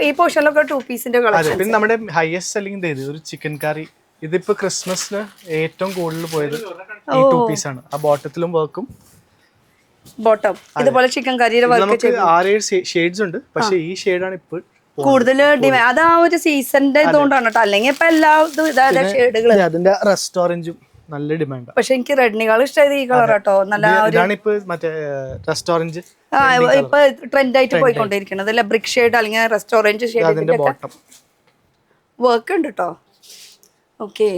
ഈ പോർഷനിലൊക്കെ 2 പീസിന്റെ കളക്ഷൻ. പിന്നെ നമ്മുടെ ഹൈയസ്റ്റ് സെല്ലിംഗ് ഒരു ചിക്കൻ കറി. ഇതിപ്പോ ക്രിസ്മസിന് ഏറ്റവും കൂടുതൽ പോയത് ഈ 2 പീസ് ആണ്. ആ ബോട്ടത്തിലും വർക്കും ബോട്ടം ഇതുപോലെ ചിക്കൻ കറിയുടെ വർക്ക് 6-7 ഷെയ്ഡ്സ് ഉണ്ട്. പക്ഷെ ഈ ഷെയ്ഡാണ് ഇപ്പോൾ കൂടുതൽ ഡിമാൻഡ്. അത് ആ ഒരു സീസണിന്റെ ഇതുകൊണ്ടാണ് കേട്ടോ. അല്ലെങ്കിൽ ഇപ്പൊ എല്ലാ ഷെയ്ഡുകൾ. അതിന്റെ റെസ്റ്റോറന്റും നല്ല ഡിമാൻഡ്. പക്ഷെ എനിക്ക് റെഡിനേക്കാൾ ഇഷ്ടമായത് ഈ കളർ കേട്ടോ. നല്ല റെസ്റ്റോറന്റ് ഇപ്പൊ ട്രെൻഡ് ആയിട്ട് പോയിക്കൊണ്ടിരിക്കുന്നത് അല്ലെ, ബ്രിക്ക് ഷെയ്ഡ് അല്ലെങ്കിൽ റെസ്റ്റോറന്റ് ഷെയ്ഡ് വർക്ക് ഉണ്ട് കേട്ടോ. ഓക്കെ,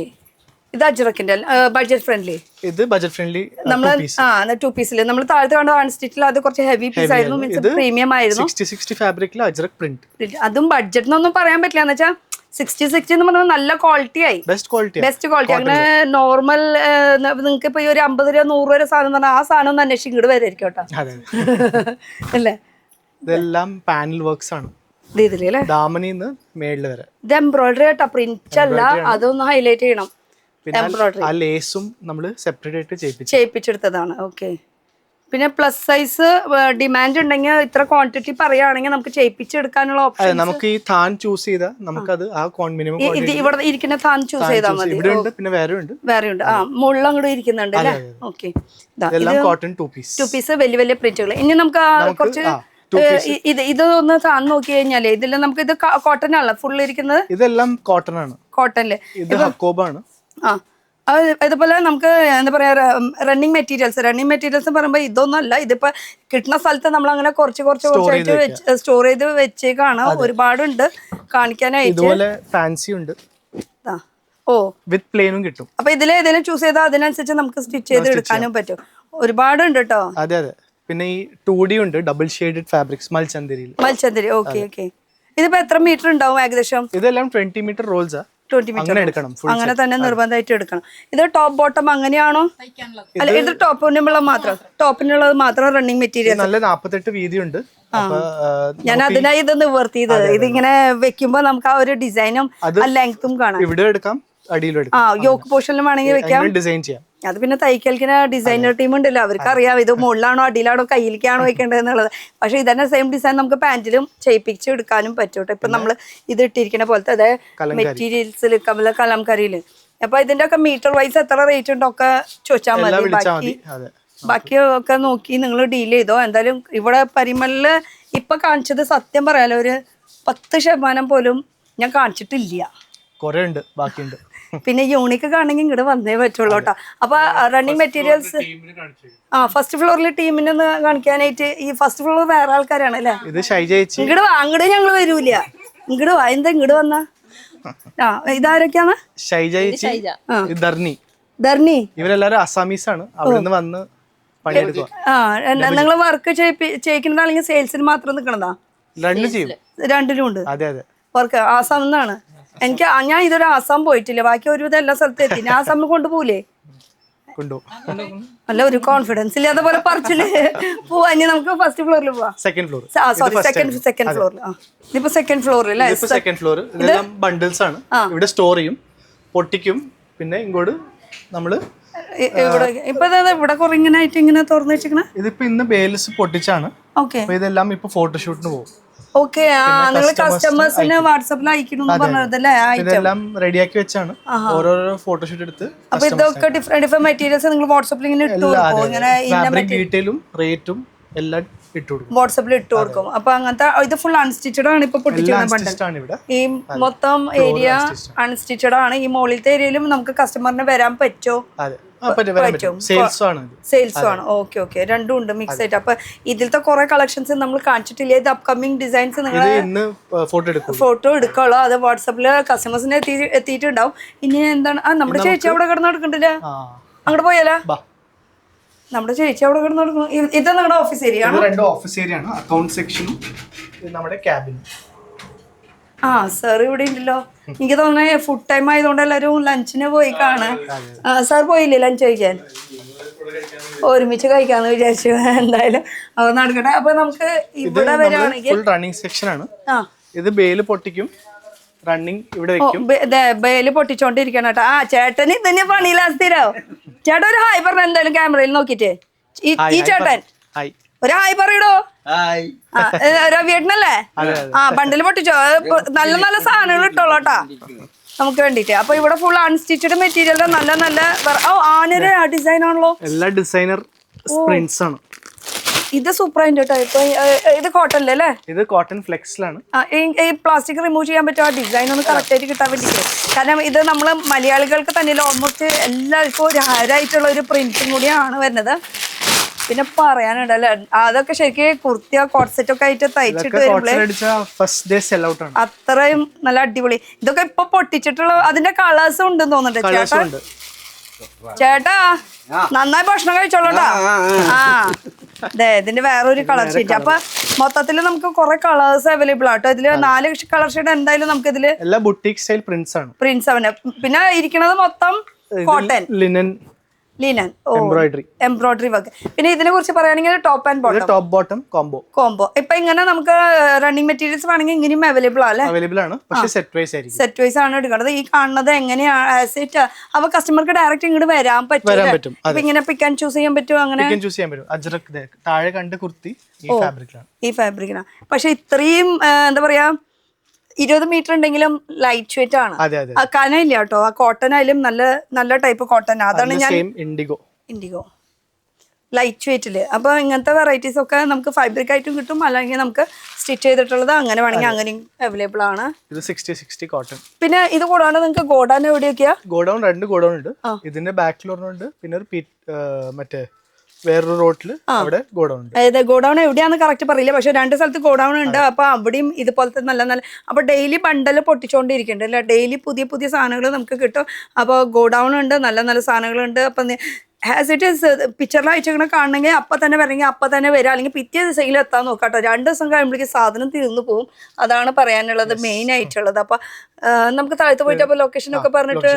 ഇത് അജ്രക്കിന്റെ ബഡ്ജറ്റ് ഫ്രണ്ട്ലി. ഇത് ബഡ്ജറ്റ് ഫ്രണ്ട്ലി നമ്മള് 2 പീസില് നമ്മൾ താഴത്തെ കണ്ട 1 സ്റ്റിച്ചിൽ അത് കുറച്ച് ഹെവി പീസ് ആയിരുന്നു, മീൻസ് പ്രീമിയം ആയിരുന്നു. 60 ഫാബ്രിക്കിൽ അജ്രക് പ്രിന്റ്. അതും ബഡ്ജറ്റ് എന്നൊന്നും പറയാൻ പറ്റില്ല. എന്ന് വെച്ചാൽ 60 എന്ന് പറഞ്ഞാൽ നല്ല ക്വാളിറ്റി ആയി, ബെസ്റ്റ് ക്വാളിറ്റി. അങ്ങനെ നോർമൽ നിങ്ങൾക്ക് ഇപ്പൊ ഈ ഒരു 50 രൂപ 100 രൂപ സാധനം പറഞ്ഞാൽ ആ സാധനം ഒന്ന് അന്വേഷിച്ച് ഇങ്ങോട്ട് വരായിരിക്കും കേട്ടോ. അല്ലേ? ഇതെല്ലാം പാനൽ വർക്ക്സ് ആണ്. ദാമനിന്ന് മേളിൽ വരെ ഇത് എംബ്രോയിഡറി ആയിട്ടാ, പ്രിന്റ് അല്ല. അതൊന്ന് ഹൈലൈറ്റ് ചെയ്യണം. ആ ലേസും നമ്മൾ സെപ്പറേറ്റ് ആയിട്ട് ചെയ്യിപ്പിച്ചെടുത്തതാണ്. ഓക്കെ, പിന്നെ പ്ലസ് സൈസ് ഡിമാൻഡ് ഉണ്ടെങ്കിൽ ഇത്ര ക്വാണ്ടിറ്റി പറയുകയാണെങ്കിൽ നമുക്ക് ചെയ്യിപ്പിച്ചെടുക്കാനുള്ള ഓപ്ഷൻ. നമുക്ക് ഈ താൻ ചൂസ് ചെയ്താൽ നമുക്കത് ആ മിനിമം ഇവിടെ ഇരിക്കുന്ന താൻ ചൂസ് ചെയ്താൽ മതി. പിന്നെ വേറെ ഉണ്ട്. മുള്ള അങ്ങോട്ട് ഇരിക്കുന്നുണ്ട് അല്ലേ? ഓക്കെ, കോട്ടൺ 2 പീസ് വലിയ വലിയ പ്രിന്റുകൾ. ഇനി നമുക്ക് കുറച്ച് ഇതൊന്ന് താൻ നോക്കി കഴിഞ്ഞാലേ ഇതിൽ നമുക്ക് ഇത് കോട്ടൺ ആണല്ലോ ഫുൾ ഇരിക്കുന്നത്. ഇതെല്ലാം കോട്ടൺ ആണ്. കോട്ടണില് ഇത് ഹക്കോബാണ്. ഇതുപോലെ നമുക്ക് എന്താ പറയാ റണ്ണിങ് മെറ്റീരിയൽസ് പറയുമ്പോൾ ഇതൊന്നും അല്ല. ഇതിപ്പോ കിട്ടുന്ന സ്ഥലത്ത് നമ്മൾ അങ്ങനെ കുറച്ചായിട്ട് സ്റ്റോർ ചെയ്ത് വെച്ചേക്കാണ്. ഒരുപാടുണ്ട് കാണിക്കാനായിട്ട്. ഫാൻസി ഉണ്ട്. ഓ, വിത്ത് പ്ലെയിനും കിട്ടും. അപ്പൊ ഇതിലേതെങ്കിലും ചൂസ് ചെയ്താൽ അതിനനുസരിച്ച് നമുക്ക് സ്റ്റിച്ച് ചെയ്ത് എടുക്കാനും പറ്റും. ഒരുപാടുണ്ട് കേട്ടോ. അതെ. പിന്നെ ഈ 2D ഉണ്ട്, ഡബിൾ ഷെയ്ഡഡ് ഫാബ്രിക്സ് മൽച്ചന്ദരി. ഓക്കെ. ഇതിപ്പോ എത്ര മീറ്റർ ഉണ്ടാവും ഏകദേശം? ഇതെല്ലാം 20 മീറ്റർ റോൾസ്. 20 മീറ്റർ അങ്ങനെ തന്നെ നിർബന്ധമായിട്ട് എടുക്കണം. ഇത് ടോപ്പ് ബോട്ടം അങ്ങനെയാണോ? അല്ല, ഇത് ടോപ്പിനുള്ളത് മാത്രം റണ്ണിങ് മെറ്റീരിയൽ. നല്ല 48 വീതിയുണ്ട്. ഞാൻ അതിനായി ഇത് നിവർത്തിയത്. ഇതിങ്ങനെ വെക്കുമ്പോ നമുക്ക് ആ ഒരു ഡിസൈനും ലെങ്ത്തും കാണാം. ഇവിടെ എടുക്കാം, അടിയിലും എടുക്കാം. യോക്ക് പോർഷനിലും വേണമെങ്കിൽ വെക്കാം. ഡിസൈൻ ചെയ്യാം. അത് പിന്നെ തൈക്കൽക്കിന് ഡിസൈനർ ടീം ഉണ്ടല്ലോ, അവർക്ക് അറിയാം ഇത് മുകളിലാണോ അടിയിലാണോ കയ്യിലേക്കാണോ വെക്കേണ്ടത് എന്നുള്ളത്. പക്ഷെ ഇതന്നെ സെയിം ഡിസൈൻ നമുക്ക് പാന്റിലും ചെയ്യിപ്പിച്ച് എടുക്കാനും പറ്റും കേട്ടോ. ഇപ്പൊ നമ്മള് ഇത് ഇട്ടിരിക്കുന്ന പോലത്തെ അതേ മെറ്റീരിയൽസിൽ കലംകാരിയില്. അപ്പൊ ഇതിന്റെ ഒക്കെ മീറ്റർ വൈസ് എത്ര റേറ്റ് ഉണ്ടോ ഒക്കെ ചോദിച്ചാൽ മതി. ബാക്കിയൊക്കെ നോക്കി നിങ്ങൾ ഡീൽ ചെയ്തോ. എന്തായാലും ഇവിടെ പരിമളില് ഇപ്പൊ കാണിച്ചത് സത്യം പറയാലോ ഒരു 10% പോലും ഞാൻ കാണിച്ചിട്ടില്ല. കുറെ ഉണ്ട്, ബാക്കിയുണ്ട്. പിന്നെ യൂണിക്ക് കാണണമെങ്കിൽ ഇങ്ങോട്ട് വന്നേ പറ്റുള്ളൂ കേട്ടോ. അപ്പൊ റണ്ണിങ് മെറ്റീരിയൽസ് ഫസ്റ്റ് ഫ്ലോറിൽ ടീമിനെ ഒന്ന് കാണിക്കാനായിട്ട്. ഈ ഫസ്റ്റ് ഫ്ലോർ വേറെ ആൾക്കാരാണ് അല്ലേ? ഇത് ഷൈജ ചേച്ചി. ഇങ്ങോട്ട് വാ, അങ്ങോട്ട് ഞങ്ങള് വരൂല. ഇങ്ങോട്ട് വാ, എന്താ ഇങ്ങോട്ട് വന്നാ? ഇതാരൊക്കെയാണ്? ഷൈജ ചേച്ചി, ധർണി. ഇവരെല്ലാരും അസാമീസ് ആണ്. അവിടെ നിന്ന് വന്ന് പണിയെടുക്കുക. നിങ്ങൾ വർക്ക് ചെയ്യിക്കുന്നതാ അല്ലെങ്കിൽ സെയിൽസിന് മാത്രം നിക്കണതാ? രണ്ടിലും ഉണ്ട് വർക്ക്. ആസാം എന്നാണ് എനിക്ക്. ഞാൻ ഇതൊരു ആസാം പോയിട്ടില്ല, ബാക്കി ഒരുവിധം എല്ലാ സ്ഥലത്തും എത്തി. ആസാമിൽ കൊണ്ടുപോകൂലേ? അല്ല, ഒരു കോൺഫിഡൻസ് ഇല്ലാതെ പോലെ പറിച്ചില് പോവാ. ഇനി നമുക്ക് ഫസ്റ്റ് ഫ്ലോറിൽ പോവാം. സെക്കൻഡ് ഫ്ലോറിൽ. ഇതിപ്പോ സെക്കൻഡ് ഫ്ലോറിൽ അല്ലേ? Second floor. ഇതെല്ലാം ബണ്ടിൽസ് ആണ്. ഇവിടെ സ്റ്റോർ ചെയ്യും, പൊട്ടിക്കും. പിന്നെ ഇങ്ങോട്ട് നമ്മള് ഇപ്പൊ ഇവിടെ കുറെ ഇങ്ങനെ ആയിട്ട് ഇങ്ങനെ തുറന്നു വെച്ചിരിക്കണ. ഇതിപ്പോ ഇന്ന് ബേൽസ് പൊട്ടിച്ചാണ്. ഇതെല്ലാം ഇപ്പൊ ഫോട്ടോഷൂട്ടിന് പോകും. ഓക്കെ, നിങ്ങൾ കസ്റ്റമേഴ്സിന് വാട്സാപ്പിൽ അയക്കണമെന്ന് പറഞ്ഞതല്ലേ? ഇതെല്ലാം റെഡിയാക്കി വെച്ചാണ് ഓരോരോ ഫോട്ടോഷൂട്ട് എടുത്ത്. അപ്പൊ ഇതൊക്കെ ഡിഫറെന്റ് മെറ്റീരിയൽസ് നിങ്ങൾ വാട്സാപ്പിൽ ഇങ്ങനെ ഇട്ട് കൊടുക്കും? ഇങ്ങനെ ഡീറ്റെയിലും റേറ്റും എല്ലാം ഇട്ട് കൊടുക്കും, വാട്സാപ്പിൽ ഇട്ട് കൊടുക്കും. അപ്പൊ അങ്ങനത്തെ ഇത് ഫുൾ അൺസ്റ്റിച്ചഡ് ആണ് ഇപ്പൊ പൊട്ടിച്ചിരിക്കുന്നത്. ഈ മൊത്തം ഏരിയ അൺസ്റ്റിച്ചഡ് ആണ്. ഈ മുകളിലത്തെ ഏരിയയിലും നമുക്ക് കസ്റ്റമറിന് വരാൻ പറ്റുമോ? സെയിൽസും ആണ്. ഓക്കെ, രണ്ടും ഉണ്ട് മിക്സ് ആയിട്ട്. അപ്പൊ ഇതിലത്തെ കുറെ കളക്ഷൻസ് നമ്മൾ കാണിച്ചിട്ടില്ല. ഇത് അപ്കമിങ് ഡിസൈൻസ് നിങ്ങൾ ഫോട്ടോ എടുക്കുള്ളൂ. അത് വാട്സാപ്പില് കസ്റ്റമേഴ്സിന് എത്തിയിട്ടുണ്ടാവും. ഇനി എന്താണ് നമ്മുടെ ചേച്ചി അവിടെ കിടന്ന് എടുക്കണ്ടില്ല? അങ്ങോട്ട് പോയാലോ? നമ്മുടെ ചേച്ചി അവിടെ കിടന്ന് എടുക്കണം. ഇത് നിങ്ങളുടെ ഓഫീസ് ഏരിയ ആണ്? ഓഫീസ് ഏരിയ ആണ്. അക്കൗണ്ട് സെക്ഷനും നമ്മുടെ ക്യാബിനും. സാർ ഇവിടെ ഉണ്ടല്ലോ. എനിക്ക് തോന്നുന്നത് ഫുഡ് ടൈം ആയതുകൊണ്ട് എല്ലാരും ലഞ്ചിന് പോയി കാണാൻ. സാർ പോയില്ലേ ലഞ്ച് കഴിക്കാൻ? ഒരുമിച്ച് കഴിക്കാന്ന് വിചാരിച്ചു. എന്തായാലും അത് നടക്കട്ടെ. അപ്പൊ നമുക്ക് ഇവിടെ വരികയാണെങ്കിൽ റണ്ണിങ് സെക്ഷൻ ആണ്. ഇത് ബേല് പൊട്ടിക്കും, റണ്ണിങ് ഇവിടെ വെക്കും. ബേല് പൊട്ടിച്ചോണ്ടിരിക്കണം കേട്ടോ. ചേട്ടന് ഇതന്നെ പണിയില്ല സ്ഥിരാവും. ചേട്ടൻ ഒരു ഹായ് പറഞ്ഞ എന്തായാലും ക്യാമറയിൽ നോക്കിട്ട്. ഈ ചേട്ടൻ ഒരു ഹായ് പറയടോ. രവിയേട്ടനല്ലേ? ബണ്ടിൽ പൊട്ടിച്ചോ. നല്ല നല്ല സാധനങ്ങൾ ഇട്ടോളൂട്ടാ നമുക്ക് വേണ്ടിട്ട്. അപ്പൊ ഇവിടെ ഫുൾ അൺസ്റ്റിച്ചഡ് മെറ്റീരിയൽ നല്ല നല്ല ആനൊരു ഡിസൈൻ ആണല്ലോ. എല്ലാ ഡിസൈനർ പ്രിന്റ്സ് ആണ്. ഇത് സൂപ്പർ ആയിട്ട് കേട്ടോ. ഇപ്പൊ ഇത് കോട്ടൺ അല്ലേ? ഇത് കോട്ടൺ ഫ്ലെക്സിലാണ്. ഈ പ്ലാസ്റ്റിക് റിമൂവ് ചെയ്യാൻ പറ്റും. ആ ഡിസൈൻ ഒന്ന് കറക്റ്റ് ആയിട്ട് കിട്ടാൻ വേണ്ടിട്ട്. കാരണം ഇത് നമ്മള് മലയാളികൾക്ക് തന്നെ ഓൾമോസ്റ്റ് എല്ലാവർക്കും ഒരു ഹരായിട്ടുള്ള ഒരു പ്രിന്റും കൂടിയാണ് വരുന്നത്. പിന്നെ പറയാനുണ്ടല്ലേ, അതൊക്കെ ശരിക്കും കുർത്തിയ കോട്ട്സെറ്റ് ഒക്കെ ആയിട്ട് തയ്ച്ചിട്ട് വരുമ്പോഴേ അത്രയും നല്ല അടിപൊളി. ഇതൊക്കെ ഇപ്പൊ പൊട്ടിച്ചിട്ടുള്ള അതിന്റെ കളേഴ്സും ഉണ്ടെന്ന് തോന്നുന്നുണ്ട്. ചേട്ടാ നന്നായി ഭക്ഷണം കഴിച്ചോളൂട്ടാ. അതെ, ഇതിന്റെ വേറൊരു കളർ ഷീറ്റ്. അപ്പൊ മൊത്തത്തില് നമുക്ക് കുറെ കളേഴ്സ് അവൈലബിൾ ആട്ടോ. ഇതില് 4 കളർ ഷീറ്റ് എന്തായാലും നമുക്ക് ഇതില് പ്രിന്റ്സ് ആണ്. പിന്നെ ഇരിക്കുന്നത് മൊത്തം കോട്ടൺ ലിനൻ എംബ്രോയിഡറി വർക്ക്. പിന്നെ ഇതിനെ കുറിച്ച് പറയുകയാണെങ്കിൽ ടോപ്പ് ആൻഡ് ബോട്ടം കോംബോ. ഇപ്പൊ ഇങ്ങനെ നമുക്ക് റണ്ണിങ് മെറ്റീരിയൽസ് വേണമെങ്കിൽ ഇങ്ങനെയും അവൈലബിൾ ആണ്. സെറ്റ് വൈസ് ആണ് എടുക്കുന്നത്. ഈ കാണുന്നത് എങ്ങനെയാണ് അപ്പൊ കസ്റ്റമർക്ക് ഡയറക്റ്റ് ഇങ്ങോട്ട് വരാൻ പറ്റും. അപ്പൊ ഇങ്ങനെ പിക്ക് ആൻഡ് ചൂസ് ചെയ്യാൻ പറ്റും. അങ്ങനെ ഈ ഫാബ്രിക്കിനാണ്. പക്ഷെ ഇത്രയും എന്താ പറയാ 20 മീറ്റർ ഉണ്ടെങ്കിലും ലൈറ്റ് വെയിറ്റ് ആണ്. കനയില്ല കേട്ടോ. ആ കോട്ടൺ ആയാലും നല്ല നല്ല ടൈപ്പ് കോട്ടൺ. അതാണ് ഞാൻ ഇൻഡിഗോ ലൈറ്റ് വെയിറ്റില്. അപ്പൊ ഇങ്ങനത്തെ വെറൈറ്റീസ് ഒക്കെ നമുക്ക് ഫാബ്രിക് ആയിട്ടും കിട്ടും, അല്ലെങ്കിൽ നമുക്ക് സ്റ്റിച്ച് ചെയ്തിട്ടുള്ളത് അങ്ങനെ വേണമെങ്കിൽ അങ്ങനെയും അവൈലബിൾ ആണ്. പിന്നെ ഇത് കൂടാണ്ട് നിങ്ങൾക്ക് ഗോഡൌൺ എവിടെയൊക്കെയാ? ഗോഡൌൺ 2 ഗോഡൌൺ ഉണ്ട്. ഇതിന്റെ ബാക്കിൽ ഒരെണ്ണമുണ്ട്. പിന്നെ ഒരു മറ്റേ വേറൊരു റോഡില് അവിടെ ഗോഡൌൺ ഉണ്ട്. അതായത് ഗോഡൌൺ എവിടെയാന്ന് കറക്റ്റ് പറയില്ല, പക്ഷെ 2 സ്ഥലത്ത് ഗോഡൌൺ ഉണ്ട്. അപ്പൊ അവിടെയും ഇതുപോലത്തെ നല്ല നല്ല അപ്പൊ ഡെയിലി ബണ്ടല് പൊട്ടിച്ചോണ്ടിരിക്കുന്നുണ്ട് അല്ലെ? ഡെയിലി പുതിയ പുതിയ സാധനങ്ങൾ നമുക്ക് കിട്ടും. അപ്പൊ ഗോഡൌൺ ഉണ്ട്, നല്ല നല്ല സാധനങ്ങളുണ്ട്. അപ്പൊ ആസ് ഇറ്റ് ഈസ് പിക്ചറിൽ അയച്ചിങ്ങനെ കാണണമെങ്കിൽ അപ്പൊ തന്നെ വരണമെങ്കിൽ അപ്പൊ തന്നെ വരാം, അല്ലെങ്കിൽ പിറ്റേ ദിവസം എത്താൻ നോക്കാട്ടോ. 2 ദിവസം കഴിയുമ്പോഴേക്കും സാധനം തീർന്നു പോകും. അതാണ് പറയാനുള്ളത്, മെയിൻ ആയിട്ടുള്ളത്. അപ്പൊ നമുക്ക് താഴത്ത് പോയിട്ട് അപ്പൊ ലൊക്കേഷൻ ഒക്കെ പറഞ്ഞിട്ട്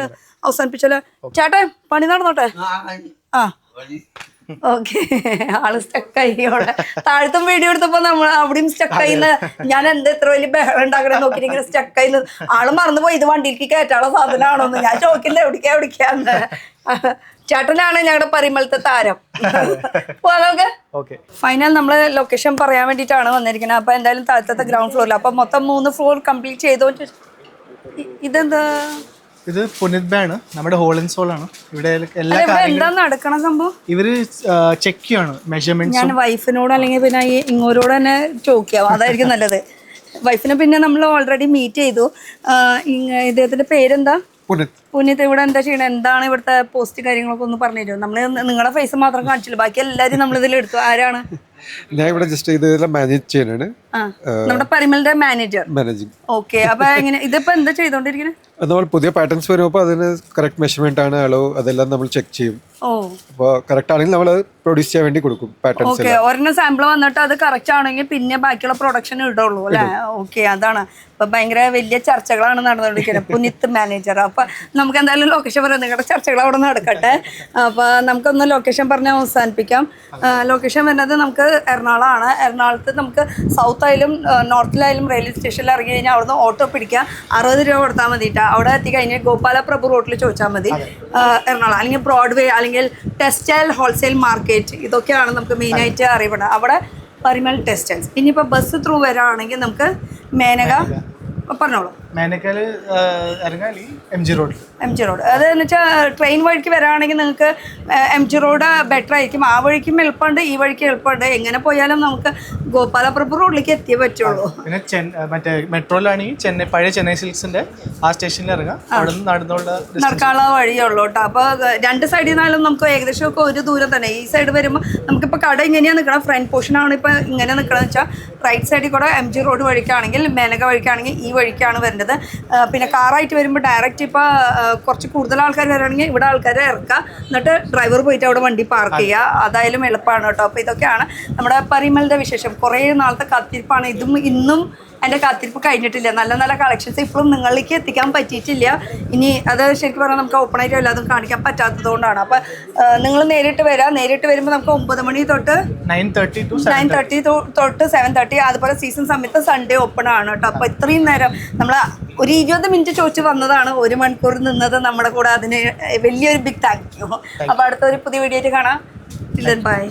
അവസാനിപ്പിച്ചല്ലോ. ചേട്ടാ പണി നടന്നോട്ടെ. ഓക്കെ, ആള് സ്റ്റക്കായി. അവിടെ താഴത്തും വീഡിയോ എടുത്തപ്പോ നമ്മൾ അവിടെയും സ്റ്റക്കായിന്ന്. ഞാൻ എന്താ ഇത്ര വലിയ ബഹളം ഉണ്ടാക്കണേ നോക്കിട്ട് ഇങ്ങനെ സ്റ്റക്കായിന്ന്. ആള് മറന്നുപോയി ഇത് വണ്ടിയിലേക്ക് കയറ്റാനുള്ള സാധനമാണോന്ന്. ഞാൻ ചോദിക്കുന്നത് എവിടേക്കാന്ന്. ചേട്ടനാണ് ഞങ്ങളുടെ പരിമളത്തെ താരം. പോവാം നമുക്ക്. ഓക്കെ. ഫൈനൽ നമ്മൾ ലൊക്കേഷൻ പറയാൻ വേണ്ടിയിട്ടാണ് വന്നിരിക്കുന്നത്. അപ്പൊ എന്തായാലും താഴത്തെ ഗ്രൗണ്ട് ഫ്ലോറിൽ, അപ്പൊ മൊത്തം 3 ഫ്ലോർ കംപ്ലീറ്റ് ചെയ്തോ. ഇതെന്താ? ഇത് പുനിത് ബാണ്, നമ്മുടെ ഹോൾ ആൻഡ് സോൾ ആണ്. ഇവിടെ എല്ലാ എന്താ നടക്കണ സംഭവം? ഇവര് ചെക്ക് ചെയ്യാണ് മെഷർമെന്റ്സ്. ഞാൻ വൈഫിനോട് അല്ലെങ്കിൽ പിന്നെ ഇങ്ങോരോട് തന്നെ ചോദിക്കാം, അതായിരിക്കും നല്ലത്. വൈഫിനെ പിന്നെ നമ്മൾ ഓൾറെഡി മീറ്റ് ചെയ്തു. ഇദ്ദേഹത്തിന്റെ പേരെന്താ? പുനിത്. ഇവിടെ എന്താ ചെയ്യണേ? എന്താണ് ഇവിടുത്തെ പോസ്റ്റ് കാര്യങ്ങളൊക്കെ ഒന്ന് പറഞ്ഞു തരുമോ? നമ്മള് നിങ്ങളുടെ ഫേസ് മാത്രം കാണിച്ചില്ല, ബാക്കി എല്ലാരും നമ്മൾ ഇതിൽ എടുത്തു. ആരാണ്? ഞാൻ ഇവിടെ ജസ്റ്റ് ഇതെല്ലാം മാനേജ് ചെയ്യാനാണ്. നമ്മുടെ പരിമളിന്റെ മാനേജിങ്. ഓക്കെ. അപ്പൊ എങ്ങനെ ഇതിപ്പോ എന്താ ചെയ്തോണ്ടിരിക്കണേ? നമ്മൾ പുതിയ പാറ്റേൺസ് വരുമ്പോൾ അതിന് കറക്റ്റ് മെഷർമെന്റ് ആണ്, അളവ് അതെല്ലാം നമ്മൾ ചെക്ക് ചെയ്യും. അപ്പോൾ കറക്റ്റ് ആണെങ്കിൽ നമ്മൾ പ്രൊഡ്യൂസ് ചെയ്യാൻ വേണ്ടി കൊടുക്കും പാറ്റേൺസ്. ഓക്കെ. ഒരെണ്ണം സാമ്പിൾ വന്നിട്ട് അത് കറക്റ്റ് ആണെങ്കിൽ പിന്നെ ബാക്കിയുള്ള പ്രൊഡക്ഷൻ ഇടുള്ളൂ അല്ലേ? ഓക്കെ. അതാണ് ഇപ്പൊ ഭയങ്കര വലിയ ചർച്ചകളാണ് നടന്നുകൊണ്ടിരിക്കുന്നത്. പുനിത് മാനേജർ. അപ്പൊ നമുക്ക് എന്തായാലും ലൊക്കേഷൻ പറയാം. നിങ്ങളുടെ ചർച്ചകൾ അവിടെ നടക്കട്ടെ. അപ്പൊ നമുക്കൊന്ന് ലൊക്കേഷൻ പറഞ്ഞ് അവസാനിപ്പിക്കാം. ലൊക്കേഷൻ വരുന്നത് നമുക്ക് എറണാകുളമാണ്. എറണാകുളത്ത് നമുക്ക് സൗത്ത് ആയാലും നോർത്തിലായാലും റെയിൽവേ സ്റ്റേഷനിൽ ഇറങ്ങി കഴിഞ്ഞാൽ അവിടുന്ന് ഓട്ടോ പിടിക്കുക. 60 രൂപ കൊടുത്താൽ മതിട്ടാ. അവിടെ എത്തിക്കഴിഞ്ഞാൽ ഗോപാലപ്രഭു റോഡിൽ ചോദിച്ചാൽ മതി എറണാകുളം. അല്ലെങ്കിൽ ബ്രോഡ്വേ അല്ലെങ്കിൽ ടെക്സ്റ്റൈൽ ഹോൾസെയിൽ മാർക്കറ്റ്, ഇതൊക്കെയാണ് നമുക്ക് മെയിനായിട്ട് അറിയപ്പെടുന്നത്. അവിടെ പരിമൾ ടെക്സ്റ്റൈൽസ്. ഇനിയിപ്പോൾ ബസ് ത്രൂ വരാണെങ്കിൽ നമുക്ക് മേനക. പറഞ്ഞോളൂ. മേനക്കല് ഇറങ്ങാലി MG റോഡ്. അതെന്ന് വെച്ചാൽ ട്രെയിൻ വഴിക്ക് വരാണെങ്കിൽ നിങ്ങൾക്ക് MG റോഡ് ബെറ്റർ ആയിരിക്കും. ആ വഴിക്കും എളുപ്പമുണ്ട്, ഈ വഴിക്ക് എളുപ്പമുണ്ട്. എങ്ങനെ പോയാലും നമുക്ക് ഗോപാലപ്രഭു റോഡിലേക്ക് എത്തിയേ പറ്റുള്ളൂ. പിന്നെ മറ്റേ മെട്രോയിലാണെങ്കിൽ പഴയ ചെന്നൈ സിൽക്സിന്റെ ആ സ്റ്റേഷനിൽ ഇറങ്ങാം. അവിടെ നിന്ന് നടക്കാനുള്ള വഴിയുള്ളൂ കേട്ടോ. അപ്പൊ രണ്ട് സൈഡിൽ നിന്നാലും നമുക്ക് ഏകദേശം ഒക്കെ ഒരു ദൂരം തന്നെ. ഈ സൈഡ് വരുമ്പോൾ നമുക്കിപ്പോൾ കട ഇങ്ങനെയാണ് നിൽക്കണം. ഫ്രണ്ട് പോർഷനാണ് ഇപ്പൊ ഇങ്ങനെ നിൽക്കണമെന്ന് വെച്ചാൽ റൈറ്റ് സൈഡിൽ കൂടെ MG റോഡ് വഴിക്കാണെങ്കിൽ മേനക വഴിക്കാണെങ്കിൽ ഈ വഴിക്കാണ് വരുന്നത്. പിന്നെ കാറായിട്ട് വരുമ്പോൾ ഡയറക്റ്റ് ഇപ്പോൾ കുറച്ച് കൂടുതൽ ആൾക്കാർ വരികയാണെങ്കിൽ ഇവിടെ ആൾക്കാരെ ഇറക്കുക, എന്നിട്ട് ഡ്രൈവർ പോയിട്ട് അവിടെ വണ്ടി പാർക്ക് ചെയ്യുക. അതായാലും എളുപ്പമാണ് കേട്ടോ. അപ്പോൾ ഇതൊക്കെയാണ് നമ്മുടെ പരിമളിൻ്റെ വിശേഷം. കുറേ നാളത്തെ കാത്തിരിപ്പാണ്. ഇന്നും എൻ്റെ കാത്തിരിപ്പ് കഴിഞ്ഞിട്ടില്ല. നല്ല നല്ല കളക്ഷൻസ് ഇപ്പോഴും നിങ്ങളിലേക്ക് എത്തിക്കാൻ പറ്റിയിട്ടില്ല. ഇനി അത് ശരിക്കും പറഞ്ഞാൽ നമുക്ക് ഓപ്പണായിട്ട് എല്ലാതും കാണിക്കാൻ പറ്റാത്തത് കൊണ്ടാണ്. അപ്പം നിങ്ങൾ നേരിട്ട് വരാം. നേരിട്ട് വരുമ്പോൾ നമുക്ക് 9 മണി തൊട്ട് 9:30 തൊട്ട് 7:30. അതുപോലെ സീസൺ സമയത്ത് സൺഡേ ഓപ്പൺ ആണ് കേട്ടോ. അപ്പോൾ ഇത്രയും നേരം നമ്മൾ ഒരു 20 മിനിറ്റ് ചോദിച്ച് വന്നതാണ്. 1 മണിക്കൂർ നിന്നത് നമ്മുടെ കൂടെ. അതിന് വലിയൊരു ബിഗ് താങ്ക് യു. അപ്പോൾ അടുത്തൊരു പുതിയ വീഡിയോ ആയിട്ട് കാണാം. ബൈ.